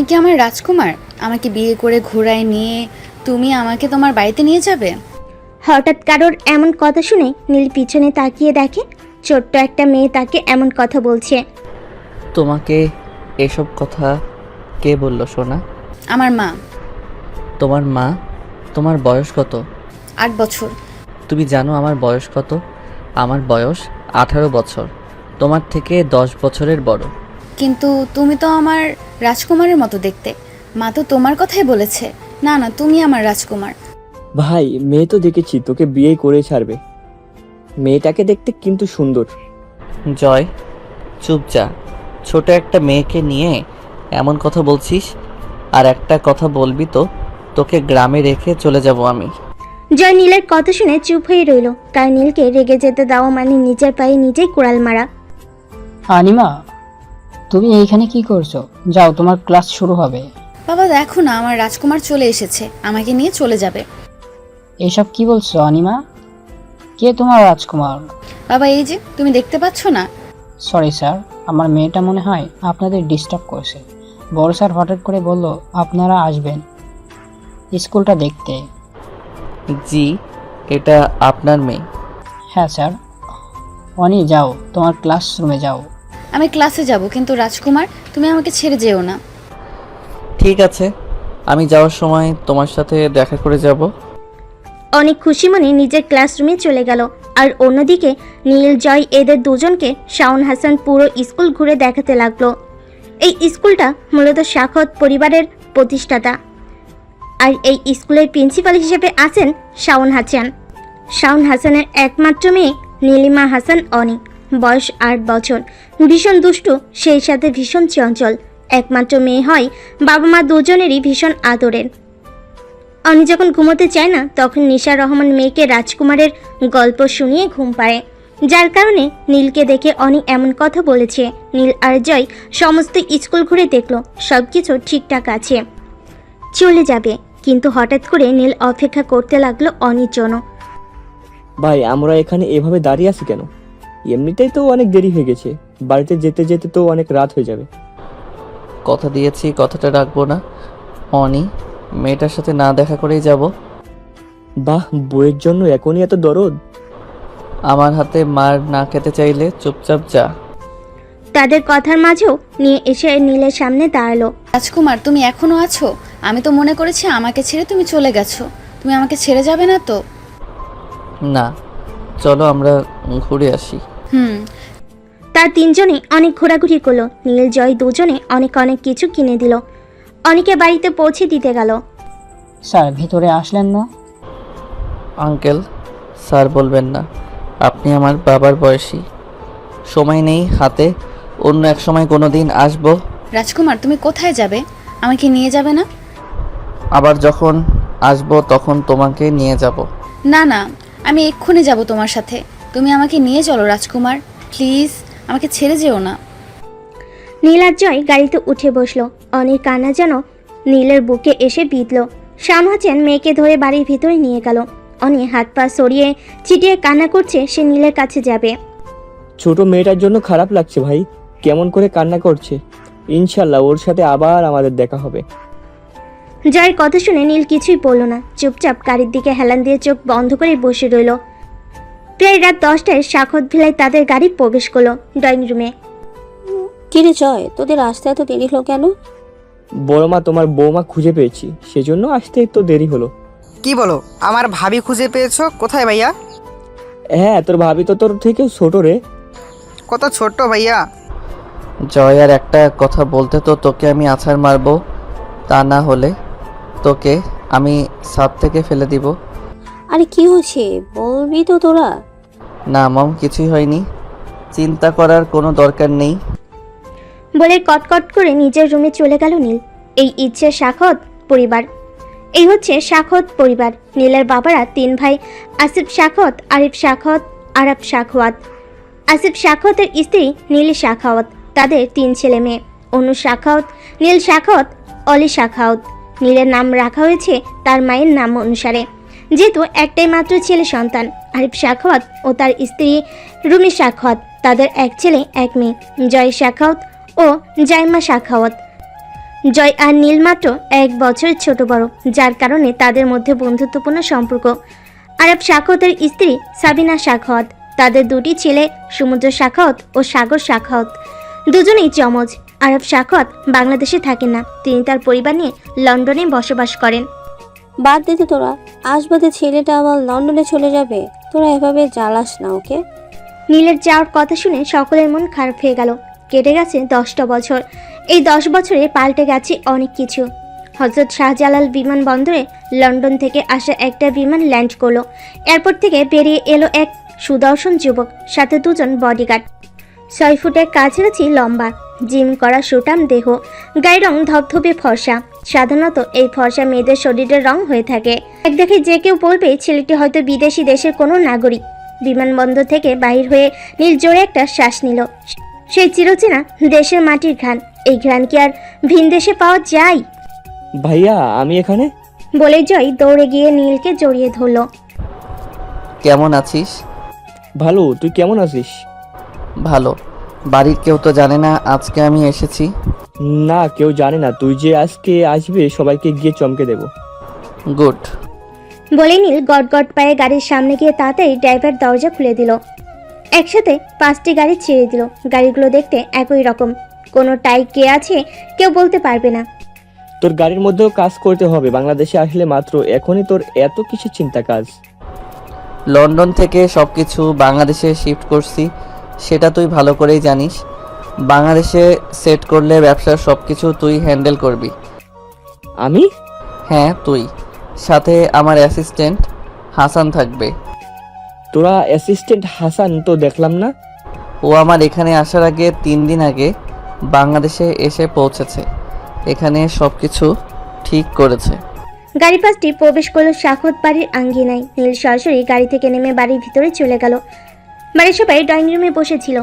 কি আমার রাজকুমার? আমাকে বিয়ে করে ঘোড়ায় নিয়ে তুমি আমাকে তোমার বাড়িতে নিয়ে যাবে? হঠাৎ কারোর এমন কথা শুনে নীল পিছনে তাকিয়ে দেখে ছোট্ট একটা মেয়ে তাকে এমন কথা বলছে। তোমাকে এসব কথা কে বলল সোনা? আমার মা। তোমার মা? তোমার বয়স কত? 8 বছর। তুমি জানো আমার বয়স কত? আমার বয়স 18 বছর, তোমার থেকে 10 বছরের বড়। কিন্তু তুমি তো আমার রাজকুমারের মতো দেখতে। মা তো তোমার কথাই বলেছে। না না, তুমি আমার রাজকুমার। ভাই, মেয়ে তো দেখেছি তোকে বিয়ে করে ছাড়বে। মেয়েটাকে দেখতে কিন্তু সুন্দর। জয়, চুপ যা। ছোট একটা মেয়েকে নিয়ে এমন কথা বলছিস? আর একটা কথা বলবি তো তোকে গ্রামে রেখে চলে যাব আমি। জয় নীলের কথা শুনে চুপ হয়ে রইল, কারণ নীলকে রেগে যেতে দেওয়া মানে নিজের পায়ে নিজেই কুড়াল মারা। আনিমা, তুমি এইখানে কি করছো? যাও, তোমার ক্লাস শুরু হবে। বাবা দেখো না, আমার রাজকুমার চলে এসেছে, আমাকে নিয়ে চলে যাবে। এসব কি বলছো আনিমা? কে তোমার রাজকুমার? বাবা এই যে, তুমি দেখতে পাচ্ছ না? সরি স্যার, আমার মেয়েটা মনে হয় আপনাদের ডিস্টার্ব করছে। বড় স্যার হঠাৎ করে বলল আপনারা আসবেন স্কুলটা দেখতে। জি, এটা আপনার মেয়ে? হ্যাঁ স্যার। অনি যাও, তোমার ক্লাসরুমে যাও। আমি ক্লাসে যাব, কিন্তু রাজকুমার তুমি আমাকে ছেড়ে যেও না। ঠিক আছে, আমি যাওয়ার সময় তোমার সাথে দেখা করে যাব। অনেক খুশি মনে নিজের ক্লাসরুমে চলে গেল। আর অন্যদিকে নীল, জয় এদের দুজনকে শাওন হাসান পুরো স্কুল ঘুরে দেখাতে লাগলো। এই স্কুলটা মূলত সাখত পরিবারের প্রতিষ্ঠাতা, আর এই স্কুলের প্রিন্সিপাল হিসেবে আছেন শাওন হাসান। শাওন হাসানের একমাত্র মেয়ে নীলিমা হাসান অনি, বয়স 8 বছর, ভীষণ দুষ্টু, সেই সাথে ভীষণ চঞ্চল। একমাত্র মেয়ে হয়, বাবা মা দুজনেরই ভীষণ আদরের। অনি যখন ঘুমোতে চায় না, তখন নিশার রহমান মেয়েকে রাজকুমারের গল্প শুনিয়ে ঘুম পাড়ে, যার কারণে নীলকে দেখে অনি এমন কথা বলেছে। নীল আর জয় সমস্ত স্কুল ঘুরে দেখলো সব কিছু ঠিকঠাক আছে, চলে যাবে। কিন্তু হঠাৎ করে নীল অপেক্ষা করতে লাগলো অনির জন্য। ভাই, আমরা এখানে এভাবে দাঁড়িয়ে আছি কেন? এমনিতেই তো অনেক দেরি হয়ে গেছে, বাড়িতে যেতে যেতে তো অনেক রাত হয়ে যাবে। কথা দিয়েছি, কথাটা রাখবো না। অনি, মেয়েটার সাথে না দেখা করেই যাব। বাহ, বইয়ের জন্য এখনই এত দরদ? আমার হাতে মার না খেতে চাইলে চুপচাপ যা। তাদের কথার মাঝেও নিয়ে এসে নীলের সামনে দাঁড়ালো। রাজকুমার তুমি এখনো আছো? আমি তো মনে করেছি আমাকে ছেড়ে তুমি চলে গেছো। তুমি আমাকে ছেড়ে যাবে না তো? না, চলো আমরা ঘুরে আসি। তার তিনজনে অনেক ঘোরাঘুরি করলো। নীল, জয় দুজনে অনেক অনেক কিছু কিনে দিল। অনেকে বাড়িতে পৌঁছে দিতে গেল। স্যার, ভিতরে আসলেন না? আঙ্কেল, স্যার বলবেন না। আপনি আমার বাবার বয়সী। সময় নেই হাতে, অন্য এক সময় কোনো দিন আসবো। রাজকুমার তুমি কোথায় যাবে? আমাকে নিয়ে যাবে না? আবার যখন আসবো তখন তোমাকে নিয়ে যাব। না না, আমি এক্ষুনি যাব তোমার সাথে। তুমি আমাকে নিয়ে চলো রাজকুমার, প্লিজ আমাকে ছেড়ে যেও না। নীল আর জয় গাড়িতে উঠে বসলো। অনির কান্না যেন নীলের বুকে এসে বিঁধল। শাওন হাসান মেয়েকে ধরে বাড়ির ভিতরে নিয়ে গেল। অনি হাত পা সরিয়ে চিটিয়ে কান্না করছে, সে নীলের কাছে যাবে। ছোট মেয়েটার জন্য খারাপ লাগছে ভাই, কেমন করে কান্না করছে। ইনশাল্লাহ ওর সাথে আবার আমাদের দেখা হবে। জয়ের কথা শুনে নীল কিছুই বলল না, চুপচাপ গাড়ির দিকে হেলান দিয়ে চোখ বন্ধ করে বসে রইল। প্রায় রাত 10টায় সাখত ভিলায় তাদের গাড়ি প্রবেশ করলো ড্রয়িং রুমে। কিরে জয়, তোদের আসতে এত দেরি হলো কেন? বড় মা, তোমার বৌমা খুঁজে পেয়েছি, সেজন্য আসতে একটু দেরি হলো। কি বলো, আমার ভাবি খুঁজে পেয়েছো? কোথায় ভাইয়া? হ্যাঁ, তোর ভাবি তো তোর থেকেও ছোট রে। কত ছোট্ট ভাইয়া। জয়, আর একটা কথা বলতে তো তোকে আমি আছাড় মারবো, তা না হলে তোকে আমি ছাদ থেকে ফেলে দিব। আরে কি হয়েছে বলবি তো তোরা? না মম, কিছুই হয়নি, চিন্তা করার কোনো দরকার নেই। বলে কটকট করে নিজের রুমে চলে গেল নীল। এই ইচ্ছে সাখত পরিবার, এই হচ্ছে সাখত পরিবার। নীলের বাবারা 3 ভাই, আসিফ সাখত, আরিফ সাখত, আরব সাখওয়াত। আসিফ সাখতের স্ত্রী নীল সাখাওয়াত, তাদের 3 ছেলে মেয়ে, অনু সাখাওত, নীল সাখাওত, অলি সাখাওত। নীলের নাম রাখা হয়েছে তার মায়ের নাম অনুসারে, যেহেতু একটাই মাত্র ছেলে সন্তান। আরিফ সাখাওয়াত ও তার স্ত্রী রুমি সাখাওয়াত, তাদের 1 ছেলে 1 মেয়ে, জয় সাখাওয়াত ও জাইমা সাখাওয়াত। জয় আর নীল মাত্র 1 বছরের ছোট বড়, যার কারণে তাদের মধ্যে বন্ধুত্বপূর্ণ সম্পর্ক। আরব সাখাওয়াতের স্ত্রী সাবিনা সাখাওয়াত, তাদের 2টি ছেলে সমুদ্র সাখাওয়াত ও সাগর সাখাওয়াত, দুজনেই যমজ। আরব সাখাওয়াত বাংলাদেশে থাকেন না, তিনি তার পরিবার নিয়ে লন্ডনে বসবাস করেন। বাদ দিতে তোরা, আজ বাদে ছেলেটা আবার লন্ডনে চলে যাবে। তোরা এভাবে জ্বালাস না ওকে। নীলের যাওয়ার কথা শুনে সকলের মন খারাপ হয়ে গেল। কেটে গেছে 10টা বছর। এই 10 বছরে পাল্টে গেছে অনেক কিছু। হযরত শাহজালাল বিমানবন্দরে লন্ডন থেকে আসা একটা বিমান ল্যান্ড করলো। এয়ারপোর্ট থেকে বেরিয়ে এলো এক সুদর্শন যুবক, সাথে 2জন বডিগার্ড। 6 ফুটের কাছাকাছি লম্বা, জিম করা সুটাম দেহ, গায়ের রং ধবধবে ফর্সা। সাধারণত এই ফর্সা মেয়েদের শরীরের রং হয়ে থাকে। এক দেখে যে কেউ বলবে ছেলেটি হয়তো বিদেশি দেশের কোনো নাগরিক। বিমানবন্দর থেকে বাহির হয়ে নীল জোরে একটা শ্বাস নিল। সেই চিরচেনা দেশের মাটির ঘ্রাণ, এই ঘ্রাণ কি আর ভিন দেশে পাওয়া যায়? ভাইয়া আমি এখানে। বলে জয় দৌড়ে গিয়ে নীলকে জড়িয়ে ধরল। কেমন আছিস? ভালো, তুই কেমন আছিস? ভালো। বাড়ির কেউ তো জানে না আজকে আমি এসেছি? না, কেউ জানে না। তুই যে আজকে আসবে সবাইকে গিয়ে চমকে দেব। গুড। বলে নীল গট পায়ে গাড়ির সামনে গিয়ে তাড়াতাড়ি ড্রাইভার দরজা খুলে দিল। একসাথে 5টি গাড়ি ছেড়ে দিল। গাড়িগুলো দেখতে একই রকম, কোনো টাই কে আছে কেউ বলতে পারবে না। তোর গাড়ির মধ্যেও কাজ করতে হবে। বাংলাদেশে আসলে মাত্র, এখনই তোর এত কিছু চিন্তা কাজ? লন্ডন থেকে সব কিছু বাংলাদেশে শিফট করছি, সেটা তুই ভালো করেই জানিস। বাংলাদেশে সেট করলে ব্যবসার সব কিছু তুই হ্যান্ডেল করবি। আমি? হ্যাঁ তুই, সাথে আমার অ্যাসিস্ট্যান্ট হাসান থাকবে। তোরা অ্যাসিস্ট্যান্ট হাসান তো দেখলাম না। ও আমার এখানে আসার আগে 3 দিন আগে বাংলাদেশে এসে পৌঁছেছে, এখানে সব কিছু ঠিক করেছে। গাড়ি 5টি প্রবেশ করলো সাখাওয়াত বাড়ির আঙ্গিনায়। নীল সরাসরি গাড়ি থেকে নেমে বাড়ির ভিতরে চলে গেল। বাড়ির সবাই ড্রয়িং রুমে বসেছিল।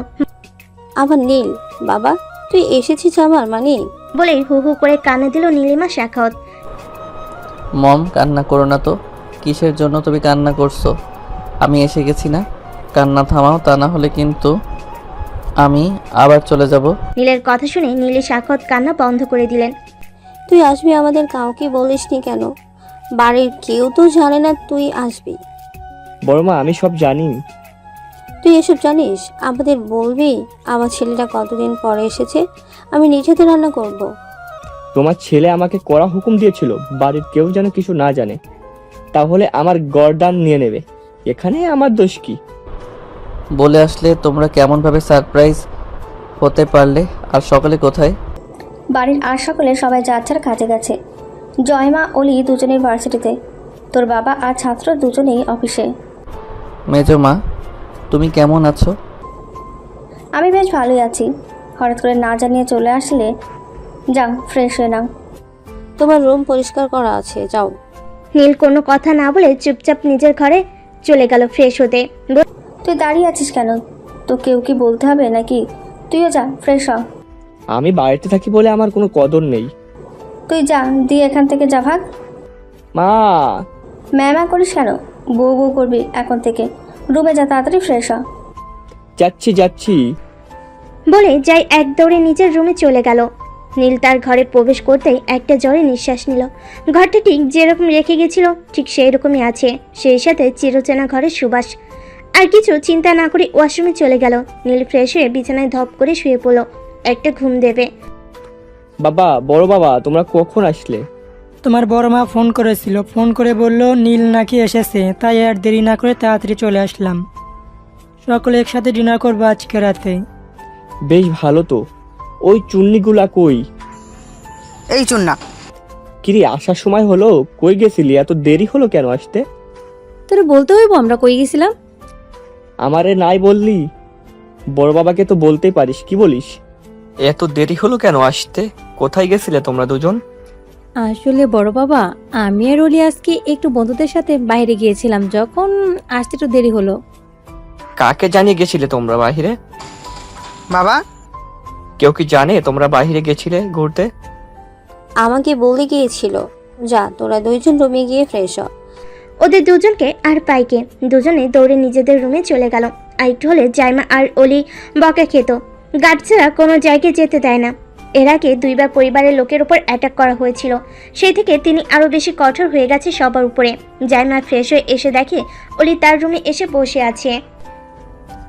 আবার নীল, বাবা তুই এসেছিস আমার মানে? বলেই হু হু করে কানে দিল নীলিমা সাখাওয়াত। মম, কান্না করো না তো। কিসের জন্য তুমি কান্না করছো? আমি এসে গেছি না, কান্না থামাও, তা না হলে কিন্তু আমি আবার চলে যাব। নীলের কথা শুনে নীলে সাখাওয়াত কান্না বন্ধ করে দিলেন। তুই আসবি, আমাদের কাউকে বলিসনি কেন? বাড়ির কেউ তো জানে না তুই আসবি। বড়মা আমি সব জানি। তুই এসব জানিস? আমাদের বলবি আমার ছেলেটা কতদিন পরে এসেছে, আমি নিজেতে রান্না করব। তোমার ছেলে আমাকে কড়া হুকুম দিয়েছিল বাড়ির কেউ যেন কিছু না জানে, তাহলে আমার গর্দান নিয়ে নেবে। এখানে আমার দোষ কি? বলে আসলে তোমরা কেমনভাবে সারপ্রাইজ হতে পারলে? আর সকালে কোথায়? বাড়ির আর সকলে সবাই যার যার কাজে গেছে। জয়মা অলি দুজনেই ভার্সিটিতে, তোর বাবা আর ছাত্র দুজনেই অফিসে। মেজো মা, তুমি কেমন আছো? আমি বেশ ভালোই আছি। হঠাৎ করে না জানিয়ে চলে আসলে, যাও ফ্রেশ হয়ে নাও। তোমার রুম পরিষ্কার করা আছে, যাও। নীল কোনো কথা না বলে চুপচাপ নিজের ঘরে চলে গেল ফ্রেশ হতে। তুই দাঁড়িয়ে আছিস কেন? তো কেউ কি বলতে হবে নাকি? তুইও যা ফ্রেশ হ। আমি বাড়িতে থাকি বলে আমার কোনো কদর নেই। তুই যা, দিয়ে এখান থেকে যা, ভাগ। মা! ম্যামা করিস কেন? বউ বউ করবি এখন থেকে। রুমে যা, তাড়াতাড়ি ফ্রেশ হ। যাচ্ছি যাচ্ছি। বলে যাই এক দৌড়ে নিজের রুমে চলে গেল। নীল তার ঘরে প্রবেশ করতেই একটা জোরে নিঃশ্বাস নিল। ঘরটা ঠিক যেরকম রেখে গেছিল ঠিক সেই রকমই আছে, সেই সাথে চিরচেনা ঘরের সুবাস। আর কিছু চিন্তা না করে ওয়াশরুমে চলে গেল। নীল ফ্রেশ হয়ে বিছানায় ধপ করে শুয়ে পড়ল, একটা ঘুম দেবে। বাবা, বড় বাবা, তোমরা কখন আসলে? তোমার বড় মা ফোন করেছিল, ফোন করে বলল নীল নাকি এসেছে, তাই আর দেরি না করে তাড়াতাড়ি চলে আসলাম। সকলে একসাথে ডিনার করবো আজকে রাতে। বেশ ভালো তো। ওই চুন্নিগুলা কই? এই চুন্না, কিরে আসার সময় হলো, কই গেছিলি? এত দেরি হলো কেন আসতে? তোরে বলতে হইব আমরা কই গেছিলাম? আমারে নাই বললি? বড় বাবাকে তো বলতেই পারিস, কি বলিস? এত দেরি হলো কেন আসতে? কোথায় গেছিলে তোমরা দুজন? আসলে বড় বাবা, আমি আর অলি আজকে একটু বন্ধুদের সাথে বাইরে গিয়েছিলাম, যখন আসতে একটু দেরি হলো। কাকে জানিয়ে গেছিলে তোমরা বাহিরে? বাবা কেউ কি জানে তোমরা বাহিরে গেছিলে ঘুরতে? আমাকে বলে গিয়েছিল। যা তোরা দুইজন রুমে গিয়ে ফ্রেশ হ। ওদের দুজনকে আর পাইকে, দুজনে দৌড়ে নিজেদের রুমে চলে গেল। আর একটু হলে জাইমা আর অলি বকা খেত। গার্ড ছাড়া কোনো জায়গায় যেতে দেয় না। এর আগে দুইবার পরিবারের লোকের উপর অ্যাটাক করা হয়েছিল, সেই থেকে তিনি আরও বেশি কঠোর হয়ে গেছে সবার উপরে। জাইমা ফ্রেশ হয়ে এসে দেখে অলি তার রুমে এসে বসে আছে।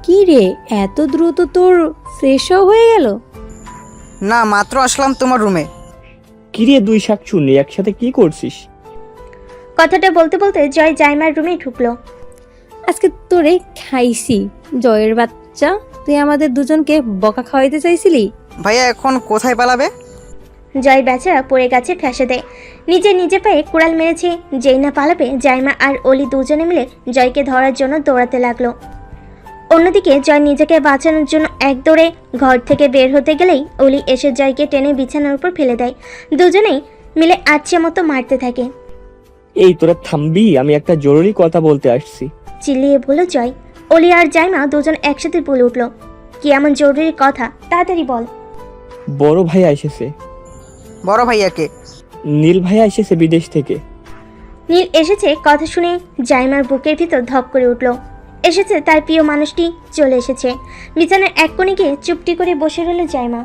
কি রে, এত দ্রুত তোর ফ্রেশও হয়ে গেল? না, মাত্র আসলাম তোমার রুমে। কিরে দুই শাকচুন্নি, একসাথে কি করছিস? কথাটা বলতে বলতে জয় জাইমার রুমে ঢুকলো। আজকে তোরে খাইছি জয়ের বাচ্চা, তুই আমাদের দুজনকে বকা খাওয়াইতে চাইছিলি। ভাইয়া এখন কোথায় পালাবে? জয় বেচারা পড়ে গেছে ফ্যাসাদে, নিজে পায়ে কুড়াল মেরেছে। যেই না পালাবে, জাইমা আর অলি দুজনে মিলে জয়কে ধরার জন্য দৌড়াতে লাগলো। অন্যদিকে জয় নিজেকে বাঁচানোর জন্য এক দৌড়ে ঘর থেকে বের হতে গেলেই অলি এসে জয়কে টেনে বিছানার উপর ফেলে দেয়। দুজনেই মিলে আচ্ছা মতো মারতে থাকে। এই তোরা থামবি, আমি একটা জরুরি কথা বলতে আসছি। চিল্লিয়ে বলল জয়। অলি আর জাইমা দুজন একসাথে বলে উঠল, কি এমন জরুরি কথা, তাড়াতাড়ি বল। বড় ভাইয়া এসেছে। বড় ভাইয়াকে? নীল ভাইয়া এসেছে বিদেশ থেকে। নীল এসেছে কথা শুনে জাইমার বুকের ভিতর ধক করে উঠল। এসেছে তার প্রিয় মানুষটি, চলে এসেছে। বিছানার এক কোণে গিয়ে চুপটি করে বসে রইল জাইমা।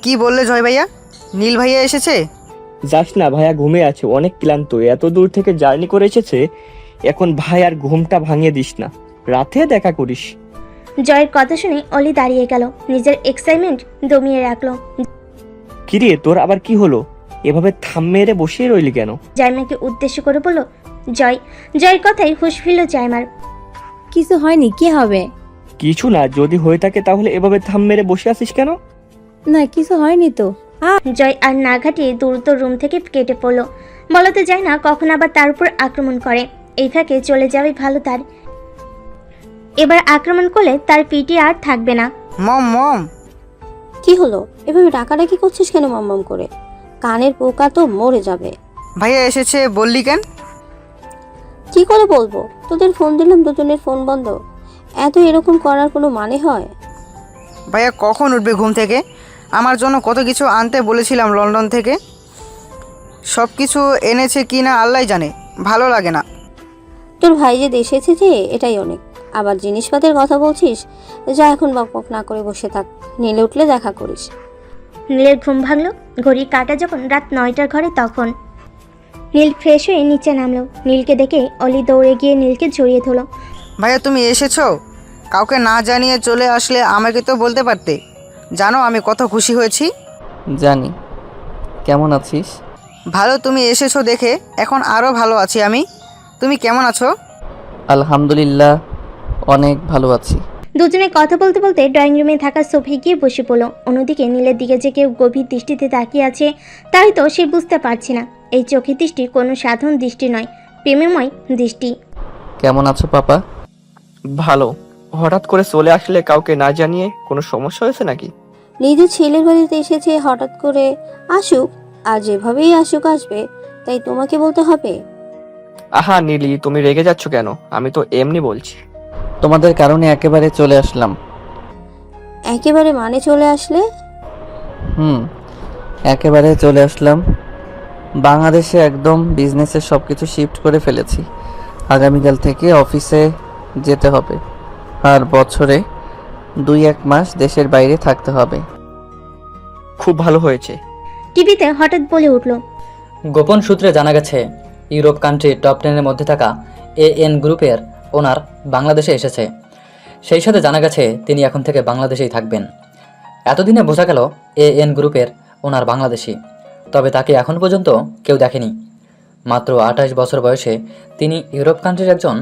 কি বললে জয় ভাইয়া? নীল ভাইয়া এসেছে? যাস না, ভাইয়া ঘুমে আছে, অনেক ক্লান্ত, এত দূর থেকে জার্নি করে এসেছে। এখন ভাই আর ঘুমটা ভাঙিয়ে দিস না, রাতে দেখা করিস। জয়ের কথা শুনে অলি দাঁড়িয়ে গেল, নিজের এক্সাইটমেন্ট দমিয়ে রাখলো। কিরে তোর আবার কি হলো? এভাবে থাম মেরে বসিয়ে রইলি কেন? জাইমাকে উদ্দেশ্য করে বলল জয়। জয়ের কথাই হুঁশ ফিরল জাইমার। কিছু হয়নি, কি হবে? কিছু না, যদি হয়ে থাকে তাহলে এভাবে থাম মেরে বসে আছিস কেন? না কিছু হয়নি তো। জয় আর না ঘাটিয়ে দ্রুত রুম থেকে কেটে পড়ল। বলতে যায় না কখন আবার তার উপর আক্রমণ করে, এই ফাঁকে চলে যাবে ভালো তার। এবার আক্রমণ করলে তার পিটি আর থাকবে না। মম মম। কি হলো? এভাবে ডাকাডাকি করছিস কেন মাম্মাম করে? কানের পোকা তো মরে যাবে। ভাইয়া এসেছে বললি কেন? কি করে বলবো? তোদের ফোন দিলাম, দুজনের ফোন বন্ধ। এত এরকম করার কোনো মানে হয়? ভাইয়া কখন উঠবে ঘুম থেকে? আমার জন্য কত কিছু আনতে বলেছিলাম লন্ডন থেকে, সব কিছু এনেছে কি না আল্লাহ জানে, ভালো লাগে না। তোর ভাই যে দেশে এসেছে এটাই অনেক, আবার জিনিসপাতের কথা বলছিস। যা এখন বকবক না করে বসে থাক, নীলে উঠলে দেখা করিস। নীলের ঘুম ভাঙলো। ঘড়ি কাটা যখন রাত 9টার ঘরে তখন নীল ফ্রেশ হয়ে নিচে নামলো। নীলকে দেখে অলি দৌড়ে গিয়ে নীলকে জড়িয়ে ধরলো। ভাইয়া তুমি এসেছো? কাউকে না জানিয়ে চলে আসলে আমাকে তো বলতে পারতে। জানো আমি কত খুশি হয়েছি। জানি। কেমন আছিস? ভালো, তুমি এসেছো দেখে এখন আরও ভালো আছি আমি। তুমি কেমন আছো? আলহামদুলিল্লাহ, অনেক ভালো আছি। দুজনে কথা বলতে বলতে ড্রয়িং রুমে থাকা সোফায় গিয়ে বসে পড়লো। অন্যদিকে নীলের দিকে যে কেউ গভীর দৃষ্টিতে তাকিয়ে আছে, তাই তো সে বুঝতে পারছে না। এই চোখের দৃষ্টি কোনো সাধারণ দৃষ্টি নয়, প্রেমময় দৃষ্টি। কেমন আছো পাপা? ভালো। হঠাৎ করে চলে আসলে কাউকে না জানিয়ে, কোনো সমস্যা হয়েছে নাকি? নিজের ছেলের বাড়িতে এসেছে, হঠাৎ করে আসুক, আর যেভাবেই আসুক আসবে, তাই তোমাকে বলতে হবে? আহা নীলি, তুমি রেগে যাচ্ছ কেন? আমি তো এমনি বলছি। তোমাদের কারণে একেবারে চলে আসলাম। একেবারে মানে চলে আসলে? একেবারে চলে আসলাম। বাংলাদেশে একদম বিজনেসের সব কিছু শিফট করে ফেলেছি। আগামীকাল থেকে অফিসে যেতে হবে, আর বছরে 2-1 মাস দেশের বাইরে থাকতে হবে। খুব ভালো হয়েছে। টিভিতে হঠাৎ বলে উঠলো। গোপন সূত্রে জানা গেছে ইউরোপ কান্ট্রির টপ 10-এর মধ্যে থাকা AN গ্রুপের ওনার বাংলাদেশে এসেছে। সেই সাথে জানা গেছে তিনি এখন থেকে বাংলাদেশেই থাকবেন। এতদিনে বোঝা গেল AN গ্রুপের ওনার বাংলাদেশি, তবে তাকে এখন পর্যন্ত কেউ দেখেনি। মাত্র 28 বছর বয়সে তিনি ইউরোপ কান্ট্রির একজন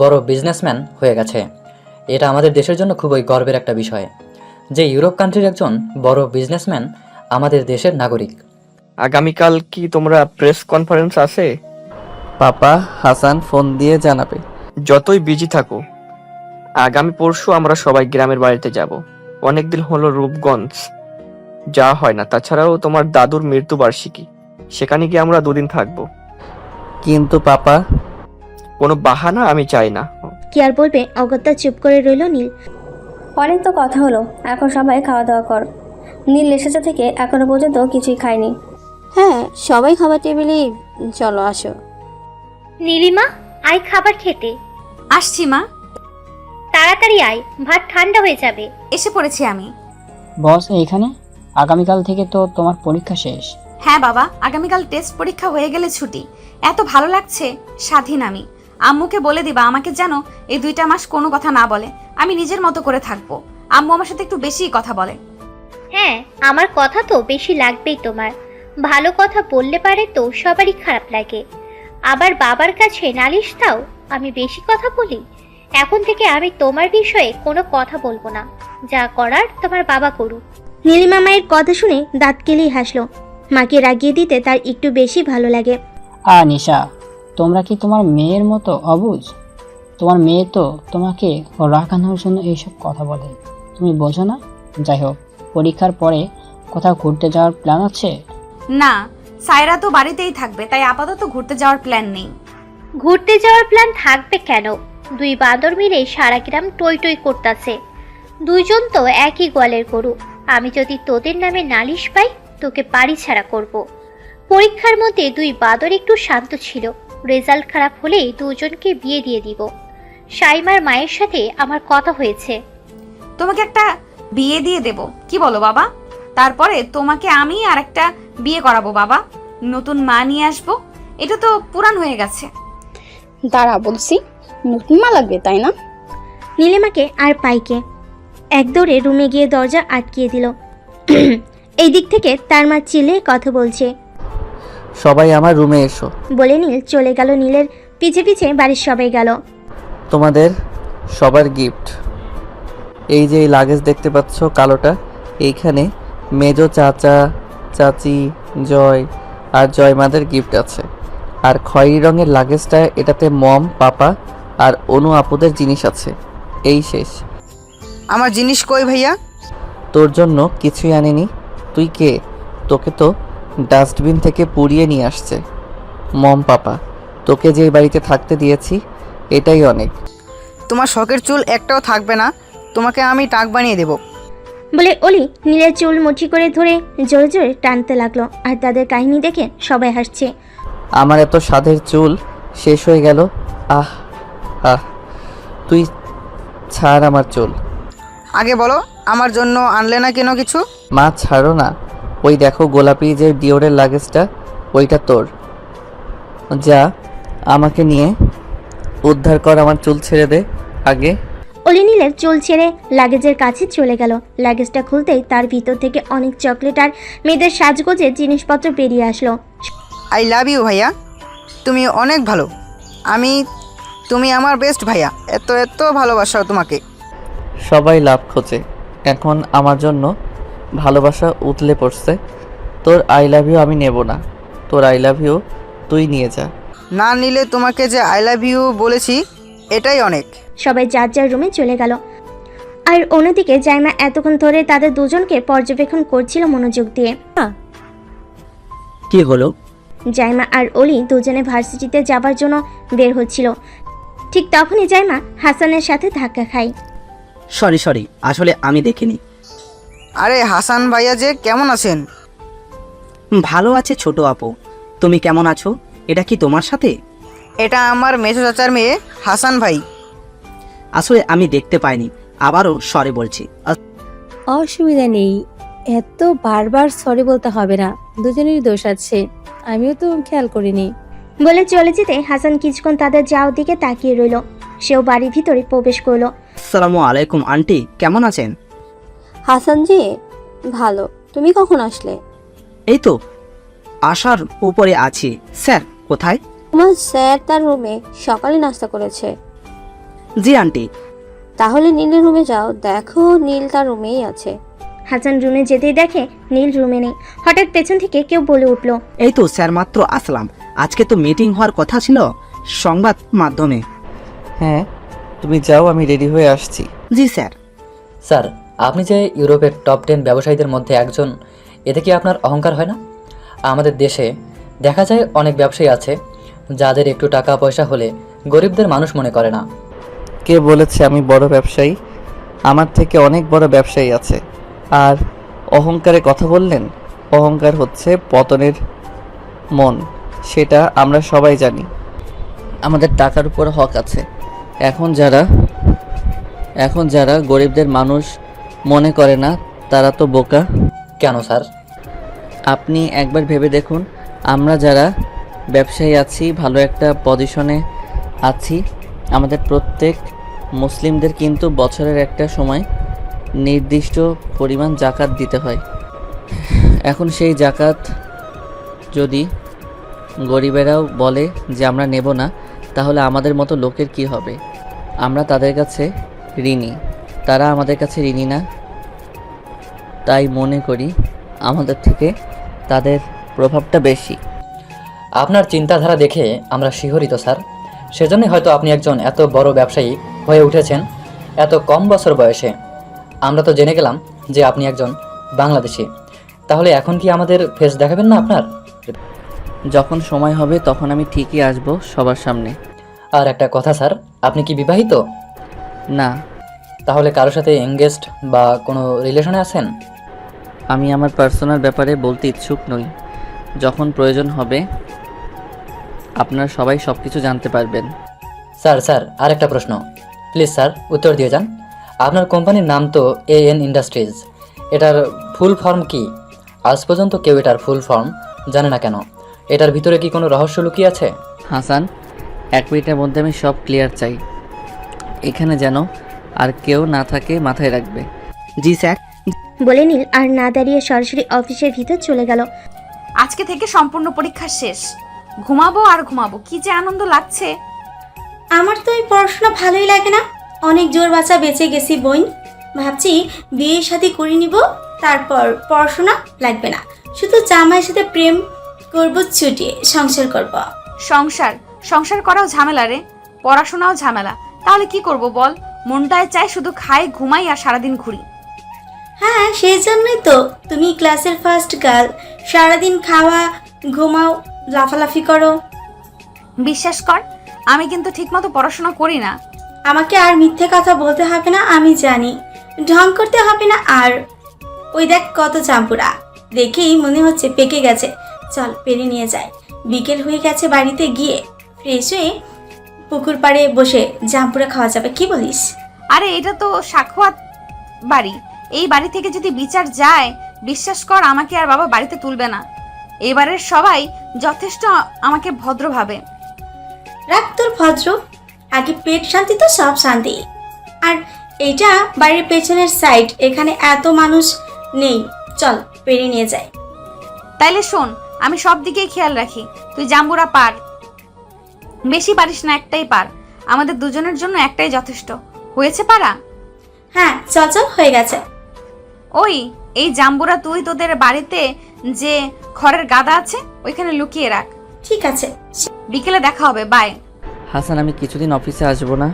বড় বিজনেসম্যান হয়ে গেছে। এটা আমাদের দেশের জন্য খুবই গর্বের একটা বিষয় যে ইউরোপ কান্ট্রির একজন বড় বিজনেসম্যান আমাদের দেশের নাগরিক। আগামীকাল কি তোমরা প্রেস কনফারেন্স আছে? পাপা হাসান ফোন দিয়ে জানাবে। যতই বিজি থাকো, আগামী পরশু আমরা সবাই গ্রামের বাড়িতে যাব। অনেকদিন হলো রূপগঞ্জ যাওয়া হয় না। তাছাড়াও তোমার দাদুর মৃত্যুবার্ষিকী, সেখানে গিয়ে আমরা 2 দিন থাকবো। কিন্তু পাপা, কোনো বাহানা আমি চাই না। কি আর বলবে, অগত্যা চুপ করে রইল নীল। অনেক তো কথা হলো, এখন সবাই খাওয়া দাওয়া কর। নীল এসেছে থেকে এখনো পর্যন্ত কিছুই খায়নি। হ্যাঁ, সবাই খাবার টেবিলে চলো আসো। নীলিমা, আয় খাবার খেতে। আসছি মা। তাড়াতাড়ি আয়, ভাত ঠান্ডা হয়ে যাবে। এসে পড়েছি আমি। বস এইখানে? আগামীকাল থেকে তো তোমার পরীক্ষা শেষ। হ্যাঁ বাবা, আগামীকাল টেস্ট পরীক্ষা হয়ে গেলে ছুটি। এত ভালো লাগছে, স্বাধীন আমি। আম্মুকে বলে দিবা আমাকে যেন এই 2টা মাস কোনো কথা না বলে, আমি নিজের মতো করে থাকবো। আম্মু আমার সাথে একটু বেশিই কথা বলে। হ্যাঁ, আমার কথা তো বেশি লাগবেই তোমার। ভালো কথা বললে পারে তো সবারই খারাপ লাগে। আবার বাবার কাছে নালিশ দাও আমি বেশি কথা বলি। এখন থেকে আমি তোমার বিষয়ে কোনো কথা বলবো না, যা করার তোমার বাবা করুক। নীলিমা মায়ের কথা শুনে দাঁত কেলেই হাসলো। মাকে রাগিয়ে দিতে তার একটু বেশি ভালো লাগে। নিশা, তোমরা কি তোমার মেয়ের মতো অবুঝ? তোমার মেয়ে তো তোমাকে রাগানোর জন্য এইসব কথা বলে, তুমি বোঝো না? যাই হোক, পরীক্ষার পরে কোথাও ঘুরতে যাওয়ার প্ল্যান আছে? না, সায়রা তো বাড়িতেই থাকবে, তাই আপাতত ঘুরতে যাওয়ার প্ল্যান নেই। ঘুরতে যাওয়ার প্ল্যান থাকবে কেন? 2 বাঁদর মিলে সারা গ্রাম টই টই করতেছে। 2জন তো একই গোয়ালের গরু। আমি যদি তোদের নামে নালিশ পাই তোকে বাড়ি ছাড়া করব। পরীক্ষার মধ্যে 2 বাঁদর একটু শান্ত ছিল, রেজাল্ট খারাপ হলেই 2জনকে বিয়ে দিয়ে দিব। সাইমার মায়ের সাথে আমার কথা হয়েছে। তোমাকে একটা বিয়ে দিয়ে দেব, কি বলো বাবা? তারপরে তোমাকে আমি আর একটা বিয়ে করাবো বাবা, নতুন মা নিয়ে আসবো। এটা তো পুরান হয়ে গেছে। দাঁড়া বলছি, নতুন মা লাগবে তাই না? নীলিমাকে আর পাইকে এক দৌড়ে রুমে গিয়ে দরজা আটকিয়ে দিল। এই দিক থেকে তার মা চিলে কথা বলছে। সবাই আমার রুমে এসো। বলে নীল চলে গেল। নীলের পিছে পিছে বাড়ির সবাই গেল। তোমাদের সবার গিফট। এই যে এই লাগেজ দেখতে পাচ্ছ কালোটা, এইখানে মেজো চাচা চাচি জয় আর জয়মাদের গিফট আছে। আর খয়েরি রঙের লাগেজটা, এটাতে মম পাপা আর অনু আপুদের জিনিস আছে। এই শেষ। আমার জিনিস কই ভাইয়া? তোর জন্য কিছুই আনিনি। তুই কে? তোকে তো ডাস্টবিন থেকে পুড়িয়ে নিয়ে আসছে মম পাপা। তোকে যে বাড়িতে থাকতে দিয়েছি এটাই অনেক। তোমার শখের চুল একটাও থাকবে না, তোমাকে আমি টাক বানিয়ে দেব। বলে অলি নীলের চুল মুঠি করে ধরে জোরে জোরে টানতে লাগলো। আর তাদের কাহিনী দেখে সবাই হাসছে। আমার এত স্বাদের চুল শেষ হয়ে গেল। আহ আহ, তুই ছাড় আমার চুল। আগে বলো, আমার জন্য আনলে না কেন কিছু? মা ছাড়ো না। ওই দেখো গোলাপি যে ডিওরের লাগেজটা, ওইটা তোর। যা আমাকে নিয়ে উদ্ধার কর, আমার চুল ছেড়ে দে আগে। অলি নীলের চুল ছেড়ে লাগেজের কাছে চলে গেল। লাগেজটা খুলতেই তার ভিতর থেকে অনেক চকলেট আর মেয়েদের সাজগোজের জিনিসপত্র বেরিয়ে আসলো। আই লাভ ইউ ভাইয়া, তুমি অনেক ভালো। তুমি আমার বেস্ট ভাইয়া, এত এত ভালোবাসা তোমাকে। সবাই লাভ খোঁজে, এখন আমার জন্য ভালোবাসা উতলে পড়ছে। তোর আই লাভ ইউ আমি নেব না, তোর আই লাভ ইউ তুই নিয়ে যা। না নিলে তোমাকে যে আই লাভ ইউ বলেছি এটাই অনেক। সবাই যার যার রুমে চলে গেল। আর অন্যদিকে জাইমা এতক্ষণ ধরে তাদের দুজনকে পর্যবেক্ষণ করছিল মনোযোগ দিয়ে। কি হলো? জাইমা আর অলি দুজনে ভার্সিটিতে যাবার জন্য বের হচ্ছিল। ঠিক তখনই জাইমা হাসানের সাথে ধাক্কা খায়। সরি, আসলে আমি দেখিনি। আরে হাসান ভাইয়া যে, কেমন আছেন? ভালো আছে ছোট আপু, তুমি কেমন আছো? এটা কি তোমার সাথে? এটা আমার মেজো চাচার মেয়ে হাসান ভাই। আসলে আমি দেখতে পাইনি, আবারও সরি বলছি। অসুবিধা নেই, এত বারবার সরি বলতে হবে না, দুজনেরই দোষ আছে, আমিও তো খেয়াল করিনি। বলে চলে যেতে হাসান কিছুক্ষণ তাদের যাওয়ার দিকে তাকিয়ে রইল। সেও বাড়ির ভিতরে প্রবেশ করলো। আসসালামু আলাইকুম আন্টি, কেমন আছেন? হাসান জি ভালো, তুমি কখন আসলে? এই তো আসার উপরে আছি। স্যার কোথায়? তোমার স্যার তার রুমে সকালে নাস্তা করেছে। জি আন্টি। তাহলে নীলের রুমে যাও, দেখো নীল তার রুমেই আছে। হাসান রুমে যেতেই দেখে নীল রুমে নেই। হঠাৎ পেছন থেকে কেউ বলে উঠল, এই তো স্যার মাত্র আসলাম, আজকে তো মিটিং হওয়ার কথা ছিল সংবাদ মাধ্যমে। হ্যাঁ তুমি যাও, আমি রেডি হয়ে আসছি। জি স্যার। স্যার আপনি যে ইউরোপের টপ 10 ব্যবসায়ীদের মধ্যে একজন, এতে কি আপনার অহংকার হয় না? আমাদের দেশে দেখা যায় অনেক ব্যবসায়ী আছে যাদের একটু টাকা পয়সা হলে গরিবদের মানুষ মনে করে না। কে বলেছে আমি বড় ব্যবসায়ী? আমার থেকে অনেক বড় ব্যবসায়ী আছে। আর অহংকারে কথা বললেন, অহংকার হচ্ছে পতনের মন, সেটা আমরা সবাই জানি। আমাদের টাকার উপর হক আছে। এখন যারা গরিবদের মানুষ মনে করে না তারা তো বোকা। কেন স্যার? আপনি একবার ভেবে দেখুন, আমরা যারা ব্যবসায়ী আছি, ভালো একটা পজিশনে আছি, আমাদের প্রত্যেক মুসলিমদের কিন্তু বছরের একটা সময় নির্দিষ্ট পরিমাণ জাকাত দিতে হয়। এখন সেই জাকাত যদি গরিবেরাও বলে যে আমরা নেব না, তাহলে আমাদের মতো লোকের কি হবে? আমরা তাদের কাছে ঋণী, তারা আমাদের কাছে ঋণী না। তাই মনে করি আমাদের থেকে তাদের প্রভাবটা বেশি। আপনার চিন্তাধারা দেখে আমরা শিহরিত স্যার। সেজন্যই হয়তো আপনি একজন এত বড় ব্যবসায়ী হয়ে উঠেছেন এত কম বছর বয়সে। আমরা তো জেনে গেলাম যে আপনি একজন বাংলাদেশি। তাহলে এখন কি আমাদের ফেস দেখাবেন না আপনার? যখন সময় হবে তখন আমি ঠিকই আসব সবার সামনে। আর একটা কথা স্যার, আপনি কি বিবাহিত? না। তাহলে কারোর সাথে এঙ্গেজড বা কোনো রিলেশনে আছেন? আমি আমার পার্সোনাল ব্যাপারে বলতে ইচ্ছুক নই। যখন প্রয়োজন হবে আপনারা সবাই সব কিছু জানতে পারবেন। স্যার আর একটা প্রশ্ন, প্লিজ স্যার উত্তর দিয়ে যান। আপনার কোম্পানির নাম তো AN ইন্ডাস্ট্রিজ, এটার ফুল ফর্ম কি? আজ পর্যন্ত কেউ এটার ফুল ফর্ম জানে না কেন? এটার ভিতরে কি কোনো রহস্য লুকিয়ে আছে? হাসান, 1 মিনিটের মধ্যে আমি সব ক্লিয়ার চাই। এখানে যেন আর কেউ না থাকে, মাথায় রাখবে। জি স্যার। বলে নীল আর না দাঁড়িয়ে সরাসরি অফিসের ভিতর চলে গেল। আজকে থেকে সম্পূর্ণ পরীক্ষা শেষ, ঘুমাবো আর ঘুমাবো, কি যে আনন্দ লাগছে। আমার তো এই পড়াশোনা ভালোই লাগে না, অনেক জোর বাঁচা বেঁচে গেছি বোন। ভাবছি বিয়ে শাদী করে নিব, তারপর পড়াশোনা লাগবে না, শুধু জামাইয়ের সাথে প্রেম করব, ছুটিয়ে সংসার করব। সংসার করাও ঝামেলা রে, পড়াশোনাও ঝামেলা। তাহলে কি করব বল? মনটায় চাই শুধু খাই, ঘুমাই আর সারাদিন ঘুরি। হ্যাঁ, সেই জন্যই তো তুমি ক্লাসের ফার্স্ট গার্ল, সারাদিন খাওয়া, ঘুমাও, লাফালাফি করো। বিশ্বাস কর, আমি কিন্তু ঠিকমতো পড়াশোনা করি না। আমাকে আর মিথ্যে কথা বলতে হবে না, আমি জানি। ঢং করতে হবে না আর। ওই দেখ কত জাম্পুরা, দেখেই মনে হচ্ছে পেকে গেছে। চল পেরে নিয়ে যায়। বিকেল হয়ে গেছে, বাড়িতে গিয়ে ফ্রেশ হয়ে পুকুর পাড়ে বসে জাম্পুরা খাওয়া যাবে, কি বলিস? আরে এটা তো সাক্ষাৎ বাড়ি, এই বাড়ি থেকে যদি বিচার যায়, বিশ্বাস কর আমাকে আর বাবা বাড়িতে তুলবে না। এবারের সবাই যথেষ্ট আমাকে ভদ্র ভাবে। রাখ তোর ভদ্র, আগে পেট শান্তি তো সব শান্তি। আর এটা বাড়ির পেছনের সাইড, এখানে এত মানুষ নেই। চল পেরে নিয়ে যায়। তাইলে শোন, আমি সব দিকেই খেয়াল রাখি, তুই জাম্বুরা পার, বেশি পারিস না, একটাই পার। আমাদের দুজনের জন্য একটাই যথেষ্ট। হয়েছে পারা? হ্যাঁ চল চল, হয়ে গেছে। ওই এই জাম্বুরা তুই তোদের বাড়িতে যে খড়ের গাদা আছে ওইখানে লুকিয়ে রাখ। ঠিক আছে, বিকেলে দেখা হবে, বাই। হাসান, আমি কিছুদিন অফিসে আসবো না,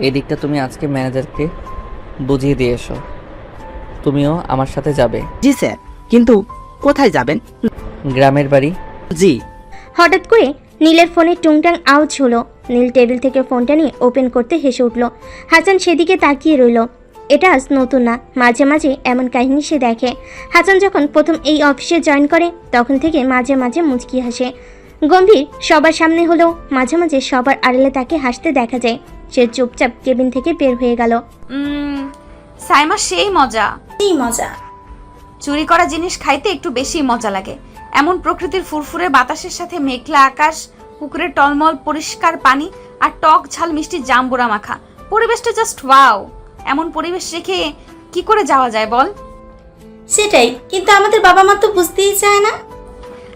এই দিকটা তুমি আজকে ম্যানেজারকে বুঝিয়ে দিয়ে এসো। তুমিও আমার সাথে যাবে। জি স্যার। কিন্তু কোথায় যাবেন? গ্রামের বাড়ি। জি। হঠাৎ করে নীলের ফোনে টুংটাং আওয়াজ হলো। নীল টেবিল থেকে ফোনটা নিয়ে ওপেন করতে হেসে উঠল। হাসান সেদিকে তাকিয়ে রইল। এটা আজ নতুন না, মাঝে মাঝে এমন কাহিনী সে দেখে। হাসান যখন প্রথম এই অফিসে জয়েন করে তখন থেকে মাঝে মাঝে মুচকি হাসে। গম্ভীর সবার সামনে হলেও মাঝে মাঝে সবার আড়ালে তাকে হাসতে দেখা যায়। সে চুপচাপ কেবিন থেকে বের হয়ে গেল। সাইমা, সেই মজা, এই মজা। চুরি করা জিনিস খাইতে একটু বেশি মজা লাগে। এমন প্রকৃতির ফুরফুরে বাতাসের সাথে মেঘলা আকাশ, পুকুরের টলমল পরিষ্কার পানি আর টক ঝাল মিষ্টি জাম্বুরা মাখা, পরিবেশটা জাস্ট ওয়াও। এমন পরিবেশ রেখে কি করে যাওয়া যায় বল? সেটাই, কিন্তু আমাদের বাবা মা তো বুঝতেই চায় না।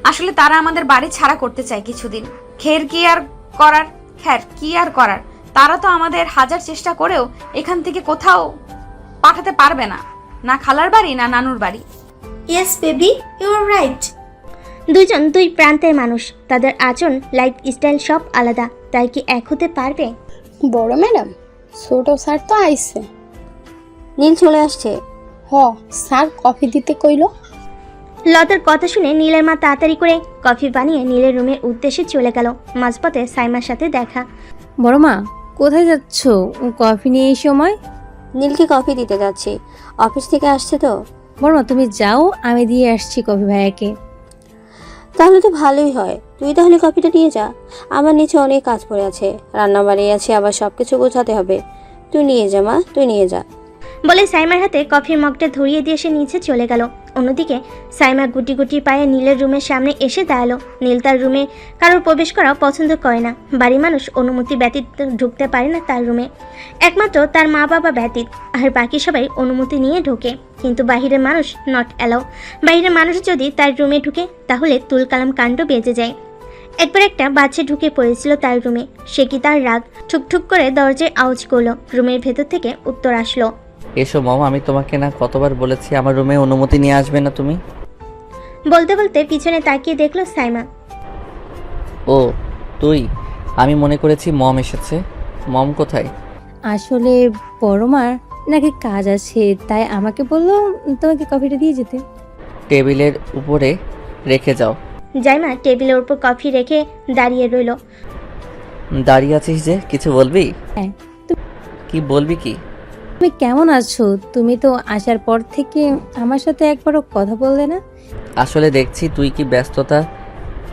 আসলে তারা আমাদের বাড়ি ছাড়া করতে চায় কিছুদিন। খের কি আর করার, তারা তো আমাদের হাজার চেষ্টা করেও এখান থেকে কোথাও পাঠাতে পারবে না, না খালার বাড়ি না নানুর বাড়ি। Yes baby, you are right. দুজন দুই প্রান্তের মানুষ, তাদের আচরণ, লাইফ স্টাইল সব আলাদা, তাই কি এক হতে পারবে? বড় ম্যাডাম, ছোট স্যার তো আইছে। নীল চলে আসছে। স্যার কফি দিতে কইলো। লতার কথা শুনে নীলের মা তাড়াতাড়ি করে কফি বানিয়ে নীলের রুমের উদ্দেশ্যে চলে গেল। মাঝপথে সাইমার সাথে দেখা। বড় মা, কোথায় যাচ্ছ কফি নিয়ে এই সময়? নীলকে কফি দিতে যাচ্ছি, অফিস থেকে আসছে তো। বড় মা তুমি যাও, আমি দিয়ে আসছি কফি ভাইয়াকে। তাহলে তো ভালোই হয়, তুই তাহলে কফিটা নিয়ে যা। আমার নিচে অনেক কাজ পড়ে আছে, রান্না বাড়ি আছে, আবার সব কিছু গোছাতে হবে। তুই নিয়ে যা মা, তুই নিয়ে যা। বলে সাইমার হাতে কফির মগটা ধরিয়ে দিয়ে সে নিচে চলে গেল। অন্যদিকে সাইমা গুটি গুটি পায়ে নীলের রুমের সামনে এসে দাঁড়ালো। নীল তার রুমে কারোর প্রবেশ করা পছন্দ করে না। বাড়ির মানুষ অনুমতি ব্যতীত ঢুকতে পারে না তার রুমে, একমাত্র তার মা বাবা ব্যতীত। আর বাকি সবাই অনুমতি নিয়ে ঢোকে, কিন্তু বাহিরের মানুষ নট অ্যালাউ। বাহিরের মানুষ যদি তার রুমে ঢুকে তাহলে তুলকালাম কাণ্ড বেজে যায়। একবার একটা বাচ্চা ঢুকে পড়েছিল তার রুমে। সে কি তার রাগ ঠুকঠুক করে দরজায় আওয়াজ করলো। রুমের ভেতর থেকে উত্তর আসলো, এসো মম, আমি তোমাকে না কতবার বলেছি আমার রুমে অনুমতি নিয়ে আসবে না তুমি। বলতে বলতে পিছনে তাকিয়ে দেখলো সাইমা। ও তুই, আমি মনে করেছি মম এসেছে। মম কোথায়? আসলে বড় মার নাকি কাজ আছে, তাই আমাকে বললো তোমাকে কফিটা দিয়ে যেতে। টেবিলের উপরে রেখে যাও। জাইমা টেবিলের উপর কফি রেখে দাঁড়িয়ে রইল। দাঁড়িয়ে আছিস যে, কিছু বলবি? হ্যাঁ। কি বলবি কি? তুমি কেমন আছো? তুমি তো আসার পর থেকে আমার সাথে একবারও কথা বললে না। আসলে দেখছি তুই কি ব্যস্ততা,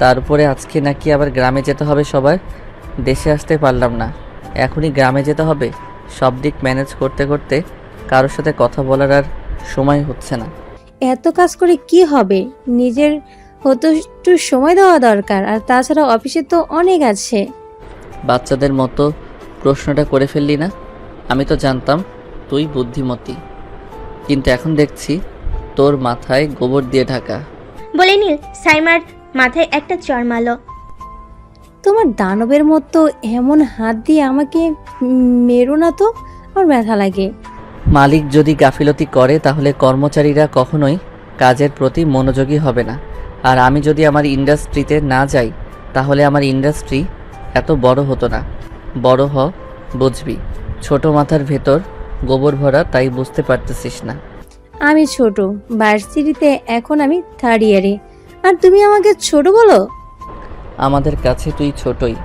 তার উপরে আজকে নাকি আবার গ্রামে যেতে হবে সবার। দেশে আসতে পারলাম না, এখনই গ্রামে যেতে হবে। সব দিক ম্যানেজ করতে করতে কারোর সাথে কথা বলার আর সময় হচ্ছে না। এত কাজ করে কি হবে? নিজের হতো একটু সময় দেওয়া দরকার। আর তাছাড়া অফিসে তো অনেক আছে। বাচ্চাদের মতো প্রশ্নটা করে ফেললি না? আমি তো জানতাম তুই বুদ্ধিমতী, কিন্তু এখন দেখছি তোর মাথায় গোবর দিয়ে ঢাকা। বলে নীল সাইমার মাথায় একটা চড় মারল। তোমার দানবের মতো এমন হাত দিয়ে আমাকে মেরো না তো, আমার ব্যথা লাগে। মালিক যদি গাফিলতি করে তাহলে কর্মচারীরা কখনোই কাজের প্রতি মনোযোগী হবে না। আর আমি যদি আমার ইন্ডাস্ট্রিতে না যাই তাহলে আমার ইন্ডাস্ট্রি এত বড় হতো না। বড় হ, বুঝবি। ছোট মাথার ভেতর গোবর ভরা, তাই বুঝতে পারতেছিস না। আমি ছোট, ভার্সিটিতে এখন আমি 3rd ইয়ারে, আর তুমি আমাকে ছোট বলো? আমাদের কাছে তুই ছোটই।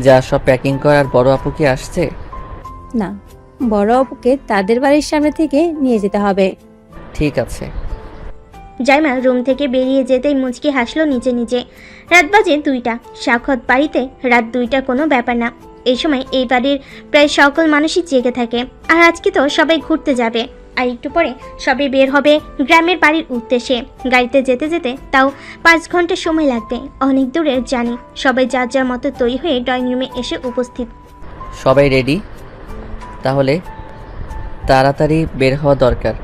যা, সব প্যাকিং কর। আর বড় আপু কি আসছে? না, বড় আপুকে তাদের বাড়ির সামনে থেকে নিয়ে যেতে হবে। ঠিক আছে। জাইমা রুম থেকে বেরিয়ে যেতেই মুচকি হাসলো নিজে নিজে। রাত বাজে 2টা। সাক্ষত বাড়িতে রাত 2টা কোনো ব্যাপার না। এই সময় এই বাড়ির প্রায় সকল মানুষই জেগে থাকে। আর আজকে তো সবাই ঘুরতে যাবে। আর একটু পরে সবাই বের হবে গ্রামের বাড়ির উদ্দেশ্যে। গাড়িতে যেতে যেতে তাও 5 ঘন্টা সময় লাগবে। অনেক দূরে জানি। সবাই যার যার মতো তৈরি হয়ে ড্রয়িং রুমে এসে উপস্থিত। সবাই রেডি? তাহলে তাড়াতাড়ি বের হওয়া দরকার।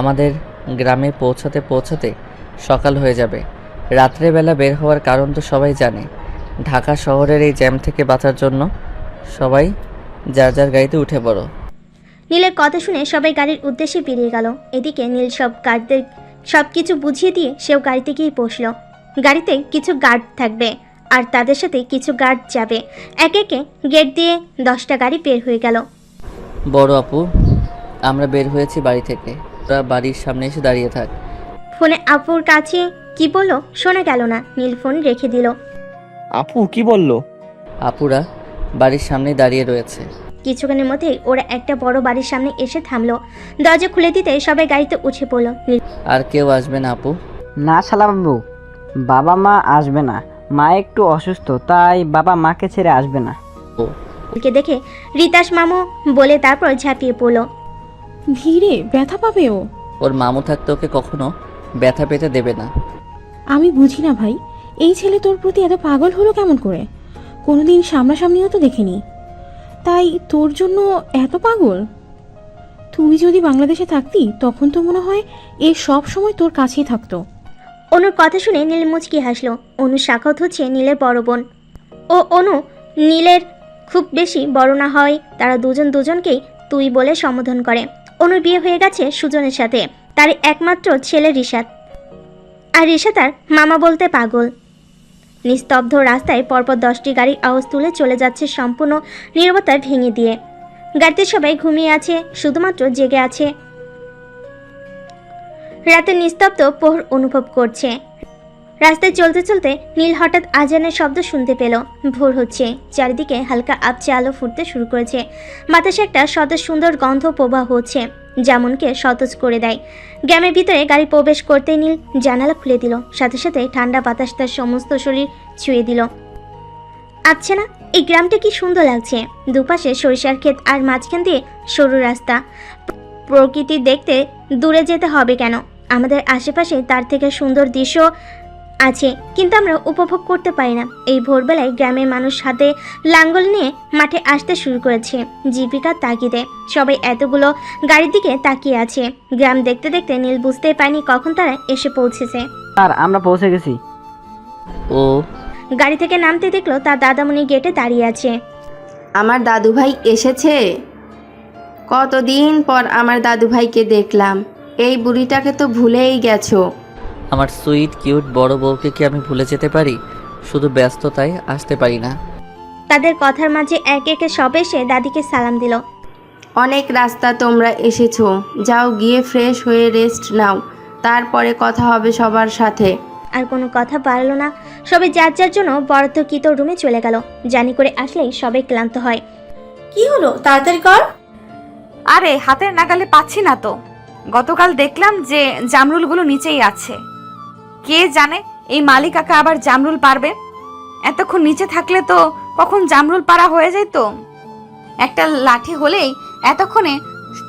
আমাদের গ্রামে পৌঁছাতে পৌঁছাতে সকাল হয়ে যাবে। রাত্রেবেলা বের হওয়ার কারণ তো সবাই জানে। ঢাকা শহরের এই জ্যাম থেকে বাঁচার জন্য সবাই যার যার গাড়িতে উঠে পড়ো। নীলের কথা শুনে সবাই গাড়ির উদ্দেশ্যে বেরিয়ে গেল। এদিকে নীল সব গার্ডদের সব কিছু বুঝিয়ে দিয়ে সেও গাড়িতে গিয়ে বসলো। গাড়িতে কিছু গার্ড থাকবে আর তাদের সাথে কিছু গার্ড যাবে। একে একে গেট দিয়ে 10টা গাড়ি বের হয়ে গেল। বড় আপু, আমরা বের হয়েছি বাড়ি থেকে। তোরা বাড়ির সামনে এসে দাঁড়িয়ে থাক। ফোনে আপুর কাছে কি বললো শোনা গেল না। নীল ফোন রেখে দিল। আপু কি বললো? আপুরা বাড়ির সামনে দাঁড়িয়ে রয়েছে। কিছুক্ষণের মধ্যেই ওরা একটা বড় বাড়ির সামনে এসে থামলো। দরজা খুলে দিতে সবাই গাড়িতে উঠে পড়লো। আর কেউ আসবে না আপু? না শালাবাবু, বাবা মা আসবে না। মা একটু অসুস্থ, তাই বাবা মাকে ছেড়ে আসবে না। নীলকে দেখে রিতাস মামু বলে তারপর ঝাঁপিয়ে পড়লো। ধীরে, ব্যথা পাবে ও। ওর মামু থাকতে ওকে কখনো ব্যথা পেতে দেবে না। আমি বুঝি না ভাই, এই ছেলে তোর প্রতি এত পাগল হলো কেমন করে? কোনোদিন সামনাসামনিও তো দেখিনি, তাই তোর জন্য এত পাগল? তুই যদি বাংলাদেশে থাকতি তখন তো মনে হয় এ সব সময় তোর কাছেই থাকতো। অনুর কথা শুনে নীল মুচকি হাসলো। অনু সাক্ষত হচ্ছে নীলের বড় বোন। ও অনু নীলের খুব বেশি বড় না হয়, তারা দুজন দুজনকেই তুই বলে সম্বোধন করে। অনুর বিয়ে হয়ে গেছে সুজনের সাথে। তার একমাত্র ছেলে রিশাদ। আর রিশাদ তার মামা বলতে পাগল। নিস্তব্ধ রাস্তায় পরপর 10টি গাড়ির আওয়াজ তুলে চলে যাচ্ছে সম্পূর্ণ নীরবতা ভেঙে দিয়ে। গাড়িতে সবাই ঘুমিয়ে আছে, শুধুমাত্র জেগে আছে। রাতের নিস্তব্ধ প্রহর অনুভব করছে। রাস্তায় চলতে চলতে নীল হঠাৎ আজানের শব্দ শুনতে পেল। ভোর হচ্ছে, চারিদিকে হালকা আবছে আলো ফুটতে শুরু করেছে। বাতাসে একটা সতেজ সুন্দর গন্ধ প্রবাহ হচ্ছে, যেমনকে সতেজ করে দেয়। গ্রামের ভিতরে গাড়ি প্রবেশ করতেই নীল জানালা খুলে দিল। সাথে সাথে ঠান্ডা বাতাস তার সমস্ত শরীর ছুঁয়ে দিল। আচ্ছা না, এই গ্রামটা কি সুন্দর লাগছে। দুপাশে সরিষার ক্ষেত আর মাঝখান দিয়ে সরু রাস্তা। প্রকৃতি দেখতে দূরে যেতে হবে কেন? আমাদের আশেপাশে তার থেকে সুন্দর দৃশ্য আছে, কিন্তু আমরা উপভোগ করতে পারি না। এই ভোরবেলায় গ্রামের মানুষ হাতে লাঙ্গল নিয়ে মাঠে আসতে শুরু করেছে জীবিকার তাগিদে। সবাই এতগুলো গাড়ির দিকে তাকিয়ে আছে। গ্রাম দেখতে দেখতে নীল বুঝতেই পারেনি কখন তারা এসে পৌঁছেছে। আর আমরা পৌঁছে গেছি। ও গাড়ি থেকে নামতে দেখলো তার দাদামণি গেটে দাঁড়িয়ে আছে। আমার দাদুভাই এসেছে। কতদিন পর আমার দাদুভাইকে দেখলাম। এই বুড়িটাকে তো ভুলেই গেছো। আমার সুইট কিউট বড় বউকে কি আমি ভুলে যেতে পারি? শুধু ব্যস্ততায় আসতে পারি না। তাদের কথার মাঝে একে একে সব এসে দাদিকে সালাম দিল। অনেক রাস্তা তোমরা এসেছো, যাও গিয়ে ফ্রেশ হয়ে রেস্ট নাও, তারপরে কথা হবে সবার সাথে। আর কোনো কথা বাড়লো না। সবাই যার যার জন্য বরাদ্দকৃত রুমে চলে গেল। জানি করে আসলেই সবাই ক্লান্ত হয়। কি হলো, তাড়াতাড়ি কর। আরে হাতের নাগালে পাচ্ছি না তো। গতকাল দেখলাম যে জামরুলগুলো নিচেই আছে। কে জানে এই মালিক কাকা আবার জামরুল পারবে। এতক্ষণ নিচে থাকলে তো কখন জামরুল পাড়া হয়ে যেত। একটা লাঠি হলেই এতক্ষণে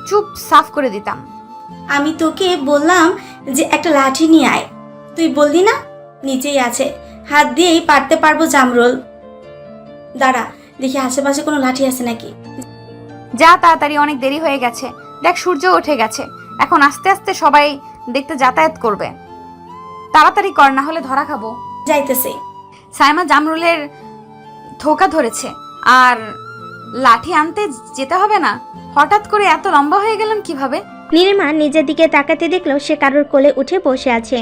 চুপ সাফ করে দিতাম। আমি তোকে বললাম যে একটা লাঠি নিয়ে আয়, তুই বললি না নিচেই আছে, হাত দিয়েই পারতে পারবো জামরুল। দাঁড়া দেখি আশেপাশে কোনো লাঠি আছে নাকি। যা তাড়াতাড়ি, অনেক দেরি হয়ে গেছে। দেখ সূর্য উঠে গেছে, এখন আস্তে আস্তে সবাই দেখতে যাতায়াত করবে। তাড়াতাড়ি কর, না হলে ধরা খাবো। যাইতেছে। সাইমা জামরুলের ধোকা ধরেছে, আর লাঠি আনতে যেতে হবে না। হঠাৎ করে এত লম্বা হয়ে গেলেন কিভাবে? নীলিমা নিজের দিকে তাকাতে দেখলো সে কারোর কোলে উঠে বসে আছে।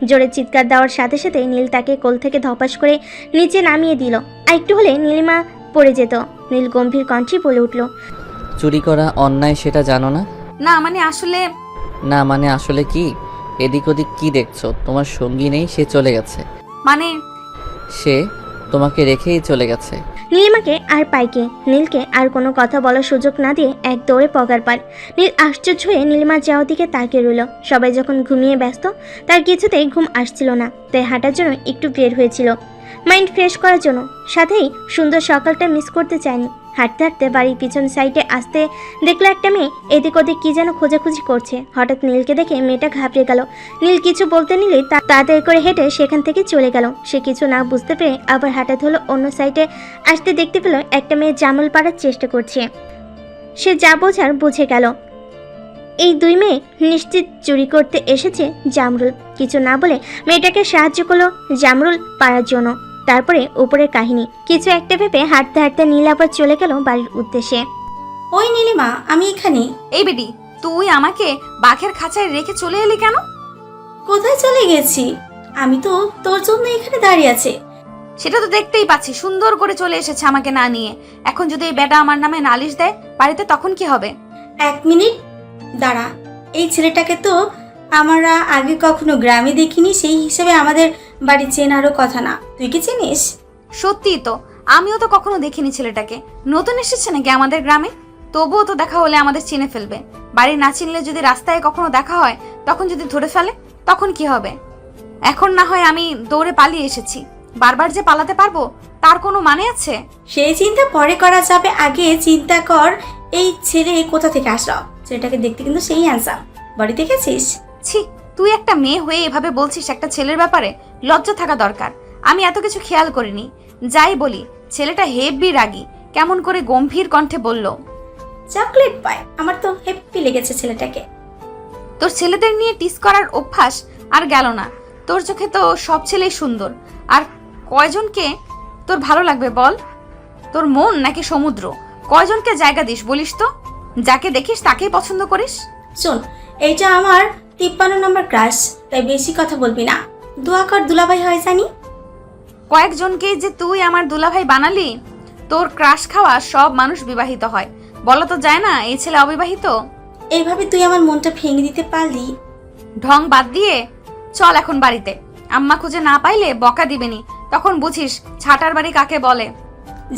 জোরে চিৎকার দেওয়ার সাথে সাথে নীল তাকে কোল থেকে ধপাস করে নিচে নামিয়ে দিল। আর একটু হলে নীলিমা পড়ে যেত। নীল গম্ভীর কণ্ঠে বলে উঠল, চুরি করা অন্যায় সেটা জানো না? না মানে আসলে। না মানে আসলে কি? এদিক ওদিক কি দেখছো? তোমার সঙ্গী নেই, সে চলে গেছে। মানে সে তোমাকে রেখেই চলে গেছে। নীলিমাকে আর পাইকে নীলকে আর কোনো কথা বলার সুযোগ না দিয়ে এক দৌড়ে পগার পার। নীল আশ্চর্য হয়ে নীলিমার যাওয়ার দিকে তাকিয়ে রইল। সবাই যখন ঘুমিয়ে ব্যস্ত, তার কিছুতেই ঘুম আসছিল না, তাই হাঁটার জন্য একটু বের হয়েছিল মাইন্ড ফ্রেশ করার জন্য। সাথেই সুন্দর সকালটা মিস করতে চায়নি। হাঁটতে হাঁটতে বাড়ির পিছন সাইডে আসতে দেখলো একটা মেয়ে এদিক ওদিক কি যেন খোঁজাখুঁজি করছে। হঠাৎ নীলকে দেখে মেয়েটা ঘাবড়ে গেল। নীল কিছু বলতে নিলেই তাড়াতাড়ি করে হেঁটে সেখান থেকে চলে গেল। সে কিছু না বুঝতে পেরে আবার হাঁটাতে হলো অন্য সাইডে। আসতে দেখতে পেল একটা মেয়ে জামরুল পাড়ার চেষ্টা করছে। সে যা বোঝার বুঝে গেল, এই দুই মেয়ে নিশ্চিত চুরি করতে এসেছে জামরুল। কিছু না বলে মেয়েটাকে সাহায্য করলো জামরুল পাড়ার জন্য। তারপরে উপরের কাহিনী কিছু একটা ভেবে হাঁটতে হাঁটতে নীল আবার চলে গেল বাড়ির উদ্দেশ্যে। ওই নীলিমা, আমি এখানে। এই বেটি, তুই আমাকে বাঘের খাঁচায় রেখে চলে এলি কেন? কোথায় চলে গেছি? আমি তো তোর জন্য এখানে দাঁড়িয়ে আছি। সেটা তো দেখতেই পাচ্ছি, সুন্দর করে চলে এসেছে আমাকে না নিয়ে। এখন যদি এই বেটা আমার নামে নালিশ দেয় বাড়িতে, তখন কি হবে? 1 মিনিট দাঁড়া। এই ছেলেটাকে তো আমরা আগে কখনো গ্রামে দেখিনি, সেই হিসেবে আমাদের বাড়ি চেনারও কথা না। তুই কি চিনিস? সত্যি তো, আমিও তো কখনো দেখিনি ছেলেটাকে। নতুন এসেছে নাকি আমাদের গ্রামে? তবুও তো দেখা হলে আমাদের চিনে ফেলবে। বাড়ি না চিনলে যদি রাস্তায় কখনো দেখা হয়, তখন যদি ধরে ফেলে, তখন কি হবে? এখন না হয় আমি দৌড়ে পালিয়ে এসেছি, বারবার যে পালাতে পারবো তার কোনো মানে আছে? সেই চিন্তা পরে করা যাবে, আগে চিন্তা কর এই ছেলে কোথা থেকে আসলো। ছেলেটাকে দেখতে কিন্তু সেই হ্যান্ডসাম। বাড়ি দেখেছিস? ছি, তুই একটা মেয়ে হয়ে এভাবে বলছিস একটা ছেলের ব্যাপারে? লজ্জা থাকা দরকার। আমি এত কিছু খেয়াল করিনি। যাই বলি, ছেলেটা হেব্বি রাগী। কেমন করে গম্ভীর কণ্ঠে বলল, চকলেট পায়। আমার তো হ্যাপি লেগেছে ছেলেটাকে। তোর ছেলেদের নিয়ে টিস করার অভ্যাস আর গেল না। তোর চোখে তো সব ছেলেই সুন্দর। আর কয়জনকে তোর ভালো লাগবে বল? তোর মন নাকি সমুদ্র? কয়জনকে জায়গা দিস বলিস তো? যাকে দেখিস তাকেই পছন্দ করিস? শোন, এইটা আমার 53 নম্বর ক্রাশ, তাই বেশি কথা বলবি না। দোয়া কর দুলাভাই হয় জানি। কয়েকজনকে যে তুই আমার দুলাভাই বানালি? তোর ক্রাশ খাওয়া সব মানুষ বিবাহিত হয়, বলা তো যায় না এই ছেলে অবিবাহিত। এইভাবে তুই আমার মনটা ভেঙে দিতে পারলি? ঢং বাদ দিয়ে চল এখন বাড়িতে। আম্মা খুঁজে না পাইলে বকা দিবেনি, তখন বুঝিস ছাটার বাড়ি কাকে বলে।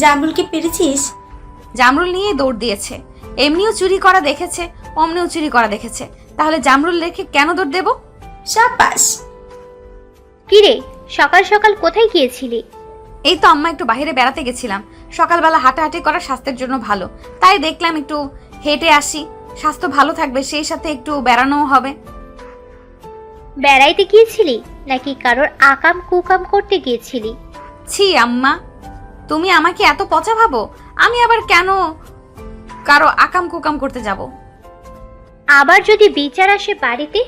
জামরুলকে পেরেছিস? জামরুল নিয়ে দৌড় দিয়েছে। এমনিও চুরি করা দেখেছে, অমনিও চুরি করা দেখেছে। তাহলে জামরুল রেখে কেন দৌড় দেব? সাবাস। কিরে, সকাল সকাল কোথায় গিয়েছিলি? এই তো আম্মা, একটু বাইরে বেড়াতে গেছিলাম। সকালবেলা হাঁটাহাঁটি করা স্বাস্থ্যের জন্য ভালো, তাই দেখলাম একটু হেঁটে আসি। স্বাস্থ্য ভালো থাকবে, সেই সাথে একটু বেড়ানোও হবে। বেড়াইতে গিয়েছিলি নাকি কারোর আকাম কুকাম করতে গিয়েছিলি? ছি আম্মা, তুমি আমাকে এত পচা ভাবো? আমি আবার কেন কারো আকাম কুকাম করতে যাব? আবার যদি বিচার আসে বাড়িতে,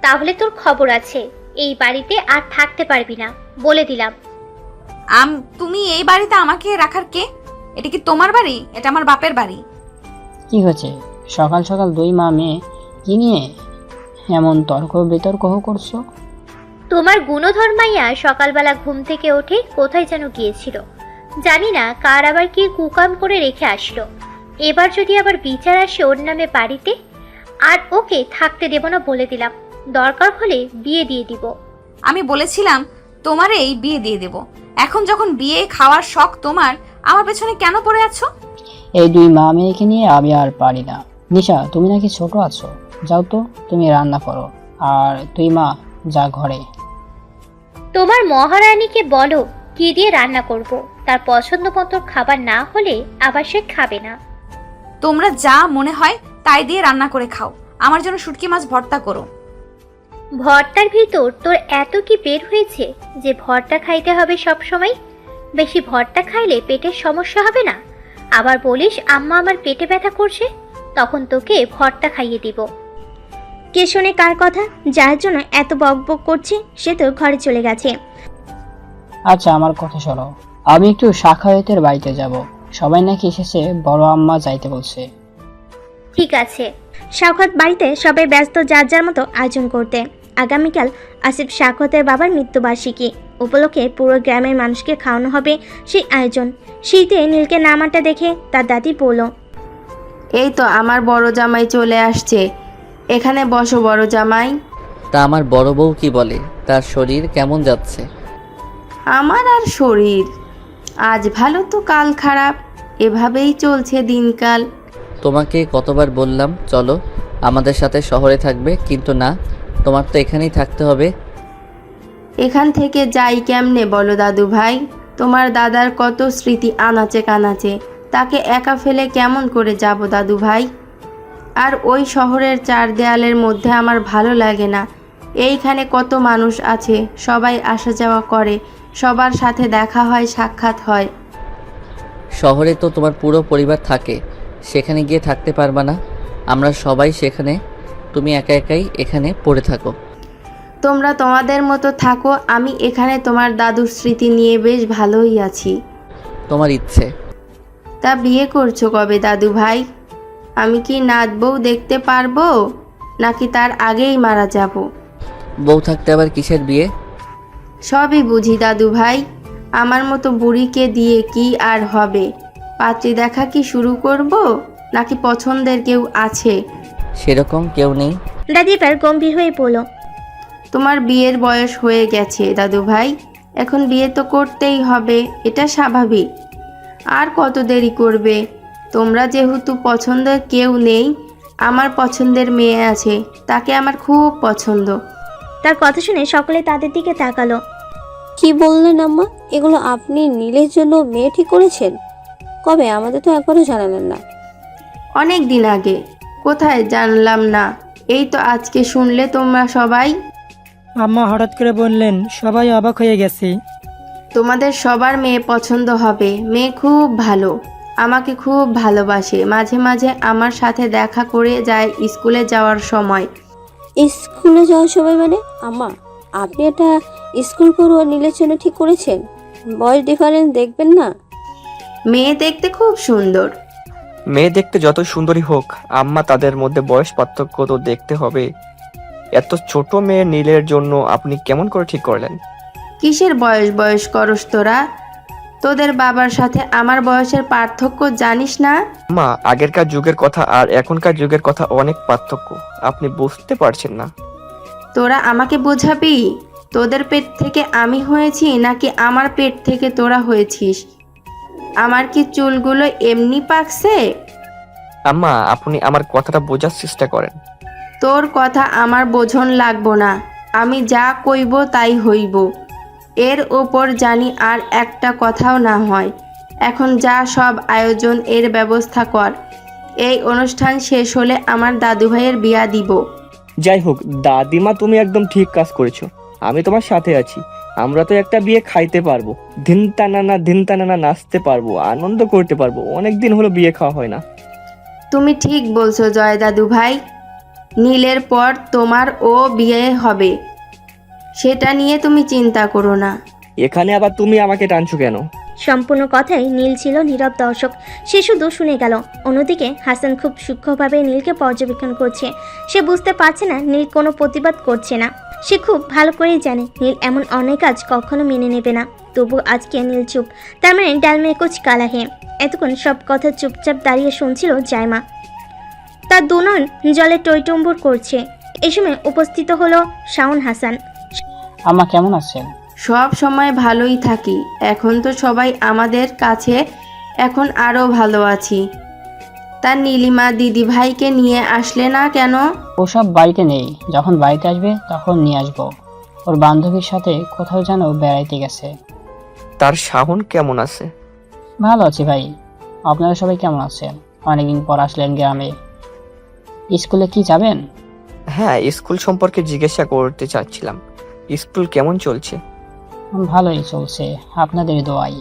তাহলে তোর খবর আছে। এই বাড়িতে আর থাকতে পারবি না, বলে দিলাম। তুমি এই বাড়িতে আমাকে রাখার কে? এটা কি তোমার বাড়ি? এটা আমার বাপের বাড়ি। কি হয়েছে সকাল সকাল দুই মা মেয়ে কি নিয়ে এমন তর্ক বিতর্ক করছো? তোমার গুণধর মাইয়া সকালবেলা ঘুম থেকে উঠে কোথায় যেন গিয়েছিল, জানি না কার আবার কি কুকাম করে রেখে আসলো। এবার যদি আবার বিচার আসে ওর নামে বাড়িতে, আর ওকে থাকতে দেব না, বলে দিলাম। দরকার হলে বিয়ে দিয়ে দিব। আমি বলেছিলাম তোমারে এই বিয়ে দিয়ে দেব। এখন যখন বিয়ে খাওয়ার শখ তোমার, আমার পেছনে কেন পড়ে আছো? এই দুই মা মেয়েকে নিয়ে আমি আর পারি না। নিশা, তুমি নাকি ছোট আছো, যাও তো তুমি রান্না করো। আর তুই মা যা ঘরে। তোমার মহারানীকে বলো কি দিয়ে রান্না করব, তার পছন্দ মতো খাবার না হলে আবার সে খাবে না। তোমরা যা মনে হয় তাই দিয়ে রান্না করে খাও। আমার জন্য শুটকি মাছ ভর্তা করো। ভর্তার ভিতর তোর এত কি বের হয়েছে যে ভর্তা খাইতে হবে সব সময়? বেশি ভর্তা খাইলে পেটের সমস্যা হবে না? আবার বলিস আম্মা আমার পেটে ব্যথা করছে, তখন তোকে ভর্তা খাইয়ে দিব। কে শোনে কার কথা? যার জন্য এত বকবক করছে সে তো ঘরে চলে গেছে। আচ্ছা আমার কথা শোনো, আমি একটু শাখায়তের বাড়িতে যাব। সবাই নাকি এসেছে, বড় আম্মা যাইতে বলছে। ঠিক আছে। শাওকত বাড়িতে সবাই ব্যস্ত যার যার মতো আয়োজন করতে। আগামীকাল আসিফ শাওকতের বাবার মৃত্যুবার্ষিকী উপলক্ষে পুরো গ্রামের মানুষকে খাওয়ানো হবে সেই আয়োজন। শীতে নীলকে নামাটা দেখে তার দাদি বলল, এই তো আমার বড় জামাই চলে আসছে, এখানে বসো বড় জামাই। তা আমার বড় বউ কি বলে? তার শরীর কেমন যাচ্ছে? আমার আর শরীর, আজ ভালো তো কাল খারাপ, এভাবেই চলছে দিনকাল। তোমাকে কতবার বললাম চলো আমাদের সাথে শহরে থাকবে, কিন্তু না, তোমার তো এখানেই থাকতে হবে। এখান থেকে যাই কেমনে বলো দাদু ভাই? তোমার দাদার কত স্মৃতি আনাচে কানাচে, তাকে একা ফেলে কেমন করে যাব দাদু ভাই? আর ওই শহরের চার দেয়ালের মধ্যে আমার ভালো লাগে না। এইখানে কত মানুষ আছে, সবাই আসা যাওয়া করে, সবার সাথে দেখা হয়, সাক্ষাৎ হয়। শহরে তো তোমার পুরো পরিবার থাকে, সেখানে গিয়ে থাকতে পারবা না? আমরা সবাই সেখানে, তুমি একা একাই এখানে পড়ে থাকো। তোমরা তোমাদের মতো থাকো, আমি এখানে তোমার দাদুর স্মৃতি নিয়ে বেশ ভালোই আছি। তোমার ইচ্ছে। তা বিয়ে করছো কবে দাদু ভাই? আমি কি নাত বউ দেখতে পারবো, নাকি তার আগেই মারা যাব? বউ থাকতে আবার কিসের বিয়ে? সবই বুঝি দাদু ভাই, আমার মতো বুড়িকে দিয়ে কি আর হবে? পাত্রী দেখা কি শুরু করব, নাকি পছন্দের কেউ আছে? সেরকম কেউ নেই। দাদি এবার গম্ভীর হয়ে বলল, তোমার বিয়ের বয়স হয়ে গেছে দাদু ভাই, এখন বিয়ে তো করতেই হবে, এটা স্বাভাবিক। আর কত দেরি করবে? তোমরা যেহেতু পছন্দের কেউ নেই, আমার পছন্দের মেয়ে আছে, তাকে আমার খুব পছন্দ। তার কথা শুনে সকলে তাদের দিকে তাকালো। কি বললেন আম্মা? এগুলো আপনি নীলের জন্য মেয়ে ঠিক করেছেন? কবে? আমাদের তো একবারও জানালেন না। অনেক দিন আগে। কোথায় জানলাম না, এই তো আজকে শুনলে তোমরা সবাই। আম্মা হঠাৎ করে বললেন, সবাই অবাক হয়ে গেছে। তোমাদের সবার মেয়ে পছন্দ হবে। মেয়ে খুব ভালো, আমাকে খুব ভালোবাসে, মাঝে মাঝে আমার সাথে দেখা করে যায় স্কুলে যাওয়ার সময়। স্কুলে যাওয়ার সময় মানে? আম্মা, আপনি এটা স্কুল পড়ুয়া নীলের জন্য ঠিক করেছেন? বয়স ডিফারেন্স দেখবেন না? মেয়ে দেখতে খুব সুন্দর। মেয়ে দেখতে যত সুন্দরী হোক আম্মা, তাদের মধ্যে বয়স পার্থক্য তো দেখতে হবে। এত ছোট মেয়ে নীলের জন্য আপনি কেমন করে ঠিক করলেন? কিসের বয়স বয়স করস তোরা? তোদের বাবার সাথে আমার বয়সের পার্থক্য জানিস না? মা, আগেরকার যুগের কথা আর এখনকার যুগের কথা অনেক পার্থক্য, আপনি বুঝতে পারছেন না। তোরা আমাকে বোঝাবি? তোদের পেট থেকে আমি হয়েছি, নাকি আমার পেট থেকে তোরা হয়েছিস? আমার কি চুলগুলো এমনি পাকছে? আম্মা, আপনি আমার কথাটা বোঝার চেষ্টা করেন। তোর কথা আমার বোঝন লাগবো না, আমি যা কইব তাই হইব। এর ওপর জানি আর একটা কথাও না হয়। এখন যা সব আয়োজন এর ব্যবস্থা কর। এই অনুষ্ঠান শেষ হলে আমার দাদু ভাইয়ের বিয়া দিব। যাই হোক দাদিমা, তুমি একদম ঠিক কাজ করেছো। আমি তোমার সাথে আছি। আমরা তো একটা বিয়ে খাইতে পারবো, ধিন টানানা নাচতে পারবো, আনন্দ করতে পারবো। অনেক দিন হলো বিয়ে খাওয়া হয় না। তুমি ঠিক বলছো জয় দাদু ভাই। নীলের পর তোমার ও বিয়ে হবে, সেটা নিয়ে তুমি চিন্তা করো না। এখানে আবার তুমি আমাকে টানছো কেন? সম্পূর্ণ কথাই নীল ছিল নীরব দর্শক, সে শুধু শুনে গেল। অন্যদিকে হাসান খুব সূক্ষ্মভাবে নীলকে পর্যবেক্ষণ করছে। সে বুঝতে পারছে না নীল কোনো প্রতিবাদ করছে না। সে খুব ভালো করেই জানে নীল এমন অনেক কাজ কখনো মেনে নেবে না। তবু আজকে নীল চুপ, তার মানে ডাল মে কুচ কালা হে। এতক্ষণ সব কথা চুপচাপ দাঁড়িয়ে শুনছিল জাইমা। তার দুনয়ন জলে টইটম্বুর করছে। এই সময় উপস্থিত হলো শাওন হাসান। আম্মা কেমন আছেন? সব সময় ভালোই থাকি, এখন তো সবাই আমাদের কাছে, এখন আরও ভালো আছি। তার নীলিমা দিদি ভাইকে নিয়ে আসলে না কেন? ওসব বাড়িতে নেই, যখন বাড়িতে আসবে তখন নিয়ে আসবো। ওর বান্ধবীর সাথে কোথাও যেন বেড়াইতে গেছে। তার শাহন কেমন আছে? ভালো আছি ভাই, আপনারা সবাই কেমন আছেন? অনেকদিন পর আসলেন গ্রামে। স্কুলে কি যাবেন? হ্যাঁ, স্কুল সম্পর্কে জিজ্ঞাসা করতে চাচ্ছিলাম। স্কুল কেমন চলছে? ভালোই চলছে, আপনাদের দোয়াই।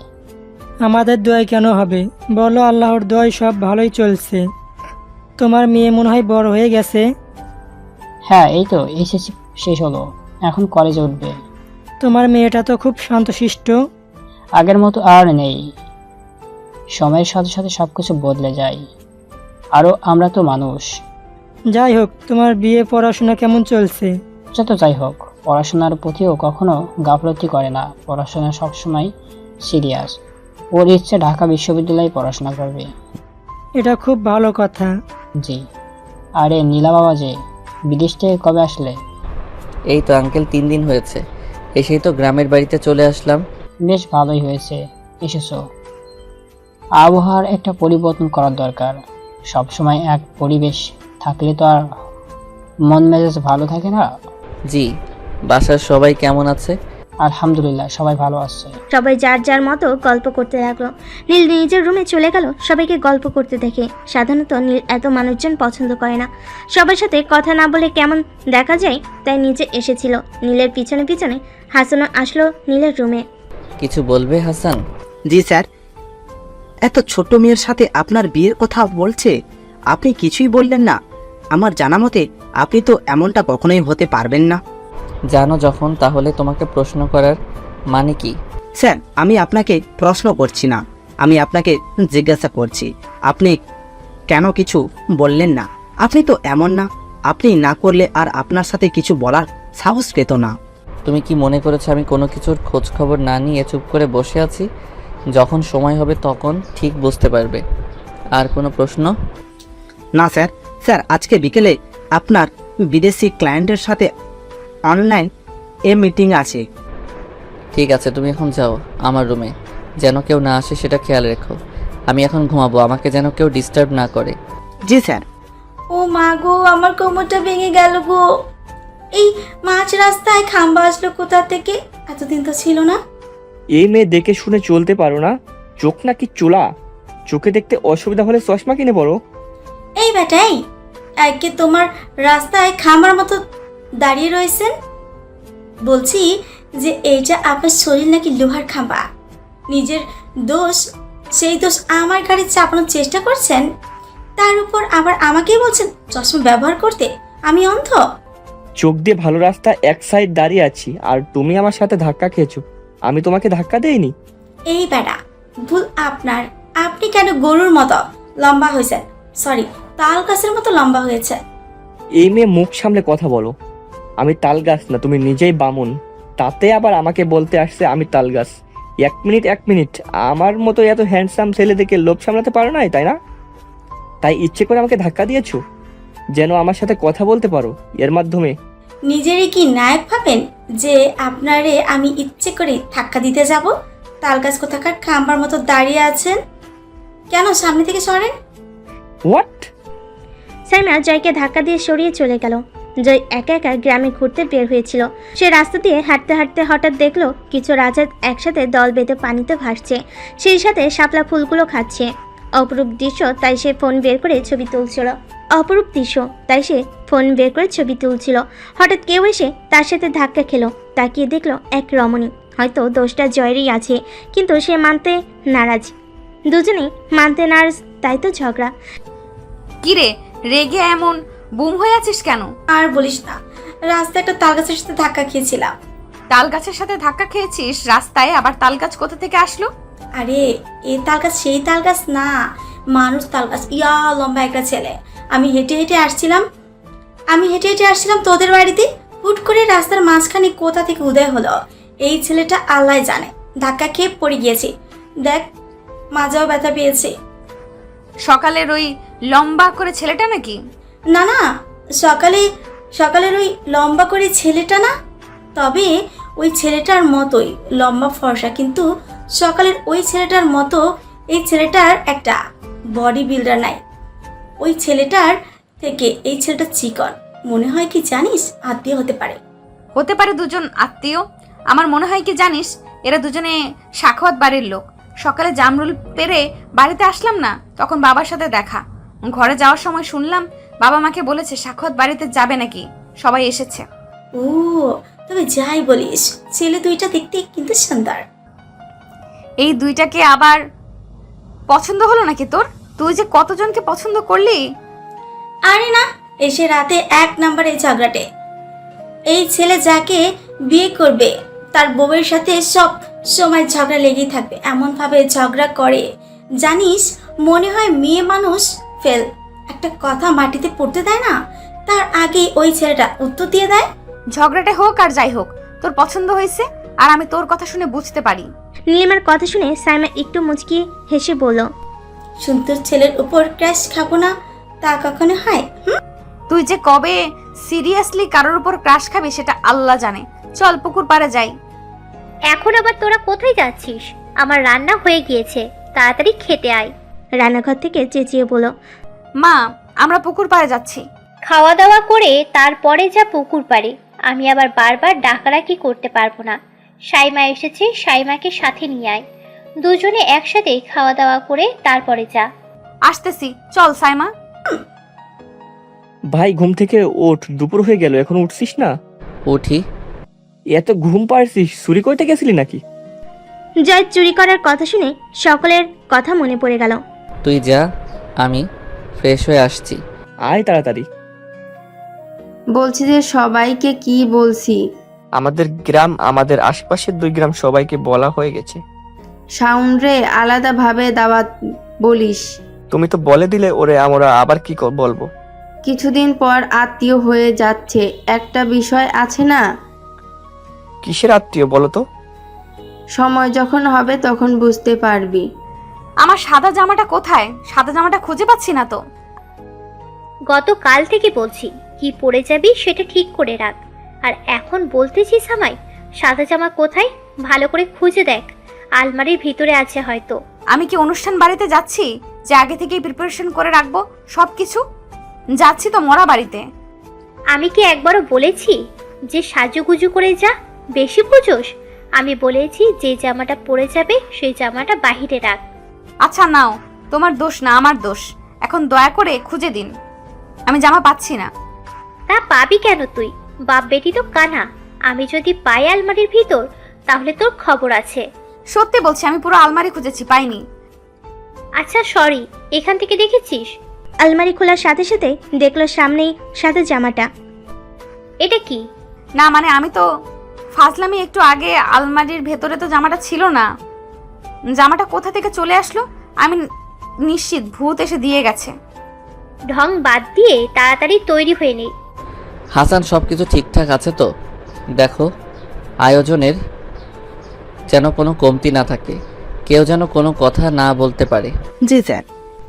আমাদের দোয়াই কেন হবে বলো, আল্লাহর দোয়াই সব ভালোই চলছে। তোমার মেয়ে মনে হয় বড় হয়ে গেছে। হ্যাঁ, এই তো এসএসসি শেষ হলো, এখন কলেজে উঠবে। তোমার মেয়েটা তো খুব শান্তশিষ্ট। আগের মতো আর নেই, সময়ের সাথে সাথে সবকিছু বদলে যায়। আরও আমরা তো মানুষ। যাই হোক, তোমার বিয়ে পড়াশোনা কেমন চলছে? যত যাই হোক, পড়াশোনার প্রতিও কখনো গাফলতি করে না। পড়াশোনা সবসময় সিরিয়াস। ওর ইচ্ছে ঢাকা বিশ্ববিদ্যালয়ে পড়াশোনা করবে। এটা খুব ভালো কথা। জি। আরে নীলা বাবা যে, বিদেশ থেকে কবে আসলে? এই তো আঙ্কেল 3 দিন হয়েছে, এসেই তো গ্রামের বাড়িতে চলে আসলাম। বেশ ভালোই হয়েছে এসেছো। আবহাওয়ার একটা পরিবর্তন করার দরকার। সবসময় এক পরিবেশ থাকলে তো আর মন মেজাজ ভালো থাকে না। জি, বাসার সবাই কেমন আছে? আলহামদুলিল্লাহ, সবাই ভালো আছে। সবাই যার যার মতো গল্প করতে লাগলো। নীল নিজের রুমে চলে গেল সবাইকে গল্প করতে দেখে। সাধারণত নীল এত মানুষজন পছন্দ করে না, সবার সাথে কথা না বলে কেমন দেখা যায়, তাই নিচে এসেছিল। নীলের পিছনে পিছনে হাসানও আসলো নীলের রুমে। কিছু বলবে হাসান? জি স্যার। এত ছোট মেয়ের সাথে আপনার বিয়ের কথা বলছে, আপনি কিছুই বললেন না? আমার জানা মতে আপনি তো এমনটা কখনোই হতে পারবেন না। জানো যখন, তাহলে তোমাকে প্রশ্ন করার মানে কি? স্যার, আমি আপনাকে প্রশ্ন করছি না, আমি আপনাকে জিজ্ঞাসা করছি, আপনি কেন কিছু বললেন না? আপনি তো এমন না, আপনি না করলে আর আপনার সাথে কিছু বলার সাহস পেত না। তুমি কি মনে করেছো আমি কোনো কিছুর খোঁজ খবর না নিয়ে চুপ করে বসে আছি? যখন সময় হবে তখন ঠিক বুঝতে পারবে। আর কোনো প্রশ্ন? না স্যার। স্যার, আজকে বিকেলে আপনার বিদেশি ক্লায়েন্টের সাথে অনলাইন মিটিং আছে। ঠিক আছে, তুমি এখন যাও আমার রুমে, যেন কেউ না আসে সেটা খেয়াল রেখো। আমি এখন ঘুমাবো, আমাকে যেন কেউ ডিস্টার্ব না করে। জি স্যার। ও মা গো, আমার কোমরটা ভেঙে গেল গো। এই মাঝ রাস্তায় খাম্বা আসলো কোথা থেকে? এতদিন তো ছিল না। এই মেয়ে দেখে শুনে চলতে পারো না? চোখ নাকি চুলা? চোখে দেখতে অসুবিধা হলে চশমা কিনে পড়ো। এই বেটাই, একে তোমার রাস্তায় খাম্বার মতো দাঁড়িয়ে রয়েছেন। বলছি যে এইটা আপনার শরীর নাকি লোহার খাম্বা? নিজের দোষ, সেই দোষ আমার গাড়ি চাপানোর চেষ্টা করছেন, তার উপর আবার আমাকেই বলছেন চশমা ব্যবহার করতে। আমি অন্ধ? চোখ দিয়ে ভালো রাস্তা এক সাইড দাঁড়িয়ে আছি, আর তুমি আমার সাথে ধাক্কা খেয়েছো। আমি তোমাকে ধাক্কা দেইনি। এই বেটা, ভুল আপনার। আপনি কেন গরুর মতো লম্বা হয়েছেন, সরি তাল গাছের মতো লম্বা হয়েছে। এই মেয়ে মুখ সামলে কথা বলো। আমি তাল গাছ না, তুমি নিজেই বামুন, তাতে আবার আমাকে বলতে আসছে আমি তাল গাছ। এক মিনিট, আমার মতো এত হ্যান্ডসাম ছেলে দেখে লোভ সামলাতে পারো না, তাই না? তাই ইচ্ছে করে আমাকে ধাক্কা দিয়েছো যেন আমার সাথে কথা বলতে পারো এর মাধ্যমে। নিজেরই কি নায়ক ভাবেন যে আপনারে আমি ইচ্ছে করে ধাক্কা দিতে যাব? তাল গাছ কোথাকার খাম্বার মতো দাঁড়িয়ে আছেন কেন? সামনে থেকে সরেন। হোয়াট? সাইমা জয়কে ধাক্কা দিয়ে সরিয়ে চলে গেল। জয় একা একা গ্রামে ঘুরতে বের হয়েছিল। সে রাস্তা দিয়ে হাঁটতে হাঁটতে হঠাৎ দেখলো কিছু রাজা একসাথে দল বেঁধে পানিতে ভাসছে, সেই সাথে শাপলা ফুলগুলো খাচ্ছে। অপরূপ দৃশ্য তাই সে ফোন বের করে ছবি তুলছিল। হঠাৎ কেউ এসে তার সাথে ধাক্কা খেলো। তাকিয়ে দেখলো এক রমণী। হয়তো দোষটা জয়েরই আছে, কিন্তু সে মানতে নারাজ। দুজনেই মানতে নারাজ, তাই তো ঝগড়া। কিরে, রেগে এমন বুম হয়ে আছিস কেন? আর বলিস না, রাস্তায় একটা তালগাছের সাথে ধাক্কা খেয়েছিলাম। তাল গাছের সাথে ধাক্কা খেয়েছিস রাস্তায়? আবার তাল গাছ কোথা থেকে আসলো? আরে এই তালগাছ সেই তালগাছ না, মানুষ তালগাছ, ইয়া লম্বা একটা ছেলে। আমি হেঁটে হেঁটে আসছিলাম তোদের বাড়িতে, হুট করে রাস্তার মাঝখানে কোথা থেকে উদয় হলো এই ছেলেটা আল্লাহ জানে। ধাক্কা খেয়ে পড়ে গিয়েছি, দেখ মাজাও ব্যথা পেয়েছে। সকালের ওই লম্বা করে ছেলেটা নাকি? না না, সকালের ওই লম্বা করে ছেলেটা না, তবে ওই ছেলেটার মতোই লম্বা ফর্সা, কিন্তু সকালের ওই ছেলেটার মতো এই ছেলেটার একটা বডি বিল্ডার নাই। ওই ছেলেটার থেকে এই ছেলেটা চিকন। মনে হয় কি জানিস, আত্মীয় হতে পারে। হতে পারে দুজন আত্মীয়। আমার মনে হয় কি জানিস, এরা দুজনে সাখাওয়াত বাড়ির লোক। সকালে জামরুল পেরে বাড়িতে আসলাম না, তখন বাবার সাথে দেখা। ঘরে যাওয়ার সময় শুনলাম বাবা মাকে বলেছে সাখাওয়াত বাড়িতে যাবে নাকি, সবাই এসেছে। ও, তবে যাই বলিস, ছেলে দুইটা দেখতে কিন্তু সুন্দর। এই দুইটাকে আবার পছন্দ হলো নাকি তোর? তুই যে কতজনকে পছন্দ করলি। আরে না, এসে রাতে 1 নম্বরে ঝগড়াটে। এই ছেলে যাকে বিয়ে করবে তার বউয়ের সাথে সব সময় ঝগড়া লেগেই থাকবে। এমন ভাবে ঝগড়া করে জানিস, মনে হয় মেয়ে মানুষ ফেল। একটা কথা মাটিতে পড়তে দেয় না, তার আগেই ওই ছেলেটা উত্তর দিয়ে দেয়। ঝগড়াটা হোক আর যাই হোক, তোর পছন্দ হয়েছে, আর আমি তোর কথা শুনে বুঝতে পারি। নীলিমার কথা শুনে সাইমা একটু মুচকি হেসে বলল, সুন্দর ছেলের উপর ক্র্যাশ খাবো না, তা কখনো হয়? তুই যে কবে সিরিয়াসলি কারোর উপর ক্রাশ খাবি সেটা আল্লাহ জানে। চল পুকুর পাড়ে যাই। এখন আবার তোরা কোথায় যাচ্ছিস? আমার রান্না হয়ে গিয়েছে, তাড়াতাড়ি খেতে আয়। রান্নাঘর থেকে চেঁচিয়ে বলল, মা আমরা পুকুর পাড়ে যাচ্ছি। খাওয়া দাওয়া করে তারপরে যা পুকুর পাড়ে। আমি আবার বারবার ডাকাডাকি করতে পারবো না। সাইমা এসেছে, সাইমাকে সাথে নিয়ে আয়। দুজনে একসাথে খাওয়া দাওয়া করে তারপরে যা। আসতেছি, চল সাইমা। ভাই ঘুম থেকে ওঠ, দুপুর হয়ে গেল, এখন উঠছিস না? উঠি। এত ঘুম পাড়ছিস, চুরি করতে গেছিলি নাকি? জয় চুরি করার কথা শুনে সকলের কথা মনে পড়ে গেল। তুই যা, আমি ফ্রেশ হয়ে আসছি। আয় তাড়াতাড়ি। বলছি যে সবাইকে কি বলছি? আমাদের গ্রাম, আমাদের আশেপাশের 2 গ্রাম সবাইকে বলা হয়ে গেছে। সাউন্ডরে আলাদাভাবে দাওয়াত বলিস। তুমি তো বলে দিলে ওরে, আমরা আবার কি বলবো? কিছুদিন পর আত্মীয় হয়ে যাচ্ছে, একটা বিষয় আছে না? কিসের আত্মীয় বলো তো? সময় যখন হবে তখন বুঝতে পারবি। আমার সাদা জামাটা কোথায়? সাদা জামাটা খুঁজে পাচ্ছি না তো। গতকাল থেকে বলছি কি পরে যাবি সেটা ঠিক করে রাখ, আর এখন বলতেছিস আমায় সাদা জামা কোথায়? ভালো করে খুঁজে দেখ, আলমারির ভিতরে আছে হয়তো। আমি কি অনুষ্ঠান বাড়িতে যাচ্ছি যে আগে থেকেই প্রিপারেশন করে রাখবো সবকিছু? যাচ্ছি তো মরা বাড়িতে। আমি কি একবারও বলেছি যে সাজুগুজু করে যা? বেশি বুঝোস? আমি বলেছি যে জামাটা পরে যাবে সেই জামাটা বাহিরে রাখ। আচ্ছা নাও, তোমার দোষ না আমার দোষ। এখন দয়া করে খুঁজে দিন, আমি জামা পাচ্ছি না। তা পাবি কেন তুই? বাপ বেটি তো কানা। আমি যদি পাই আলমারির ভিতর তাহলে তোর খবর আছে। সত্যি বলছি, আমি পুরো আলমারি খুঁজেছি, পাইনি। আচ্ছা সরি, এখান থেকে দেখেছিস? আলমারি খোলার সাথে সাথে দেখলো সামনেই সাদা জামাটা। এটা কি? না মানে আমি তো ফাজলামি, একটু আগে আলমারির ভেতরে তো জামাটা ছিল না। জামাটা কোথা থেকে চলে আসলো আমি নিশ্চিত ভূত এসে দিয়ে গেছে। ঢং বাদ দিয়ে তাড়াতাড়ি তৈরি হয়ে নে। হাসান, সব কিছু ঠিকঠাক আছে তো? দেখো, আয়োজনের যেন কোনো কমতি না থাকে, কেউ যেন কোনো কথা না বলতে পারে। জি স্যার।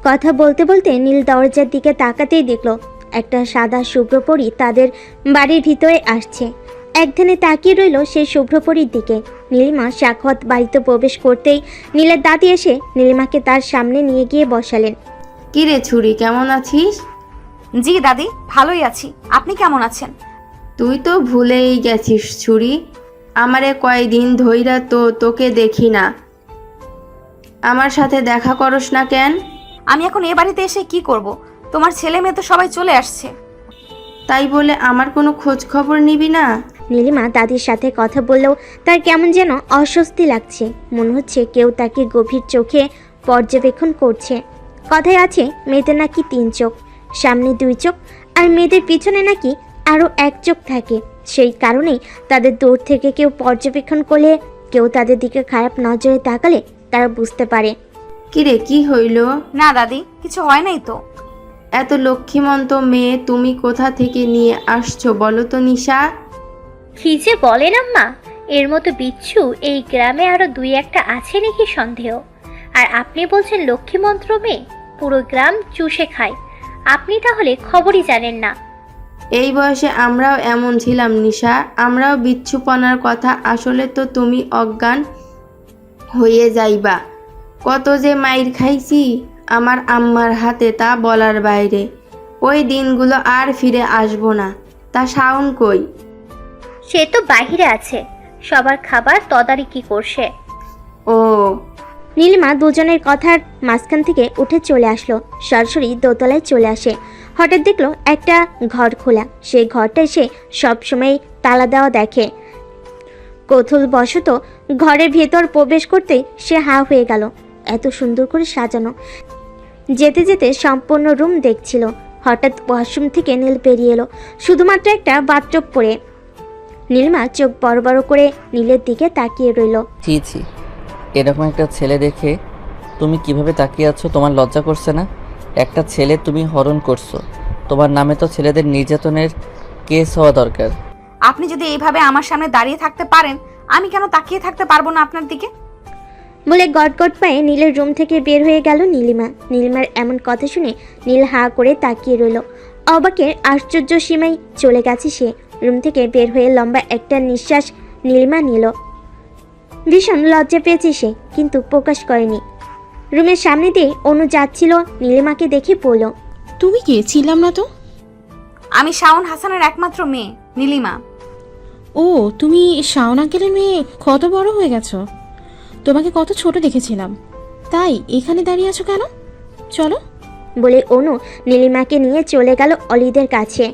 কথা বলতে বলতে নীল দরজার দিকে তাকাতেই দেখলো একটা সাদা শুভ্রপরী তাদের বাড়ির ভিতরে আসছে। একধানে তাকিয়ে রইল সেই শুভ্রপরীর দিকে। নীলিমা সাখাওয়াত বাড়িতে প্রবেশ করতেই নীলের দাদি এসে নীলিমাকে তার সামনে নিয়ে গিয়ে বসালেন। কিরে ছুরি, কেমন আছিস? জি দাদি, ভালোই আছি। আপনি কেমন আছেন? তুই তো ভুলেই গেছিস ছুরি, আমারে কয়দিন ধইরা তো তোকে দেখি না। আমার সাথে দেখা করস না কেন? আমি এখন এ বাড়িতে এসে কি করব? তোমার ছেলে মেয়ে তো সবাই চলে আসছে। তাই বলে আমার কোনো খোঁজ খবর নিবি না? নীলিমা দাদির সাথে কথা বললেও তার কেমন যেন অস্বস্তি লাগছে। মনে হচ্ছে কেউ তাকে গভীর চোখে পর্যবেক্ষণ করছে। কথায় আছে মেয়েদের নাকি 3 চোখ, সামনে 2 চোখ, আর মেয়েদের পিছনে নাকি আরও 1 চোখ থাকে। সেই কারণেই তাদের দূর থেকে কেউ পর্যবেক্ষণ করলে, কেউ তাদের দিকে খারাপ নজরে তাকালে তারা বুঝতে পারে। কিরে, কি হইল? না দাদি, কিছু হয় নাই তো। এত লক্ষ্মীমন্ত মেয়ে তুমি কোথা থেকে নিয়ে আসছো বলো তো নিশা? কি যে বলেন আম্মা, এর মতো বিচ্ছু এই গ্রামে আরো 2-1টা আছে নাকি সন্দেহ? আর আপনি বলছেন লক্ষ্মী মন্ত্র মেয়ে, পুরো গ্রাম চুষে খায়। আপনি তাহলে খবরই জানেন না। এই বয়সে আমরাও এমন ছিলাম নিশা, আমরাও বিচ্ছুপনার কথা। আসলে তো তুমি অজ্ঞান হয়ে যাইবা। কত যে মাইর খাইছি আমার আম্মার হাতে তা বলার বাইরে। ওই দিনগুলো আর ফিরে আসবো না। তা শাওন কই? সে তো বাহিরে আছে, সবার খাবার তদারকি করছে। ও। নীলিমা দুজনের কথার মাঝখান থেকে উঠে চলে আসলো, সরাসরি দোতলায় চলে আসে। হঠাৎ দেখলো একটা ঘর খোলা। সেই ঘরটায় সে সবসময় তালা দেওয়া দেখে। কৌতূহলবশত ঘরের ভেতর প্রবেশ করতে সে হা হয়ে গেল। এত সুন্দর করে সাজানো। যেতে যেতে সম্পূর্ণ রুম দেখছিল। হঠাৎ ওয়াশরুম থেকে নীল বেরিয়ে এলো, শুধুমাত্র একটা বাথটব পরে। নীলিমা চোখ বড় বড় করে নীলের দিকে তাকিয়ে রইল। ছি ছি, এরকম একটা ছেলে দেখে তুমি কিভাবে তাকিয়ে আছো? তোমার লজ্জা করছে না? একটা ছেলে তুমি হরণ করছো, তোমার নামে তো ছেলেদের নির্যাতনের কেস হওয়া দরকার। আপনি যদি এইভাবে আমার সামনে দাঁড়িয়ে থাকতে পারেন, আমি কেন তাকিয়ে থাকতে পারবো না আপনার দিকে? বলে গটগট পায়ে নীলের রুম থেকে বের হয়ে গেল নীলিমা। নীলিমার এমন কথা শুনে নীল হা করে তাকিয়ে রইল। অবাকের আশ্চর্য সীমায় চলে গেছে সে। রুম থেকে বের হয়ে লম্বা একটা নিঃশ্বাস নীলিমা নিল। ভীষণ লজ্জা পেয়েছে সে, কিন্তু প্রকাশ করেনি। রুমের সামনে দিয়ে অনু যাচ্ছিল, নীলিমাকে দেখে বলল, তুমি কে? ছিলাম না তো। আমি শাওন হাসানের একমাত্র মেয়ে নীলিমা। ও, তুমি শাওন আঙ্কেলের মেয়ে। কত বড় হয়ে গেছো। তোমাকে কত ছোট দেখেছিলাম। তাই এখানে দাঁড়িয়ে আছো কেন? চলো। বলে অনু নীলিমাকে নিয়ে চলে গেল অলিদের কাছে।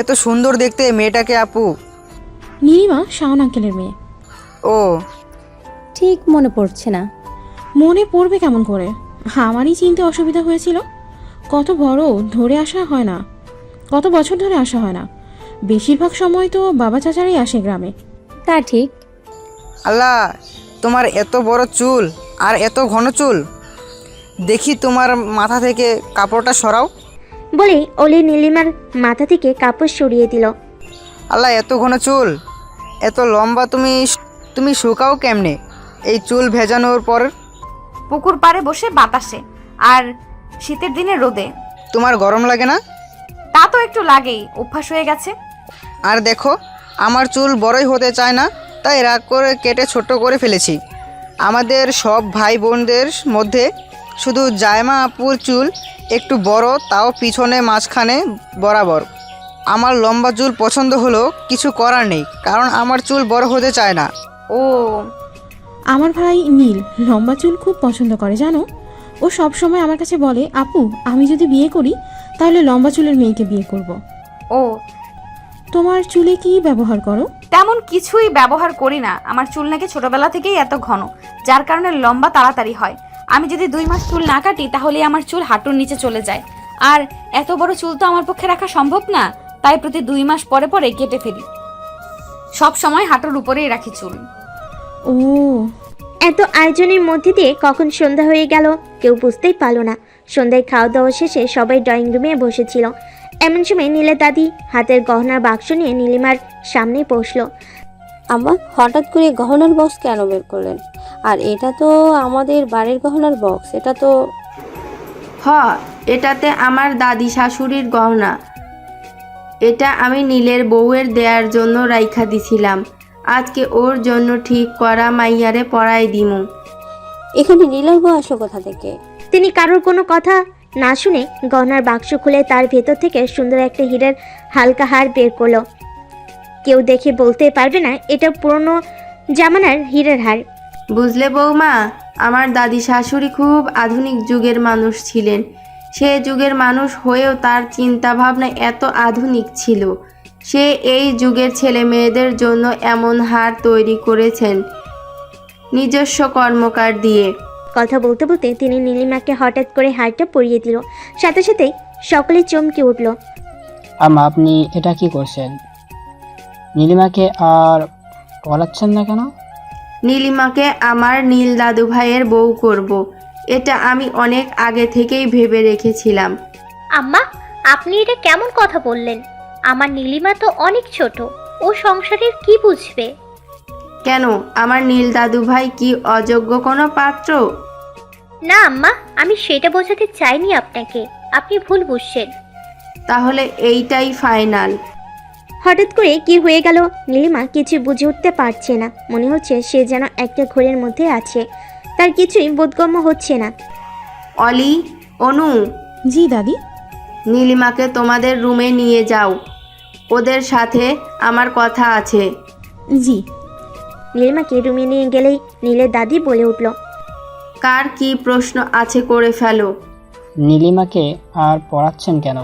এত সুন্দর দেখতে মেয়েটাকে আপু? নীলিমা শাওন আঙ্কেলের মেয়ে। ও, ঠিক মনে পড়ছে না। মনে পড়বে কেমন করে? আমারই চিনতে অসুবিধা হয়েছিল। কত বড় ধরে আসা হয় না, কত বছর ধরে আসা হয় না। বেশিরভাগ সময় তো বাবা চাচারাই আসে গ্রামে। তা ঠিক। আল্লাহ, তোমার এত বড় চুল আর এত ঘন চুল। দেখি তোমার মাথা থেকে কাপড়টা সরাও। বলে অলি নীলিমার মাথা থেকে কাপড় সরিয়ে দিল। আল্লাহ, এত ঘন চুল, এত লম্বা, তুমি শুকাও কেমনে এই চুল ভেজানোর পর? পুকুর পাড়ে বসে বাতাসে, আর শীতের দিনে রোদে। তোমার গরম লাগে না? তা তো একটু লাগেই, অভ্যাস হয়ে গেছে। আর দেখো, আমার চুল বড়ই হতে চায় না, তাই রাগ করে কেটে ছোট করে ফেলেছি। আমাদের সব ভাই বোনদের মধ্যে শুধু জায়মা আপুর চুল একটু বড়, তাও পিছনে মাঝখানে বরাবর। আমার লম্বা চুল পছন্দ হলো, কিছু করার নেই, কারণ আমার চুল বড় হতে চায় না। ও, আমার ভাই নীল লম্বা চুল খুব পছন্দ করে জানো। ও সব সময় আমার কাছে বলে, আপু আমি যদি বিয়ে করি তাহলে লম্বা চুলের মেয়েকে বিয়ে করব। ও, তোমার চুলে কি ব্যবহার করো? তেমন কিছুই ব্যবহার করি না। আমার চুল নাকি ছোটবেলা থেকেই এত ঘন, যার কারণে লম্বা তাড়াতাড়ি হয়। আমি যদি 2 মাস চুল না কাটি তাহলে আমার চুল হাঁটুর নিচে চলে যায়, আর এত বড় চুল তো আমার পক্ষে রাখা সম্ভব না। তাই প্রতি 2 মাস পরে পরে কেটে ফেলি। সব সময় হাঁটুর উপরেই রাখি চুল। ও। এত আয়োজনের মধ্যে দিয়ে কখন সন্ধ্যা হয়ে গেল কেউ বুঝতেই পারল না। সন্ধ্যায় খাওয়া দাওয়া শেষে সবাই ড্রয়িং রুমে বসেছিল। এমন সময় নীলের দাদি হাতের গহনার বাক্স নিয়ে নীলিমার সামনে বসলো। আম্মা, হঠাৎ করে গহনার বক্স কেন বের করলেন? আর এটা তো আমাদের বাড়ির গহনার বক্স। এটা তো এটাতে আমার দাদি শাশুড়ির গহনা। এটা আমি নীলের বউয়ের দেয়ার জন্য রাইখা দিছিলাম। আজকে ওর জন্য ঠিক করা মাইয়ারে পরাই দিমু। এখানে নীলের বউ আসো কোথা থেকে? তিনি কারোর কোনো কথা না শুনে গহনার বাক্স খুলে তার ভেতর থেকে সুন্দর একটা হীরের হালকা হার বের করলো। কেউ দেখে বলতে পারবে না এটা পুরনো জামানার হীরের হার। বুঝলে বৌমা, আমার দাদি শাশুড়ি খুব আধুনিক যুগের মানুষ ছিলেন। সে যুগের মানুষ হয়েও তার চিন্তা ভাবনা এত আধুনিক ছিল। সে এই যুগের ছেলে মেয়েদের জন্য এমন হার তৈরি করেছেন নিজস্ব কর্মকার দিয়ে। কথা বলতে বলতে তিনি নীলিমাকে হঠাৎ করে হারটা পরিয়ে দিল। সাথে সাথে সকলে চমকে উঠল। আম্মা, আপনি এটা কি করছেন? নীলিমাকে আর পড়াচ্ছেন না কেন? নীলিমাকে আমার নীল দাদু ভাইয়ের বউ করব। এটা আমি অনেক আগে থেকেই ভেবে রেখেছিলাম। আম্মা, আপনি এটা কেমন কথা বললেন? আমার নীলিমা তো অনেক ছোট, ও সংসারের কি বুঝবে? কেন, আমার নীল দাদু ভাই কি অযোগ্য কোনো পাত্র? না আম্মা, আমি সেটা বোঝাতে চাইনি আপনাকে, আপনি ভুল বুঝছেন। তাহলে এইটাই ফাইনাল। হঠাৎ করে কি হয়ে গেল নীলিমা কিছু বুঝে উঠতে পারছে না। মনে হচ্ছে সে যেন একটা ঘোরের মধ্যে আছে, তার কিছুই বোধগম্য হচ্ছে না। অলি, অনু। জি দাদি। নীলিমাকে তোমাদের রুমে নিয়ে যাও, ওদের সাথে আমার কথা আছে। জি। নীলিমাকে রুমে নিয়ে গেলেই নীলের দাদি বলে উঠল, কার কি প্রশ্ন আছে করে ফেলো। নীলিমাকে আর পড়াচ্ছেন কেন?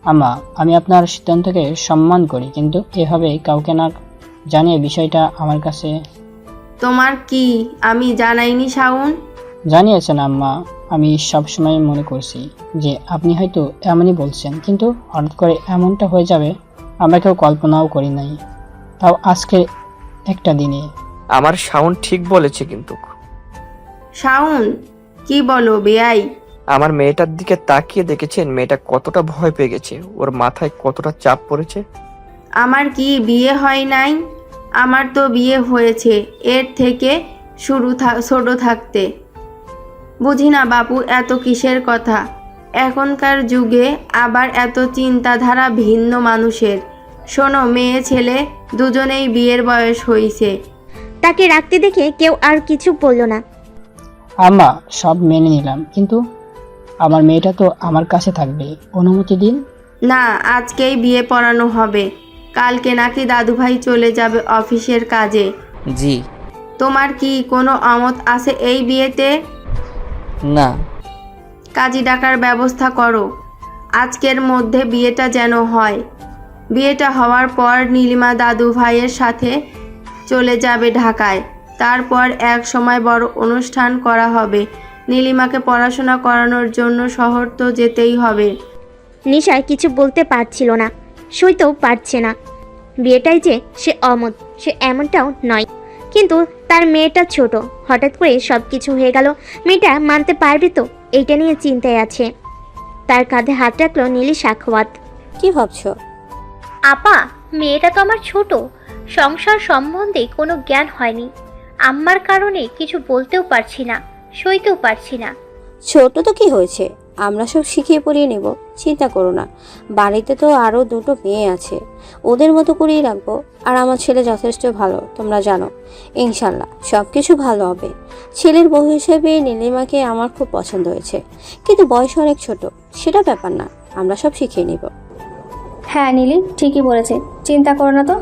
আম্মা, আমি আপনার সিদ্ধান্তকে সম্মান করি, কিন্তু এভাবে কাউকে না জানিয়ে বিষয়টা আমার কাছে। তোমার কি আমি জানাইনি শাওন? জানিয়েছেন আম্মা। আমি সবসময় মনে করছি যে আপনি হয়তো এমনই বলছেন, কিন্তু হঠাৎ করে এমনটা হয়ে যাবে আমরা কেউ কল্পনাও করি নাই, তাও আজকে একটা দিনে। আমার সাউন্ড ঠিক বলেছে কিন্তু। শাওন, কি বলো বেয়াই? আমার মেয়েটার দিকে তাকিয়ে দেখেছেন মেয়েটা কতটা ভয় পেয়ে গেছে, ওর মাথায় কতটা চাপ পড়েছে। আমার কি বিয়ে হয় নাই? আমার তো বিয়ে হয়েছে এর থেকে ছোট থাকতে। বুঝি না বাপু এত কিসের কথা। এখনকার যুগে আবার এত চিন্তাধারা ভিন্ন মানুষের। শোনো, মেয়ে ছেলে দুজনেই বিয়ের বয়স হয়েছে। তাকে রাখতে দেখে কেউ আর কিছু বলল না। আম্মা, সব মেনে নিলাম, কিন্তু আমার মেয়েটা তো আমার কাছে থাকবে, অনুমতি দিন। না, আজকেই বিয়ে পড়ানো হবে। কালকে নাকি দাদুভাই চলে যাবে অফিসের কাজে। জি। তোমার কি কোনো অমত আছে এই বিয়েতে? না। কাজী ডাকার ব্যবস্থা করো, আজকের মধ্যে বিয়েটা যেন হয়। বিয়েটা হওয়ার পর নীলিমা দাদু ভাইয়ের সাথে চলে যাবে ঢাকায়। তারপর এক সময় বড় অনুষ্ঠান করা হবে। নীলিমাকে পড়াশোনা করানোর জন্য শহর তো যেতেই হবে। নিশা কিছু বলতে পারছিল না, সইতেও পারছে না। বিয়েটাই যে সে অমত, সে এমনটাও নয়, কিন্তু তার মেয়েটা ছোট, হঠাৎ করে সব কিছু হয়ে গেল। মেয়েটা মানতে পারবে তো, এইটা নিয়ে চিন্তায় আছে। তার কাঁধে হাত রাখলো নীলি সাখাওয়াত। কি ভাবছো? আপা, মেয়েটা তো আমার ছোট, সংসার সম্বন্ধে কোনো জ্ঞান হয়নি। আম্মার কারণে কিছু বলতেও পারছি না, সইতেও পারছি না। ছোট তো কি হয়েছে, আমরা সব শিখিয়ে পড়িয়ে নেব, চিন্তা করো না। বাড়িতে তো আরও দুটো মেয়ে আছে, ওদের মতো করেই রাখবো। আর আমার ছেলে যথেষ্ট ভালো, তোমরা জানো। ইনশাল্লাহ সব কিছু ভালো হবে। ছেলের বউ হিসেবে নীলিমাকে আমার খুব পছন্দ হয়েছে, কিন্তু বয়স অনেক ছোট, সেটা ব্যাপার না, আমরা সব শিখিয়ে নেব। হ্যাঁ নীলি ঠিকই বলেছে, চিন্তা করো না তো।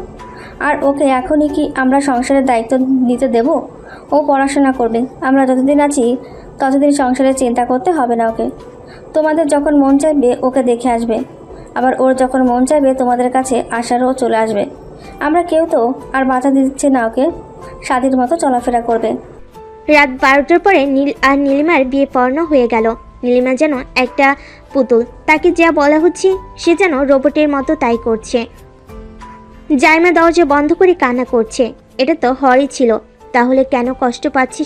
আর ওকে এখনই কি আমরা সংসারের দায়িত্ব নিতে দেব? ও পড়াশোনা করবে, আমরা যতদিন আছি ততদিন সংসারের চিন্তা করতে হবে না ওকে। তোমাদের যখন মন চাইবে ওকে দেখে আসবে, আবার ওর যখন মন চাইবে তোমাদের কাছে আসারও চলে আসবে। আমরা কেউ তো আর বাধা দিচ্ছে না, ওকে স্বাধীন মতো চলাফেরা করবে। রাত 12টার পরে নীল আর নীলিমার বিয়ে পড়ানো হয়ে গেল। নীলিমা যেন একটা পুতুল, তাকে যা বলা হচ্ছে সে যেন রোবটের মতো তাই করছে। জাইমা দরজা বন্ধ করে কান্না করছে। এটা তো হরই ছিল, তাহলে কেন কষ্ট পাচ্ছে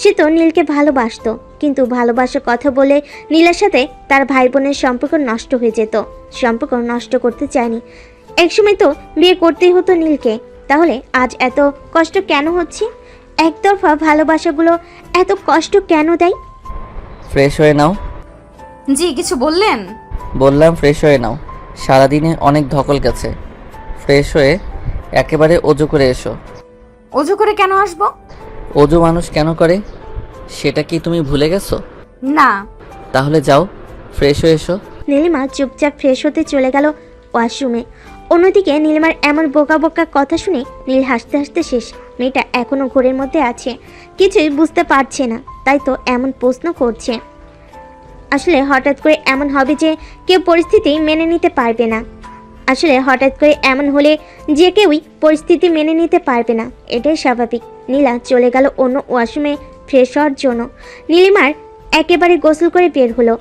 সে তো নীলকে ভালোবাসতো, কিন্তু ভালোবাসার কথা বলে নীলের সাথে তার ভাই বোনের সম্পর্ক নষ্ট হয়ে যেত। সম্পর্ক নষ্ট করতে চায়নি, একসময় তো বিয়ে করতেই হতো নীলকে। তাহলে আজ এত কষ্ট কেন হচ্ছে? একতরফা ভালোবাসাগুলো এত কষ্ট কেন দেয়? ফ্রেশ হয়ে নাও। জি, কিছু বললেন? বললাম ফ্রেশ হয়ে নাও, সারাদিনে অনেক ধকল গেছে। ফ্রেশ হয়ে একেবারে অজু করে এসো। অজু করে কেন আসবো? অজু মানুষ কেন করে সেটা কি তুমি ভুলে গেছো? না। তাহলে যাও, ফ্রেশ হয়ে এসো। নীলিমা চুপচাপ ফ্রেশ হতে চলে গেল ওয়াশরুমে। অন্যদিকে নীলিমার এমন বোকা বোকা কথা শুনে নীল হাসতে হাসতে শেষ। মেয়েটা এখনো ঘোরের মধ্যে আছে, কিছুই বুঝতে পারছে না, তাই তো এমন প্রশ্ন করছে। আসলে হঠাৎ করে এমন হবে যে কেউ পরিস্থিতি মেনে নিতে পারবে না। আসলে হঠাৎ করে এমন হলে যে কেউই পরিস্থিতি মেনে নিতে পারবে না, এটাই স্বাভাবিক। নীলা চলে গেল অন্য ওয়াশরুমে ফ্রেশ হওয়ার জন্য। নীলিমার একেবারে গোসল করে বের হলো,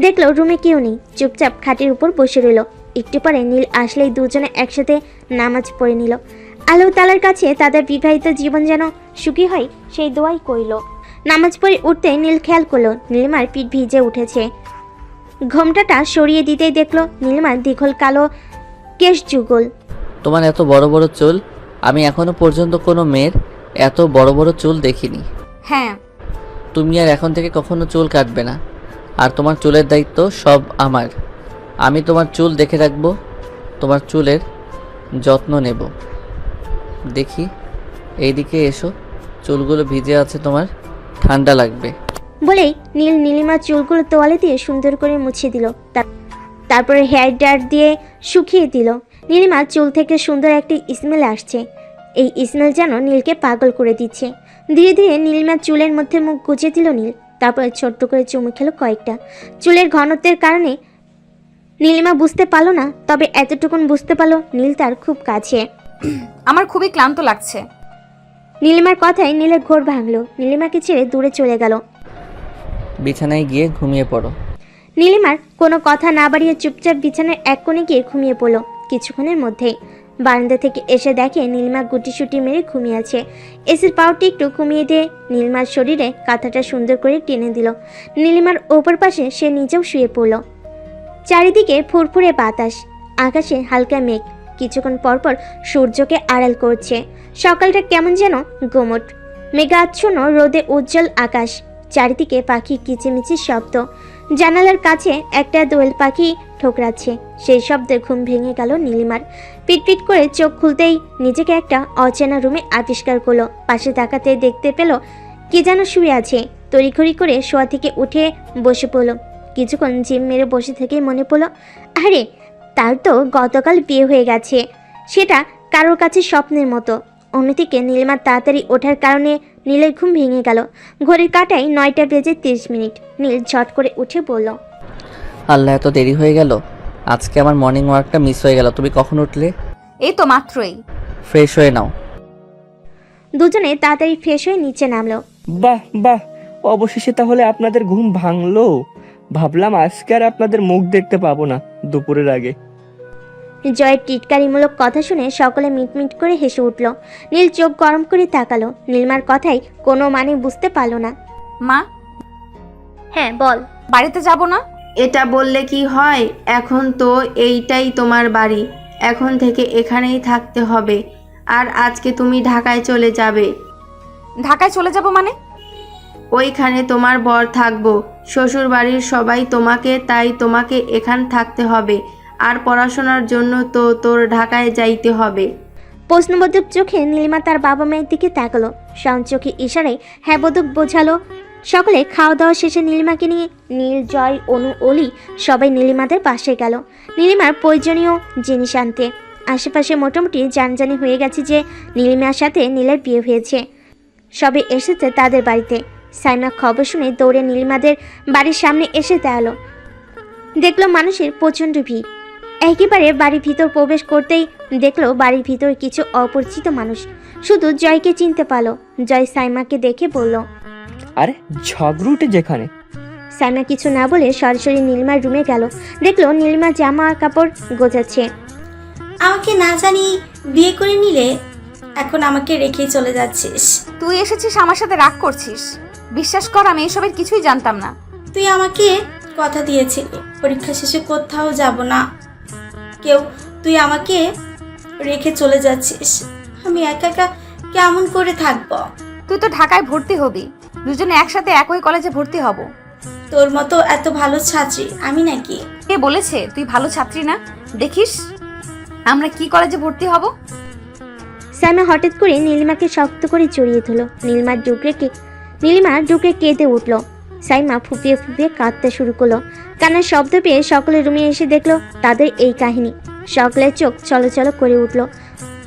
দেখলো রুমে কেউ নেই, চুপচাপ খাটের উপর বসে রইল। একটু পরে নীল আসলেই দুজনে একসাথে নামাজ পড়ে নিল। আল্লাহ তাআলার কাছে তাদের বিবাহিত জীবন যেন সুখী হয় সেই দোয়াই কইল। নামাজ পড়ে উঠতে নীল খেয়াল করলো নীলিমার পিঠ ভিজে উঠেছে। ঘোমটাটা সরিয়ে দিতেই দেখলো নীলিমার দীঘল কালো কেশ যুগল। তোমার এত বড় বড় চুল, আমি এখনো পর্যন্ত কোনো মেয়ের এত বড় বড় চুল দেখিনি। হ্যাঁ, তুমি আর এখন থেকে কখনো চুল কাটবে না, আর তোমার চুলের দায়িত্ব সব আমার। আমি তোমার চুল দেখে রাখবো, তোমার চুলের যত্ন নেব। দেখি এইদিকে এসো, চুলগুলো ভিজে আছে, তোমার ঠান্ডা লাগবে। বলেই নীল নীলিমার চুলগুলো তোয়ালে দিয়ে সুন্দর করে মুছে দিল, তারপরে হেয়ার ড্রায়ার দিয়ে শুকিয়ে দিল। নীলিমার চুল থেকে সুন্দর একটি স্মেল আসছে। এই স্মেল যেন নীলকে পাগল করে দিচ্ছে। ধীরে ধীরে নীলিমার চুলের মধ্যে মুখ গুজে দিল নীল, তারপরে ছোট্ট করে চুমু খেলো কয়েকটা। চুলের ঘনত্বের কারণে নীলিমা বুঝতে পারলো না, তবে এতটুকুন বুঝতে পারলো নীল তার খুব কাছে। আমার খুবই ক্লান্ত লাগছে। নীলিমার কথায় নীলের ঘোর ভাঙলো। নীলিমাকে ছেড়ে দূরে চলে গেল। বিছানায় গিয়ে ঘুমিয়ে পড়ো। নীলিমার কোনো কথা না বাড়িয়ে চুপচাপ বিছানার এক কোণে গিয়ে ঘুমিয়ে পড়লো। কিছুক্ষণের মধ্যেই বারান্দা থেকে এসে দেখে নীলিমা গুটিসুটি মেরে ঘুমিয়ে আছে। এসির পাওয়ারটি একটু কমিয়ে দিয়ে নীলিমার শরীরে কাঁথাটা সুন্দর করে টেনে দিল। নীলিমার ওপর পাশে সে নিজেও শুয়ে পড়ল। চারিদিকে ফুরফুরে বাতাস, আকাশে হালকা মেঘ কিছুক্ষণ পরপর সূর্যকে আড়াল করছে। সকালটা কেমন যেন গোমট, মেঘাচ্ছন্ন রোদে উজ্জ্বল আকাশ, চারিদিকে পাখি কিচিমিচির শব্দ। জানালার কাছে একটা দোয়েল পাখি ঠোকরাচ্ছে, সেই শব্দে ঘুম ভেঙে গেল নীলিমার। পিটপিট করে চোখ খুলতেই নিজেকে একটা অচেনা রুমে আবিষ্কার করলো। পাশে তাকাতে দেখতে পেল কি যেন শুয়ে আছে। তড়িঘড়ি করে শোয়া থেকে উঠে বসে পড়ল। কিছুক্ষণ জিম মেরে বসে থেকেই মনে পড়ল, আরে তার তো গতকাল বিয়ে হয়ে গেছে, সেটা কারোর কাছে স্বপ্নের মতো। অন্যদিকে নীলিমার তাড়াতাড়ি ওঠার কারণে নীলের ঘুম ভেঙে গেল। ঘড়ির কাঁটায় 9টা বেজে 30 মিনিট। নীল ঝট করে উঠে বলল, আল্লাহ, এত দেরি হয়ে গেল। আজকে আমার মর্নিং ওয়াকটা মিস হয়ে গেল। তুমি কখন উঠলে? এই তো মাত্রই। ফ্রেশ হয়ে নাও। দুজনে তাড়াতাড়ি ফ্রেশ হয়ে নিচে নামলো। বাহ বাহ, অবশেষে তাহলে আপনাদের ঘুম ভাঙলো। ভাবলাম আজকে আর আপনাদের মুখ দেখতে পাবো না দুপুরের আগে। জয়ের টিটকারিমূলক কথা শুনে সকলে মিটমিট করে হেসে উঠল। নীল চোখ গরম করে তাকালো। নীলমার কথাই কোনো মানে বুঝতে পারল না। মা, হ্যাঁ বল। বাড়িতে যাব না? এটা বললে কি হয়? এখন তো এইটাই তোমার বাড়ি, এখন থেকে এখানেই থাকতে হবে। আর আজকে তুমি ঢাকায় চলে যাবে। ঢাকায় চলে যাব মানে? ওইখানে তোমার বর থাকবো, শ্বশুর বাড়ির সবাই তোমাকে, তাই তোমাকে এখান থাকতে হবে। আর পড়াশোনার জন্য তো তোর ঢাকায় যাইতে হবে। প্রশ্নবোধক চোখে নীলিমা তার বাবা মায়ের দিকে তাকালো। শাওন চোখে ইশারায় হ্যাঁ বোধক বোঝালো। সকলে খাওয়া দাওয়া শেষে নীলিমাকে নিয়ে নীল, জয়, অনু, অলি সবাই নীলিমাদের পাশে গেল নীলিমার প্রয়োজনীয় জিনিস আনতে। আশেপাশে মোটামুটি জানজানি হয়ে গেছে যে নীলিমার সাথে নীলের বিয়ে হয়েছে। সবে এসেছে তাদের বাড়িতে। সাইমা খবর শুনে দৌড়ে নীলিমাদের বাড়ির সামনে এসে দাঁড়ালো। দেখলো মানুষের প্রচণ্ড ভিড়। একেবারে বাড়ির ভিতর প্রবেশ করতেই দেখলো বাড়ির ভিতর কিছু অপরিচিত মানুষ। শুধু জয়কে চিনতে পারলো। জয় সাইমাকে দেখে বলল, আরে ঝগড়ুটে যেখানে। সাইমা কিছু না বলে সরাসরি নীলিমার রুমে গেল। দেখলো নীলিমা জামা কাপড় গোছাচ্ছে। আমাকে না জানি বিয়ে করে নিলে, এখন আমাকে রেখেই চলে যাচ্ছিস। তুই এসেছিস আমার সাথে রাগ করছিস? বিশ্বাস কর, আমি এসবের কিছুই জানতাম না। তুই আমাকে কথা দিয়েছিলি পরীক্ষা শেষে কোথাও যাব না তুই আমাকে রেখে চলে যাচ্ছিস। আমি একা একা কেমন করে থাকবো? তুই তো ঢাকায় ভর্তি হবি, দুজনে একসাথে একই কলেজে ভর্তি হব। তোর মতো এত ভালো ছাত্রী আমি নাকি? কে বলেছে তুই ভালো ছাত্রী না? দেখিস আমরা কি কলেজে ভর্তি হব। সাইমা হঠাৎ করে নীলিমাকে শক্ত করে জড়িয়ে ধরল। নীলিমা ডুকরে কেঁদে উঠল। সাইমা ফুপিয়ে ফুপিয়ে কাঁদতে শুরু করলো। কান্নার শব্দ পেয়ে সকলে রুমে এসে দেখলো তাদের এই কাহিনী। সকলের চোখ চলচল করে উঠল।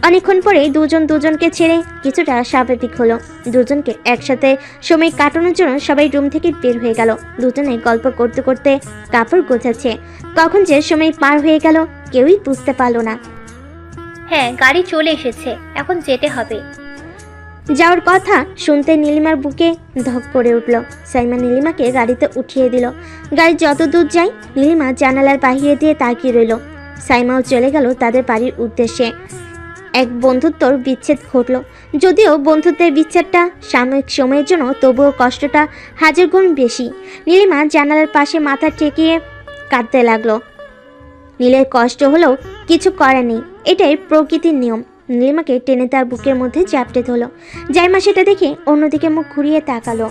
অনেকক্ষণ পরে দুজন দুজনকে ছেড়ে কিছুটা স্বাভাবিক হলো। দুজনকে একসাথে সময় কাটানোর জন্য সবাই রুম থেকে বের হয়ে গেল। দুজনে গল্প করতে করতে কাপড় গোছাচ্ছে। কখন যে সময় পার হয়ে গেল কেউই বুঝতে পারলো না। হ্যাঁ, গাড়ি চলে এসেছে, এখন যেতে হবে। যাওয়ার কথা শুনতে নীলিমার বুকে ধক করে উঠল। সাইমা নীলিমাকে গাড়িতে উঠিয়ে দিল। গাড়ি যত দূর যায় নীলিমা জানালার বাহিরে দিয়ে তাকিয়ে রইল। সাইমাও চলে গেল তাদের বাড়ির উদ্দেশ্যে। এক বন্ধুত্বর বিচ্ছেদ ঘটল। যদিও বন্ধুত্বের বিচ্ছেদটা সাময়িক সময়ের জন্য, তবুও কষ্টটা হাজার গুণ বেশি। নীলিমা জানালার পাশে মাথা ঠেকিয়ে কাঁদতে লাগলো। নীলের কষ্ট হলেও কিছু করার নেই, এটাই প্রকৃতির নিয়ম। নীলিমাকে টেনে তার বুকের মধ্যে চাপটে ধরল। জাইমা সেটা দেখে অন্যদিকে মুখ ঘুরিয়ে তাকালো।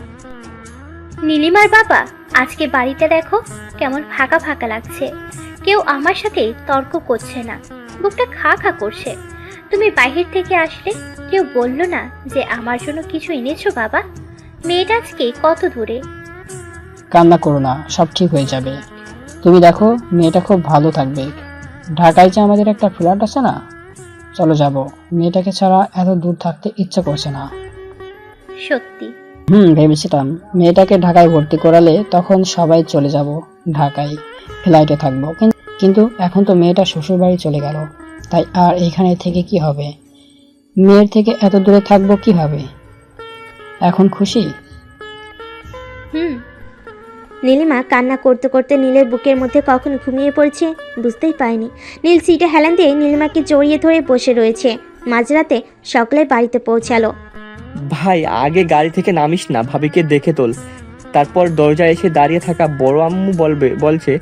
নীলিমার বাবা, আজকে বাড়িটা দেখো কেমন ফাঁকা ফাঁকা লাগছে। কেউ আমার সাথে তর্ক করছে না, বুকটা খা খা করছে। তুমি বাহির থেকে আসলে কেউ বললো না যে আমার জন্য কিছু এনেছো বাবা? মেয়েটা আজকে কত দূরে? কান্না করো না, সব ঠিক হয়ে যাবে। তুমি দেখো মেয়েটা খুব ভালো থাকবে। ঢাকায় যে আমাদের একটা ফ্ল্যাট আছে না, চলো যাব। মেয়েটাকে ছাড়া এত দূর থাকতে ইচ্ছা করছে না। সত্যি? ভেবেছিলাম মেয়েটাকে ঢাকায় ভর্তি করালে তখন সবাই চলে যাব, ঢাকায় ফ্লাইটে থাকবো। কিন্তু এখন তো মেয়েটা শ্বশুর বাড়ি চলে গেল, তাই আর এইখানে থেকে কি হবে? মেয়ের থেকে এত দূরে থাকবো কিভাবে? এখন খুশি? নীলিমা কান্না করতে করতে নীলের বুকের মধ্যে কখন ঘুমিয়ে পড়েছে বুঝতেই পারেনি। নীল সিটে হেলান দিয়ে নীলিমাকে জড়িয়ে ধরে বসে রয়েছে। মাঝরাতে সকলে বাড়িতে পৌঁছালো। ভাই, আগে গাড়ি থেকে নামিস না, ভাবিকে দেখে তোল। তারপর দরজায় এসে দাঁড়িয়ে থাকা বড় আম্মু বলছে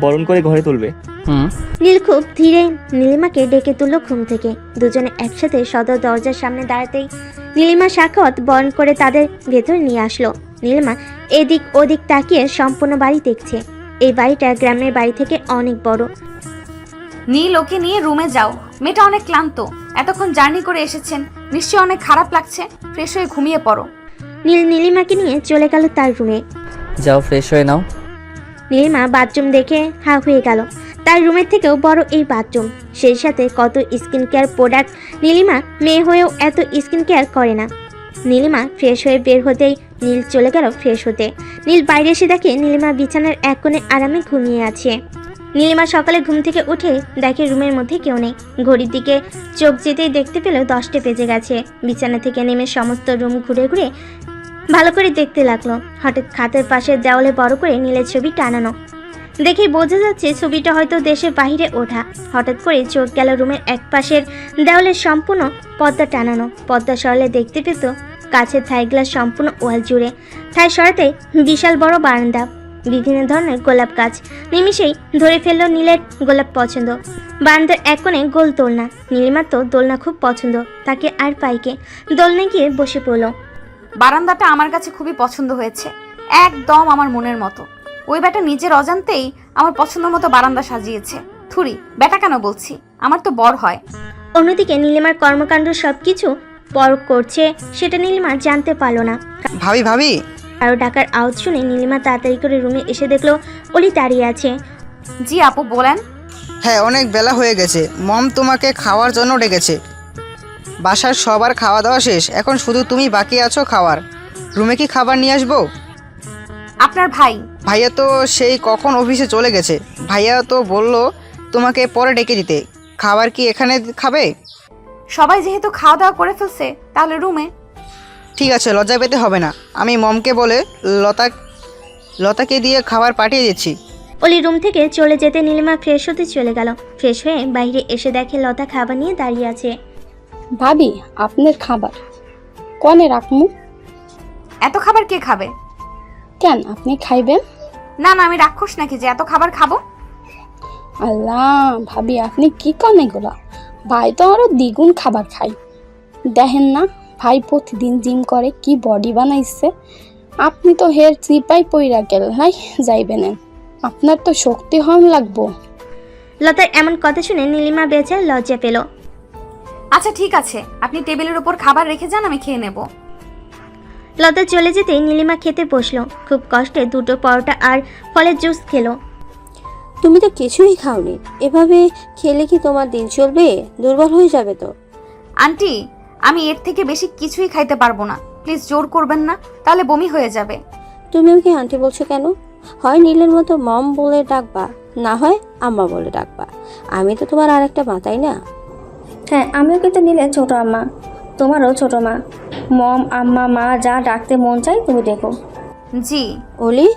বরণ করে ঘরে তুলবে। নীল খুব ধীরে নীলিমাকে ডেকে তুলল ঘুম থেকে। দুজনে একসাথে সদর দরজার সামনে দাঁড়াতেই নীলিমা সাখাওয়াত বরণ করে তাদের ভেতর নিয়ে আসলো। নীলিমা এদিক ওদিক তাকিয়ে সম্পূর্ণ বাড়ি দেখছে। এই বাড়িটা গ্রামের বাড়ি থেকে অনেক বড়। নীল, ওকে নিয়ে রুমে যাও। মেয়েটা অনেক ক্লান্ত, এতক্ষণ জার্নি করে এসেছেন, নিশ্চয়ই অনেক খারাপ লাগছে। ফ্রেশ হয়ে ঘুমিয়ে পড়ো। নীল নীলিমাকে নিয়ে চলে গেল তার রুমে। যাও, ফ্রেশ হয়ে নাও। নীলিমা বাথরুম দেখে হা হয়ে গেল। তার রুমের থেকেও বড় এই বাথরুম, সেই সাথে কত স্কিন কেয়ার প্রোডাক্ট। নীলিমা মেয়ে হয়েও এত স্কিন কেয়ার করে না। নীলিমা ফ্রেশ হয়ে বের হতেই নীল চলে গেল ফ্রেশ হতে। নীল বাইরে এসে দেখে নীলিমা বিছানার এক কোণে আরামে ঘুমিয়ে আছে। নীলিমা সকালে ঘুম থেকে উঠে দেখে রুমের মধ্যে কেউ নেই। ঘড়ির দিকে চোখ যেতেই দেখতে পেল 10টা বেজে গেছে। বিছানা থেকে নেমে সমস্ত রুম ঘুরে ঘুরে ভালো করে দেখতে লাগলো। হঠাৎ খাটের পাশে দেওয়ালে বড় করে নীলের ছবি টানানো দেখেই বোঝা যাচ্ছে ছবিটা হয়তো দেশের বাইরে ওঠা। হঠাৎ করে চোখ গেল রুমের এক পাশের দেওয়ালের সম্পূর্ণ পর্দা টানানো। পর্দা সরালে দেখতে পেত কাছের থাই গ্লাস সম্পূর্ণ ওয়াল জুড়ে। থাই সরাতে বিশাল বড় বারান্দা, বিভিন্ন ধরনের গোলাপ গাছ। নিমিষেই ধরে ফেললো নীলের গোলাপ পছন্দ। বারান্দার এক কোণে গোল দোলনা। নীলিমার তো দোলনা খুব পছন্দ, তাকে আর পাইকে দোলনায় গিয়ে বসে পড়ল। বারান্দাটা আমার কাছে খুবই পছন্দ হয়েছে, একদম আমার মনের মতো। ওই বেটা নিজের অজান্তেই আমার পছন্দ মতো বারান্দা সাজিয়েছে। থুরি, বেটা কেন বলছি, আমার তো বর হয়। অন্যদিকে নীলিমার কর্মকাণ্ড সবকিছু পরখ করছে, সেটা নীলিমা জানতে পারলো না। ভাবি ভাবি আরও ডাকার আওয়াজ শুনে নীলিমা তাড়াতাড়ি করে রুমে এসে দেখলো অলি দাঁড়িয়ে আছে। জি আপু, বলেন। হ্যাঁ, অনেক বেলা হয়ে গেছে, মম তোমাকে খাওয়ার জন্য ডেকেছে। বাসার সবার খাওয়া দাওয়া শেষ, এখন শুধু তুমি বাকি আছো খাওয়ার। রুমে কি খাবার নিয়ে আসবো? আপনার ভাই? ভাইয়া তো সেই কখন অফিসে চলে গেছে। ভাইয়া তো বললো তোমাকে পরে ডেকে দিতে। খাবার কি এখানে খাবে? সবাই যেহেতু খাওয়া দাওয়া করে ফেলছে, তাহলে রুমে। ঠিক আছে, লজ্জা পেতে হবে না। আমি মমকে বলে লতাকে দিয়ে খাবার পাঠিয়ে দিচ্ছি। অলি রুম থেকে চলে যেতে নীলিমা ফ্রেশ হতে চলে গেল। ফ্রেশ হয়ে বাইরে এসে দেখে লতা খাবার নিয়ে দাঁড়িয়ে আছে। ভাবি, আপনার খাবার কনে রাখমু? এত খাবার কে খাবে? কেন, আপনি খাইবেন? না না, আমি রাক্ষস নাকি যে এত খাবার খাবো? আল্লাহ ভাবি, আপনি কি কন এগুলা? ভাই তো আরো দ্বিগুণ খাবার খায়। দেখেন না ভাই প্রতিদিন জিম করে, কি বডি বানাইছে। আপনি তো হের চিপাই পইরা গেল নাই যাইবেন। আপনার তো শক্তি হন লাগবো। লতার এমন কথা শুনে নীলিমা বেচার লজ্জা পেল। আচ্ছা ঠিক আছে, আপনি টেবিলের উপর খাবার রেখে যান, আমি খেয়ে নেব। লতা চলে যেতে নীলিমা খেতে বসলো। খুব কষ্টে 2টো পরোটা আর ফলের জুস খেলো। তুমি তো কিছুই খাওনি, এভাবে খেলে কি তোমার দিন চলবে? দুর্বল হয়ে যাবে তো। আন্টি, আমি এর থেকে বেশি কিছুই খাইতে পারবো না, প্লিজ জোর করবেন না, তাহলে বমি হয়ে যাবে। তুমি ওকে আন্টি বলছো কেন? হয় নীলের মতো মম বলে ডাকবা, না হয় আম্মা বলে ডাকবা। আমি তো তোমার আর একটা মা, তাই না? হ্যাঁ, আমিও কিন্তু নীলের ছোট আম্মা, তোমারও ছোট মা। মম, আম্মা, মা যা ডাকতে মন চাই তুমি ডেকো। জি। অলি,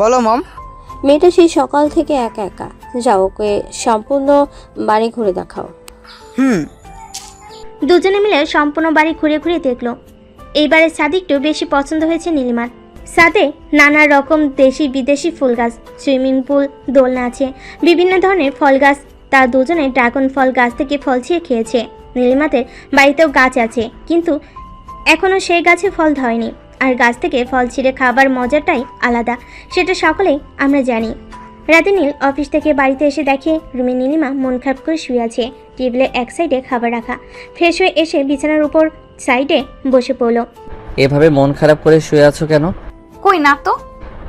বলো মম। মেয়েটা সেই সকাল থেকে একা একা, যাও ওকে সম্পূর্ণ বাড়ি ঘুরে দেখাও। দুজনে মিলে সম্পূর্ণ বাড়ি ঘুরে ঘুরে দেখলো। এইবারে ছাদ একটু বেশি পছন্দ হয়েছে নীলিমার। ছাদে নানা রকম দেশি বিদেশি ফুল গাছ, সুইমিং পুল, দোলনা আছে, বিভিন্ন ধরনের ফল গাছ। তার দুজনে ড্রাগন ফল গাছ থেকে ফল ছিঁড়ে খেয়েছে। নীলিমাদের বাড়িতেও গাছ আছে, কিন্তু এখনও সেই গাছে ফল ধরেনি। আর গাছ থেকে ফল ছিঁড়ে খাবার মজাটাই আলাদা, সেটা সকলেই আমরা জানি। রাতে নীল অফিস থেকে বাড়িতে এসে দেখে রুমে নীলিমা মন খারাপ করে শুয়ে আছে। টেবিলের এক সাইডে খাবার রাখা। ফ্রেশ হয়ে এসে বিছানার উপর সাইডে বসে পড়লো। এভাবে মন খারাপ করে শুয়ে আছো কেন? কই না তো।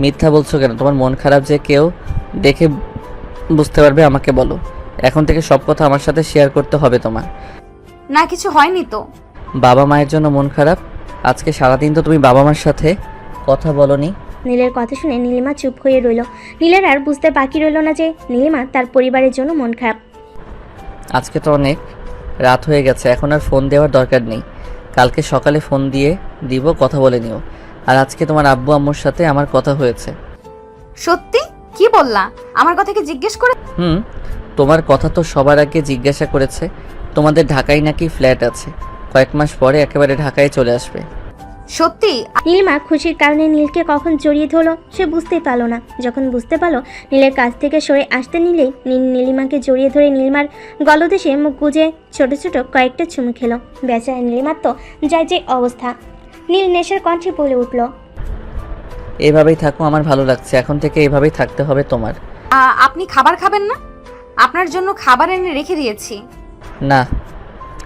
মিথ্যা বলছো কেন? তোমার মন খারাপ যে কেউ দেখে বুঝতে পারবে, আমাকে বলো। এখন থেকে সব কথা আমার সাথে শেয়ার করতে হবে তোমার। না, কিছু হয়নি তো। বাবা মায়ের জন্য মন খারাপ? আজকে সারাদিন তো তুমি বাবা মার সাথে কথা বলনি। নীলের কথা শুনে নীলিমা চুপ হয়ে রইল। নীলের আর বুঝতে বাকি রইল না যে নীলিমা তার পরিবারের জন্য মন খারাপ। আজকে তো অনেক রাত হয়ে গেছে, এখন আর ফোন দেওয়ার দরকার নেই। কালকে সকালে ফোন দিব, কথা বলে নিও। আর আজকে তোমার আব্বু আম্মুর সাথে আমার কথা হয়েছে। সত্যি? কি বললা? আমার কথা কি জিজ্ঞেস করে? তোমার কথা তো সবার আগে জিজ্ঞাসা করেছে। তোমাদের ঢাকায় নাকি ফ্ল্যাট আছে, কয়েক মাস পরে একেবারে ঢাকায় চলে আসবে। সত্যি? নীলিমা খুশির কারণে নীলকে কখন জড়িয়ে ধরলো সে বুঝতেই পারলো না। যখন বুঝতে পারলো নীলের কাছ থেকে সরে আসতে নিলেই নীল নীলিমাকে জড়িয়ে ধরে নীলিমার গলদেশে মুখ গুজে ছোট ছোট কয়েকটা চুমু খেলো। বেচারা নীলিমার তো যায় যে অবস্থা। নীল নেশার কণ্ঠে বলে উঠল, এভাবেই থাকো, আমার ভালো লাগছে। এখন থেকে এভাবেই থাকতে হবে তোমার। আপনি খাবার খাবেন না? আপনার জন্য খাবার এনে রেখে দিয়েছি। না,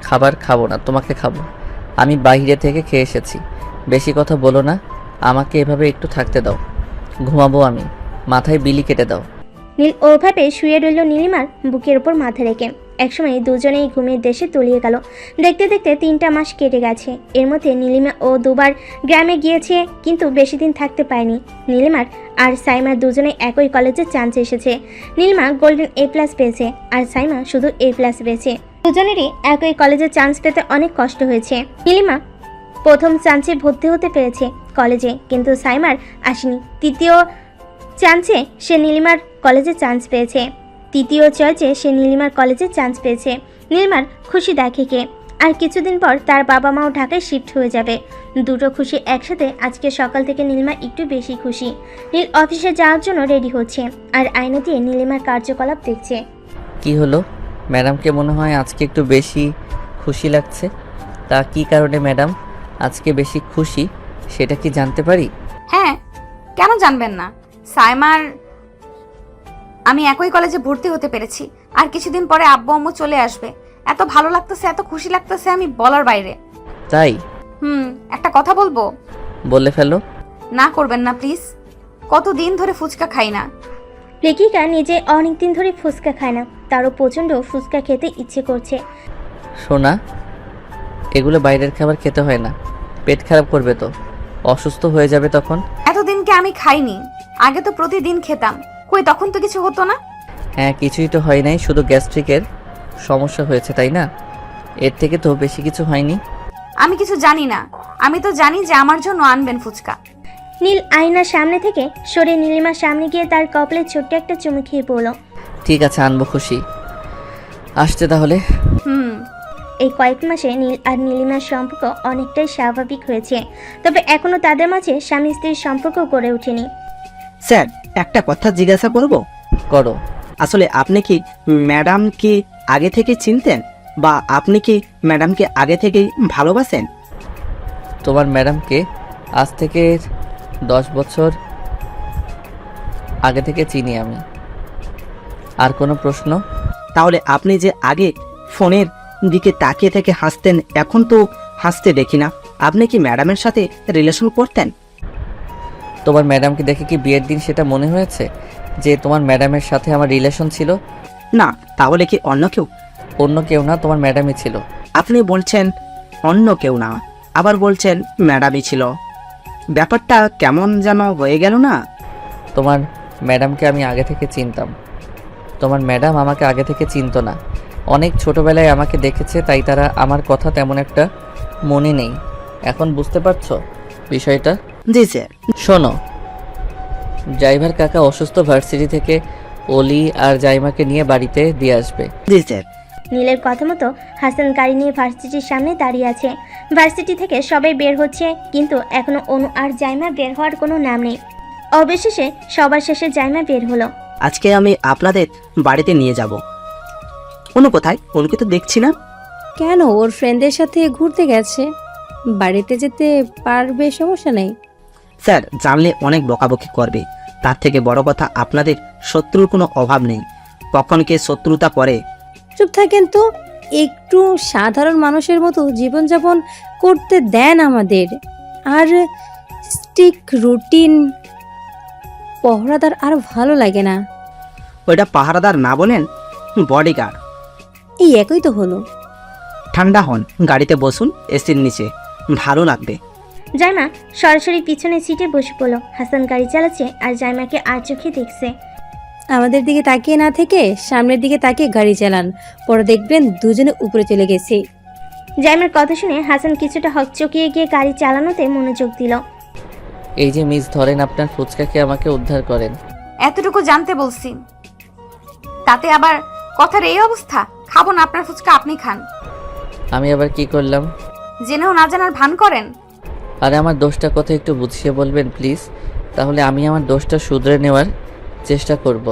খাবার খাবো না, তোমাকে খাবো। আমি বাইরে থেকে খেয়ে এসেছি। বেশি কথা বলো না, আমাকে এভাবে একটু থাকতে দাও। ঘুমাবো আমি, মাথায় বিলি কেটে দাও। নীল ওভাবে শুয়ে রইল নীলিমার বুকের উপর মাথা রেখে। একসময় দুজনেই ঘুমের দেশে তলিয়ে গেল। দেখতে দেখতে 3টা মাস কেটে গেছে। এর মধ্যে নীলিমা ও দুবার গ্রামে গিয়েছে, কিন্তু বেশি দিন থাকতে পারেনি। নীলিমার আর সাইমা দুজনে একই কলেজে চান্স এসেছে। নীলিমা গোল্ডেন A+ পেয়েছে, আর সাইমা শুধু A+ পেয়েছে। দুজনেরই একই কলেজে চান্স পেতে অনেক কষ্ট হয়েছে। নীলিমা প্রথম চান্সে ভর্তি হতে পেরেছে কলেজে, কিন্তু সাইমার আসেনি। তৃতীয় চান্সে সে নীলিমার কলেজে চান্স পেয়েছে। তৃতীয় চয়েসে সে নীলিমার কলেজে চান্স পেয়েছে। নীলিমার খুশি দেখে কে। আর কিছুদিন পর তার বাবা মাও ঢাকায় শিফট হয়ে যাবে। দুটো খুশি একসাথে। আজকে সকাল থেকে নীলিমা একটু বেশি খুশি। নীল অফিসে যাওয়ার জন্য রেডি হচ্ছে, আর আয়না দিয়ে নীলিমার কার্যকলাপ দেখছে। কি হলো ম্যাডামকে? মনে হয় আজকে একটু বেশি খুশি লাগছে। তা কি কারণে ম্যাডাম আজকে বেশি খুশি, সেটা কি জানতে পারি? হ্যাঁ, কেন জানবেন না? সাইমার আমি একই কলেজে ভর্তি হতে পেরেছি। আর কিছুদিন পরে আব্বু আম্মু চলে আসবে। এত ভালো লাগতেছে, এত খুশি লাগতেছে, আমি বলার বাইরে। তাই? একটা কথা বলবো? বলে ফেলো। না করবেন না প্লিজ। কতদিন ধরে ফুচকা খাই না। লেখিকা নিজে অনেকদিন ধরে ফুচকা খায় না, তারও প্রচণ্ড ফুচকা খেতে ইচ্ছে করছে। শোনা, এগুলো বাইরের খাবার খেতে হয় না, পেট খারাপ করবে তো, অসুস্থ হয়ে যাবে তখন। এতদিনকে আমি খাইনি, আগে তো প্রতিদিন খেতাম। কই তখন তো কিছু হতো না। হ্যাঁ, কিছুই তো হয় নাই, শুধু গ্যাস্ট্রিকের সমস্যা হয়েছে, তাই না? এর থেকে তো বেশি কিছু হয়নি। আমি কিছু জানি না, আমি তো জানি যে আমার জন্য আনবেন ফুচকা। নীল আয়নার সামনে থেকে সরে নীলিমার সামনে গিয়ে তার কপালে ছোট্ট একটা চুমু খেয়ে পড়ল। ঠিক আছে, আনবো, খুশি। আসতে তাহলে। এই কয়েক মাসে নীল আর নীলিমার সম্পর্ক অনেকটাই স্বাভাবিক হয়েছে, তবে এখনো তাদের মাঝে স্বামী স্ত্রীর সম্পর্ক গড়ে ওঠেনি। স্যার, একটা কথা জিজ্ঞাসা করব? করো। আসলে আপনি কি ম্যাডাম কি আগে থেকে চিনতেন, বা আপনি কি ম্যাডামকে আগে থেকেই ভালোবাসেন? তোমার ম্যাডামকে আজ থেকে 10 বছর আগে থেকে চিনি আমি। আর কোনো প্রশ্ন? তাহলে আপনি যে আগে ফোনের দিকে তাকিয়ে থেকে হাসতেন, এখন তো হাসতে দেখি না। আপনি কি ম্যাডামের সাথে রিলেশন করতেন? তোমার ম্যাডামকে দেখে কি বিয়ের দিন সেটা মনে হয়েছে? যে তোমার ম্যাডামের সাথে আমার রিলেশন ছিল? না, তাহলে কি অন্য কেউ? অন্য কেউ না, তোমার ম্যাডামই ছিল। আপনি বলছেন অন্য কেউ না, আবার বলছেন ম্যাডামই ছিল। ব্যাপারটা কেমন যেন হয়ে গেল না? তোমার ম্যাডামকে আমি আগে থেকে চিনতাম। তোমার ম্যাডাম আমাকে আগে থেকে চিনতো না। অনেক ছোটবেলায় আমাকে দেখেছে, তাই তারা আমার কথা তেমন একটা মনে নেই। এখন বুঝতে পারছো বিষয়টা? জি স্যার। শোনো, ড্রাইভার কাকা অসুস্থ, ভার্সিটি থেকে অলি আর জাইমাকে নিয়ে বাড়িতে দিয়ে আসবে। জি স্যার। নীলের কথা মতো হাসান গাড়ি নিয়ে ভার্সিটির সামনে দাঁড়িয়ে আছে। ভার্সিটি থেকে সবাই বের হচ্ছে, কিন্তু এখনো অনু আর জাইমা বের হওয়ার কোনো নাম নেই। অবশেষে সবার শেষে জাইমা বের হলো। আজকে আমি আপনাদের বাড়িতে নিয়ে যাব। অনু কোথায়? অনুকে তো দেখছি না। কেন? ওর ফ্রেন্ডদের সাথে ঘুরতে গেছে, বাড়িতে যেতে পারবে, সমস্যা নেই। স্যার, জানলে অনেক বকাবকি করবে। তার থেকে বড় কথা, আপনাদের শত্রুর কোনো অভাব নেই। কখন কে শত্রুতা করে। চুপ থাকেন তো, একটু সাধারণ মানুষের মতো জীবনযাপন করতে দেন আমাদের। আর স্টিক রুটিন পহরাদার আর ভালো লাগে না। ওইটা পাহারাদার না বলেন বডিগার্ড। এই একই তো হলো। ঠান্ডা হন, গাড়িতে বসুন এসির নিচে, ভালো লাগবে। জাইমা সরাসরি পিছনের সিটে বসে পড়লো। হাসান গাড়ি চালাচ্ছে আর জাইমাকে আর চোখে দেখছে। আমাদের দিকে তাকিয়ে না থেকে সামনের দিকে তাকিয়ে গাড়ি চালান, পরে দেখবেন দুজনে উপরে চলে গেছে। জাইমার কথা শুনে হাসান কিছুটা হকচকিয়ে গিয়ে গাড়ি চালানোতে মনোযোগ দিল। এই যে মিস, ধরেন আপনার ফুচকাকে আমাকে উদ্ধার করেন। এতটুকু জানতে বলছি, তাতে আবার কথার এই অবস্থা? খাবো না আপনার ফুচকা, আপনি খান। আমি আবার কি করলাম? জেনেও না জানার ভান করেন। আরে আমার দোষটা কথা একটু বুঝিয়ে বলবেন প্লিজ, তাহলে আমি আমার দোষটা শুধরে নেওয়ার চেষ্টা করব।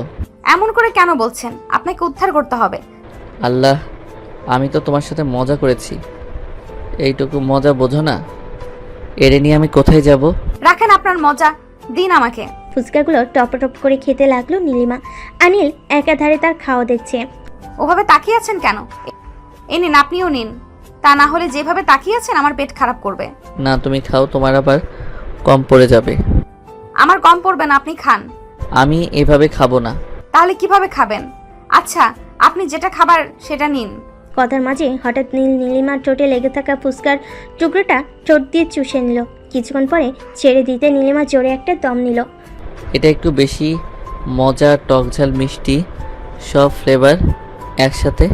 এমন করে কেন বলছেন? আপনাকে উদ্ধার করতে হবে। আল্লাহ, আমি তো তোমার সাথে মজা করেছি, এইটুকু মজা বোঝো না? এরে নিয়ে আমি কোথায় যাব? রাখেন আপনার মজা, দিন আমাকে। ফুচকাগুলো টপ টপ করে খেতে লাগলো নীলিমা। অনিল একাধারে তার খাওয়া দেখছে। ওভাবে তাকিয়ে আছেন কেন? এই নিন, আপনিও নিন। তা না হলে যেভাবে তাকিয়ে আছেন আমার পেট খারাপ করবে। না, তুমি খাও, তোমার আবার কম পড়ে যাবে। আমার কম পড়বে না, আপনি খান। আমি এভাবে খাবো না। তাহলে কিভাবে খাবেন? আচ্ছা, আপনি যেটা খাবার সেটা নিন। কথার মাঝে হঠাৎ নীলিমার ঠোঁটে লেগে থাকা ফুচকার টুকরোটা ঠোঁট দিয়ে চুষে নিল। কিছুক্ষণ পরে ছেড়ে দিতে নীলিমা জোরে একটা দম নিল। এটা একটু বেশি মজা, টক ঝাল মিষ্টি সব ফ্লেভার একসাথে।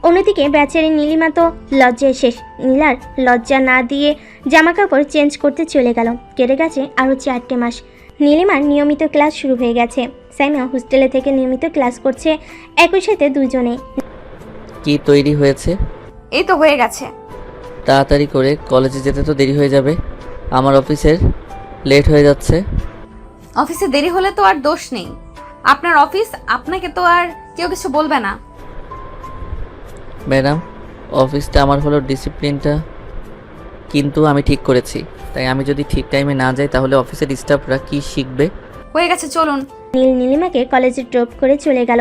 অন্যদিকে বেচারি নীলিমা তো লজ্জায় শেষ। নীলার লজ্জা না দিয়ে জামা কাপড় চেঞ্জ করতে চলে গেল। কেটে গেছে আরও 4টে মাস। নীলিমার নিয়মিত ক্লাস শুরু হয়ে গেছে। সাইমা হোস্টেলে থেকে নিয়মিত ক্লাস করছে, একই সাথে দুজনে। কি তৈরি হয়েছে? এই তো হয়ে গেছে। তাড়াতাড়ি করে, কলেজে যেতে তো দেরি হয়ে যাবে। আমার অফিসের লেট হয়ে যাচ্ছে। অফিসে দেরি হলে তো আর দোষ নেই, আপনার অফিস, আপনাকে তো আর কেউ কিছু বলবে না। ম্যাডাম, অফিসটা আমার হলো, ডিসিপ্লিনটা কিন্তু আমি ঠিক করেছি। তাই আমি যদি ঠিক টাইমে না যাই তাহলে অফিসের স্টাফরা কি শিখবে? হয়ে গেছে, চলুন। নীলিমাকে কলেজে ড্রপ করে চলে গেল।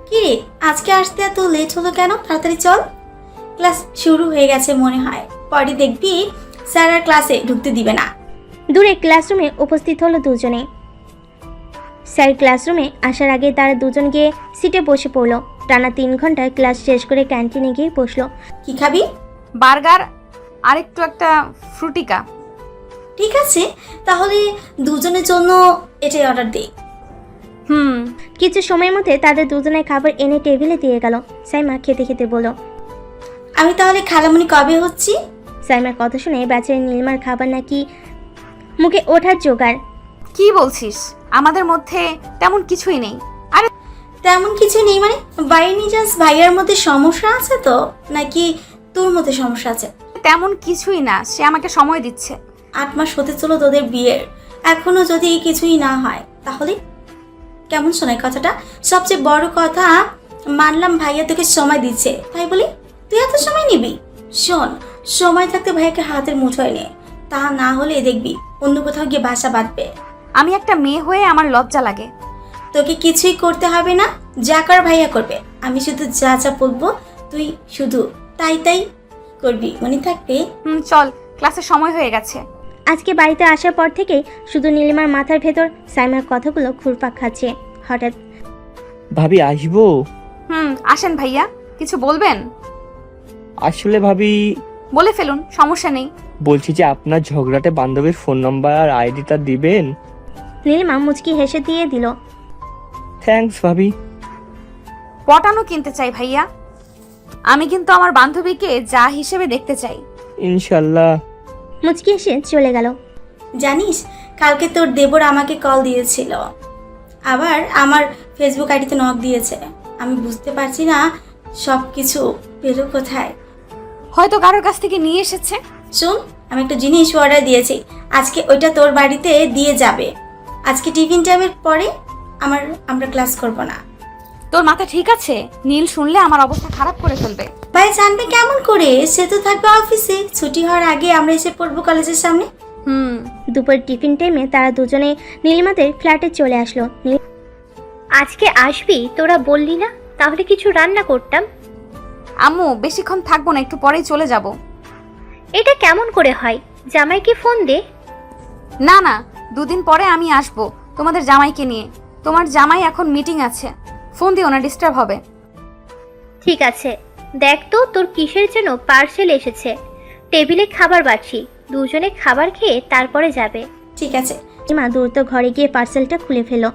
কি রে, আজকে আসতে এত লেট হলো কেন? তাড়াতাড়ি চল, ক্লাস শুরু হয়ে গেছে মনে হয়। পরে দেখবি স্যার আর ক্লাসে ঢুকতে দিবে না। দূরে ক্লাসরুমে উপস্থিত হলো দুজনে। স্যার ক্লাসরুমে আসার আগে তারা দুজন গিয়ে সিটে বসে পড়লো। টানা 3 ঘন্টায় ক্লাস শেষ করে ক্যান্টিনে গিয়ে বসলো। কি খাবি? বার্গার আর একটু একটা ফ্রুটিকা। ঠিক আছে, তাহলে দুজনের জন্য এটাই অর্ডার দে। কিছু সময়ের মধ্যে তাদের দুজনের খাবার এনে টেবিলে দিয়ে গেল। সাইমা খেতে খেতে বলল, আমি তাহলে খালামণি কবে হচ্ছি? সাইমার কথা শুনে বেচারি নীলিমার খাবার নাকি মুখে ওঠার জোগাড়। কি বলছিস? আমাদের মধ্যে তেমন কিছুই নেই। আরে তেমন কিছু নেই মানে? বাই নিজাস ভাইয়ার মধ্যে সমস্যা আছে তো, নাকি তোর মধ্যে সমস্যা আছে? তেমন কিছুই না, সে আমাকে সময় দিচ্ছে। 8 মাস হতে চলো তোদের বিয়ের, এখনো যদি কিছুই না হয় তাহলে কেমন শোনায় কথাটা? সবচেয়ে বড় কথা, মানলাম ভাইয়া তোকে সময় দিচ্ছে, তাই বলি তুই এত সময় নিবি? শোন, সময় থাকতে ভাইয়াকে হাতের মুঠোয় নে, তা না হলে দেখবি অন্য কোথাও গিয়ে বাসা বাঁধবে। আমি একটা মেয়ে হয়ে আমার লজ্জা লাগে। তোকে কিছুই করতে হবে না, যা কর ভাইয়া করবে। আমি শুধু যা যা বলবো তুই শুধু তাই তাই করবি, মনে থাকবে? চল, ক্লাসের সময় হয়ে গেছে। আজকে বাড়িতে আসার পর থেকেই শুধু নীলিমার মাথার ভেতর সাইমার কথাগুলো ঘুরপাক খাচ্ছে। হঠাৎ। ভাবি আসবো? আসেন ভাইয়া, কিছু বলবেন? আসলে ভাবি, বলে ফেলুন, সমস্যা নেই। বলছি যে আপনার ঝগড়াটে বান্ধবীর ফোন নাম্বার আর আইডিটা দিবেন? নীলিমা মুচকি হেসে দিয়ে দিল। থ্যাঙ্কস ভাবি। পটানো কিনতে চাই ভাইয়া, আমি কিন্তু আমার বান্ধবীকে যা হিসেবে দেখতে চাই। ইনশাল্লাহ। মুচকি হেসে চলে গেল। জানিস, কালকে তোর দেবর আমাকে কল দিয়েছিল, আবার আমার ফেসবুক আইডিতে নক দিয়েছে। আমি বুঝতে পারছি না সব কিছু পেলো কোথায়। হয়তো কারোর কাছ থেকে নিয়ে এসেছে। শুন, আমি একটা জিনিস অর্ডার দিয়েছি, আজকে ওইটা তোর বাড়িতে দিয়ে যাবে। আজকে টিফিন টাইমের পরে আমরা ক্লাস করব না। তোর মাথা ঠিক আছে? নীল শুনলে আমার অবস্থা খারাপ করে ফেলবে। ভাই জানবে কেমন করে? সে তো থাকবে অফিসে, ছুটি হওয়ার আগে আমরা এসে পড়বো কলেজের সামনে। দুপুর টিফিন টাইমে তারা দুজনে নীলিমাদের ফ্ল্যাটে চলে আসলো। আজকে আসবি তোরা বললি না, তাহলে কিছু রান্না করতাম। আম্মু বেশিক্ষণ থাকবো না, একটু পরেই চলে যাব। এটা কেমন করে হয়? জামাইকে ফোন দে। না না, 2 দিন পরে আমি আসবো তোমাদের জামাইকে নিয়ে। তোমার জামাই এখন মিটিং আছে, ফোন দিও না, ডিস্টার্ব হবে। ঠিক আছে, দেখ তো তোর কিসের যেন পার্সেল এসেছে। টেবিলে খাবার বাড়ছি, দুজনে খাবার খেয়ে তারপরে যাবে। ঠিক আছে। মা দ্রুত ঘরে গিয়ে পার্সেলটা খুলে ফেলো।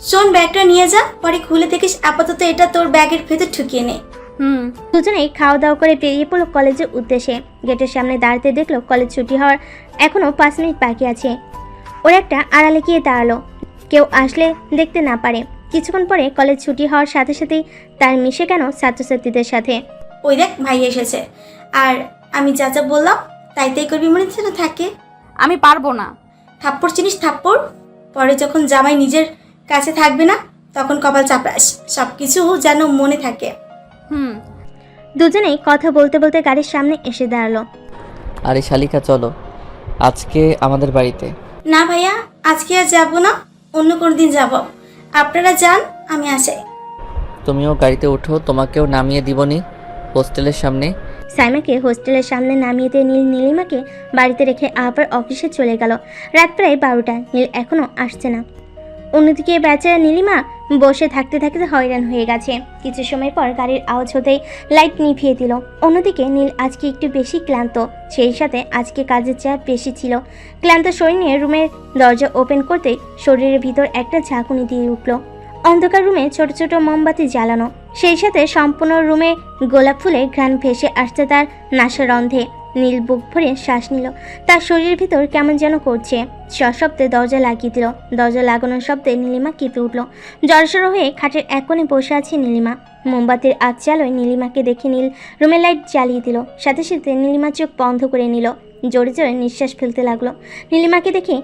শোন, ব্যাগটা নিয়ে যা, পরে খুলে দেখিস। আপাতত এটা তোর ব্যাগের ভেতর ঢুকিয়ে নে। দুজনেই খাওয়া দাওয়া করে বেরিয়ে পড়লো কলেজের উদ্দেশ্যে। গেটের সামনে দাঁড়াতে দেখলো কলেজ ছুটি হওয়ার এখনো 5 মিনিট বাকি আছে। ওর একটা আড়ালে গিয়ে দাঁড়ালো, কেউ আসলে দেখতে না পারে। কিছুক্ষণ পরে কলেজ ছুটি হওয়ার সাথে সাথেই তার মিশে কেন ছাত্রছাত্রীদের সাথে। ওই দেখ ভাই এসেছে, আর আমি যা যা বললাম তাই তাই করবি, মনে যেন থাকে। আমি পারবো না। থাপ্পড় চিনিস? থাপ্পড় পরে যখন জামাই নিজের কাছে থাকবে না তখন কপাল চাপড়াস, সবকিছু যেন মনে থাকে। দুজনেই কথা বলতে বলতে গাড়ির সামনে এসে দাঁড়ালো। আরে শালিকা, চলো আজকে আমাদের বাড়িতে। না ভাইয়া, আজকে আর যাবো না, অন্য কোনো দিন যাব। আপনারা যান, আমি আসি। তুমিও গাড়িতে ওঠো, তোমাকেও নামিয়ে দিবনি হোস্টেলের সামনে। সাইমাকে হোস্টেলের সামনে নামিয়ে দিয়ে নীল নীলিমাকে বাড়িতে রেখে আবার অফিসে চলে গেল। রাত প্রায় 12টা, নীল এখনো আসছে না। অন্যদিকে বেচারা নীলিমা বসে থাকতে থাকতে হয়রান হয়ে গেছে। কিছু সময় পর গাড়ির আওয়াজ হতেই লাইট নিভিয়ে দিল। অন্যদিকে নীল আজকে একটু বেশি ক্লান্ত, সেই সাথে আজকে কাজের চাপ বেশি ছিল। ক্লান্ত শরীর নিয়ে রুমের দরজা ওপেন করতেই শরীরের ভিতর একটা ঝাঁকুনি দিয়ে উঠল। অন্ধকার রুমে ছোট ছোট মোমবাতি জ্বালানো, সেই সাথে সম্পূর্ণ রুমে গোলাপ ফুলে ঘ্রাণ ভেসে আসছে তার নাসারন্ধে। নীল বুক ভরে শ্বাস নিল, তার শরীরের ভিতর কেমন যেন করছে। সশব্দে দরজা লাগিয়ে দিল। দরজা লাগানোর শব্দে নীলিমা কেঁপে উঠল। জড়সড় হয়ে খাটের এক কোণে বসে আছে নীলিমা। মোমবাতির আঁচ আলোয় নীলিমাকে দেখে নীল রুমের লাইট জ্বালিয়ে দিল। সাথে সাথে নীলিমা চোখ বন্ধ করে নিল, জোরে জোরে নিঃশ্বাস ফেলতে লাগলো। নীলিমাকে দেখে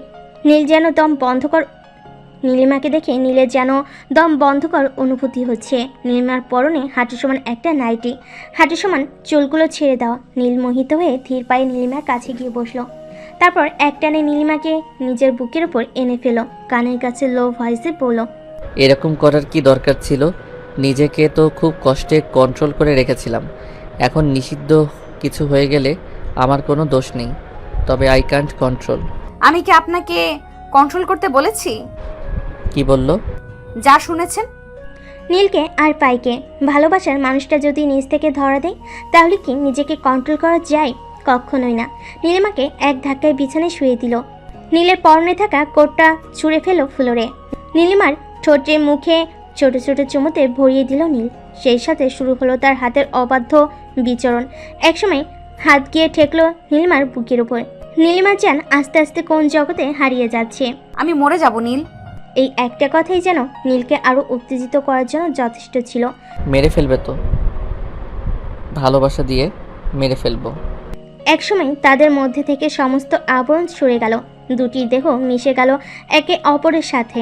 নীলের যেন দম বন্ধকর অনুভূতি হচ্ছে। নীলিমার পরনে হাঁটু সমান একটা নাইটি, হাঁটু সমান চুলগুলো ছেড়ে দেওয়া। নীল মোহিত হয়ে ধীর পায়ে নীলিমার কাছে গিয়ে বসলো। তারপর একটানে নীলিমাকে নিজের বুকের উপর এনে ফেলো, কানের কাছে লো ভয়েসে বলল, এরকম করার কি দরকার ছিল? নিজেকে তো খুব কষ্টে কন্ট্রোল করে রেখেছিলাম, এখন নিষিদ্ধ কিছু হয়ে গেলে আমার কোনো দোষ নেই, তবে আই ক্যান্ট কন্ট্রোল। আমি কি আপনাকে কন্ট্রোল করতে বলেছি? কি বললো? যা শুনেছেন। নীলকে আর পাইকে ভালোবাসার মানুষটা যদি নিজ থেকে ধরা দেয় তাহলে কি নিজেকে কন্ট্রোল করা যায়? কখনোই না। নীলিমাকে এক ধাক্কায় বিছানায় শুয়ে দিল। নীলের পরনে থাকা কোটটা ছুঁড়ে ফেলো ফ্লোরে। নীলিমার ঠোঁটে মুখে ছোট ছোট চুমুতে ভরিয়ে দিল নীল। সেই সাথে শুরু হলো তার হাতের অবাধ্য বিচরণ। একসময় হাত গিয়ে ঠেকলো নীলিমার বুকের উপর। নীলিমার জান আস্তে আস্তে কোন জগতে হারিয়ে যাচ্ছে। আমি মরে যাব নীল। এই একটা কথাই যেন নীলকে আরো উত্তেজিত করার জন্য যথেষ্ট ছিল। মেরে ফেলবে তো? ভালোবাসা দিয়ে মেরে ফেলবো। একসময় তাদের মধ্যে থেকে সমস্ত আবরণ সরে গেল, দুটি দেহ মিশে গেল একে অপরের সাথে।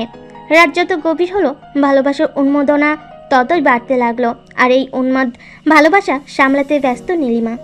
রাত যত গভীর হলো ভালোবাসার উন্মাদনা ততই বাড়তে লাগলো। আর এই উন্মাদ ভালোবাসা সামলাতে ব্যস্ত নীলিমা।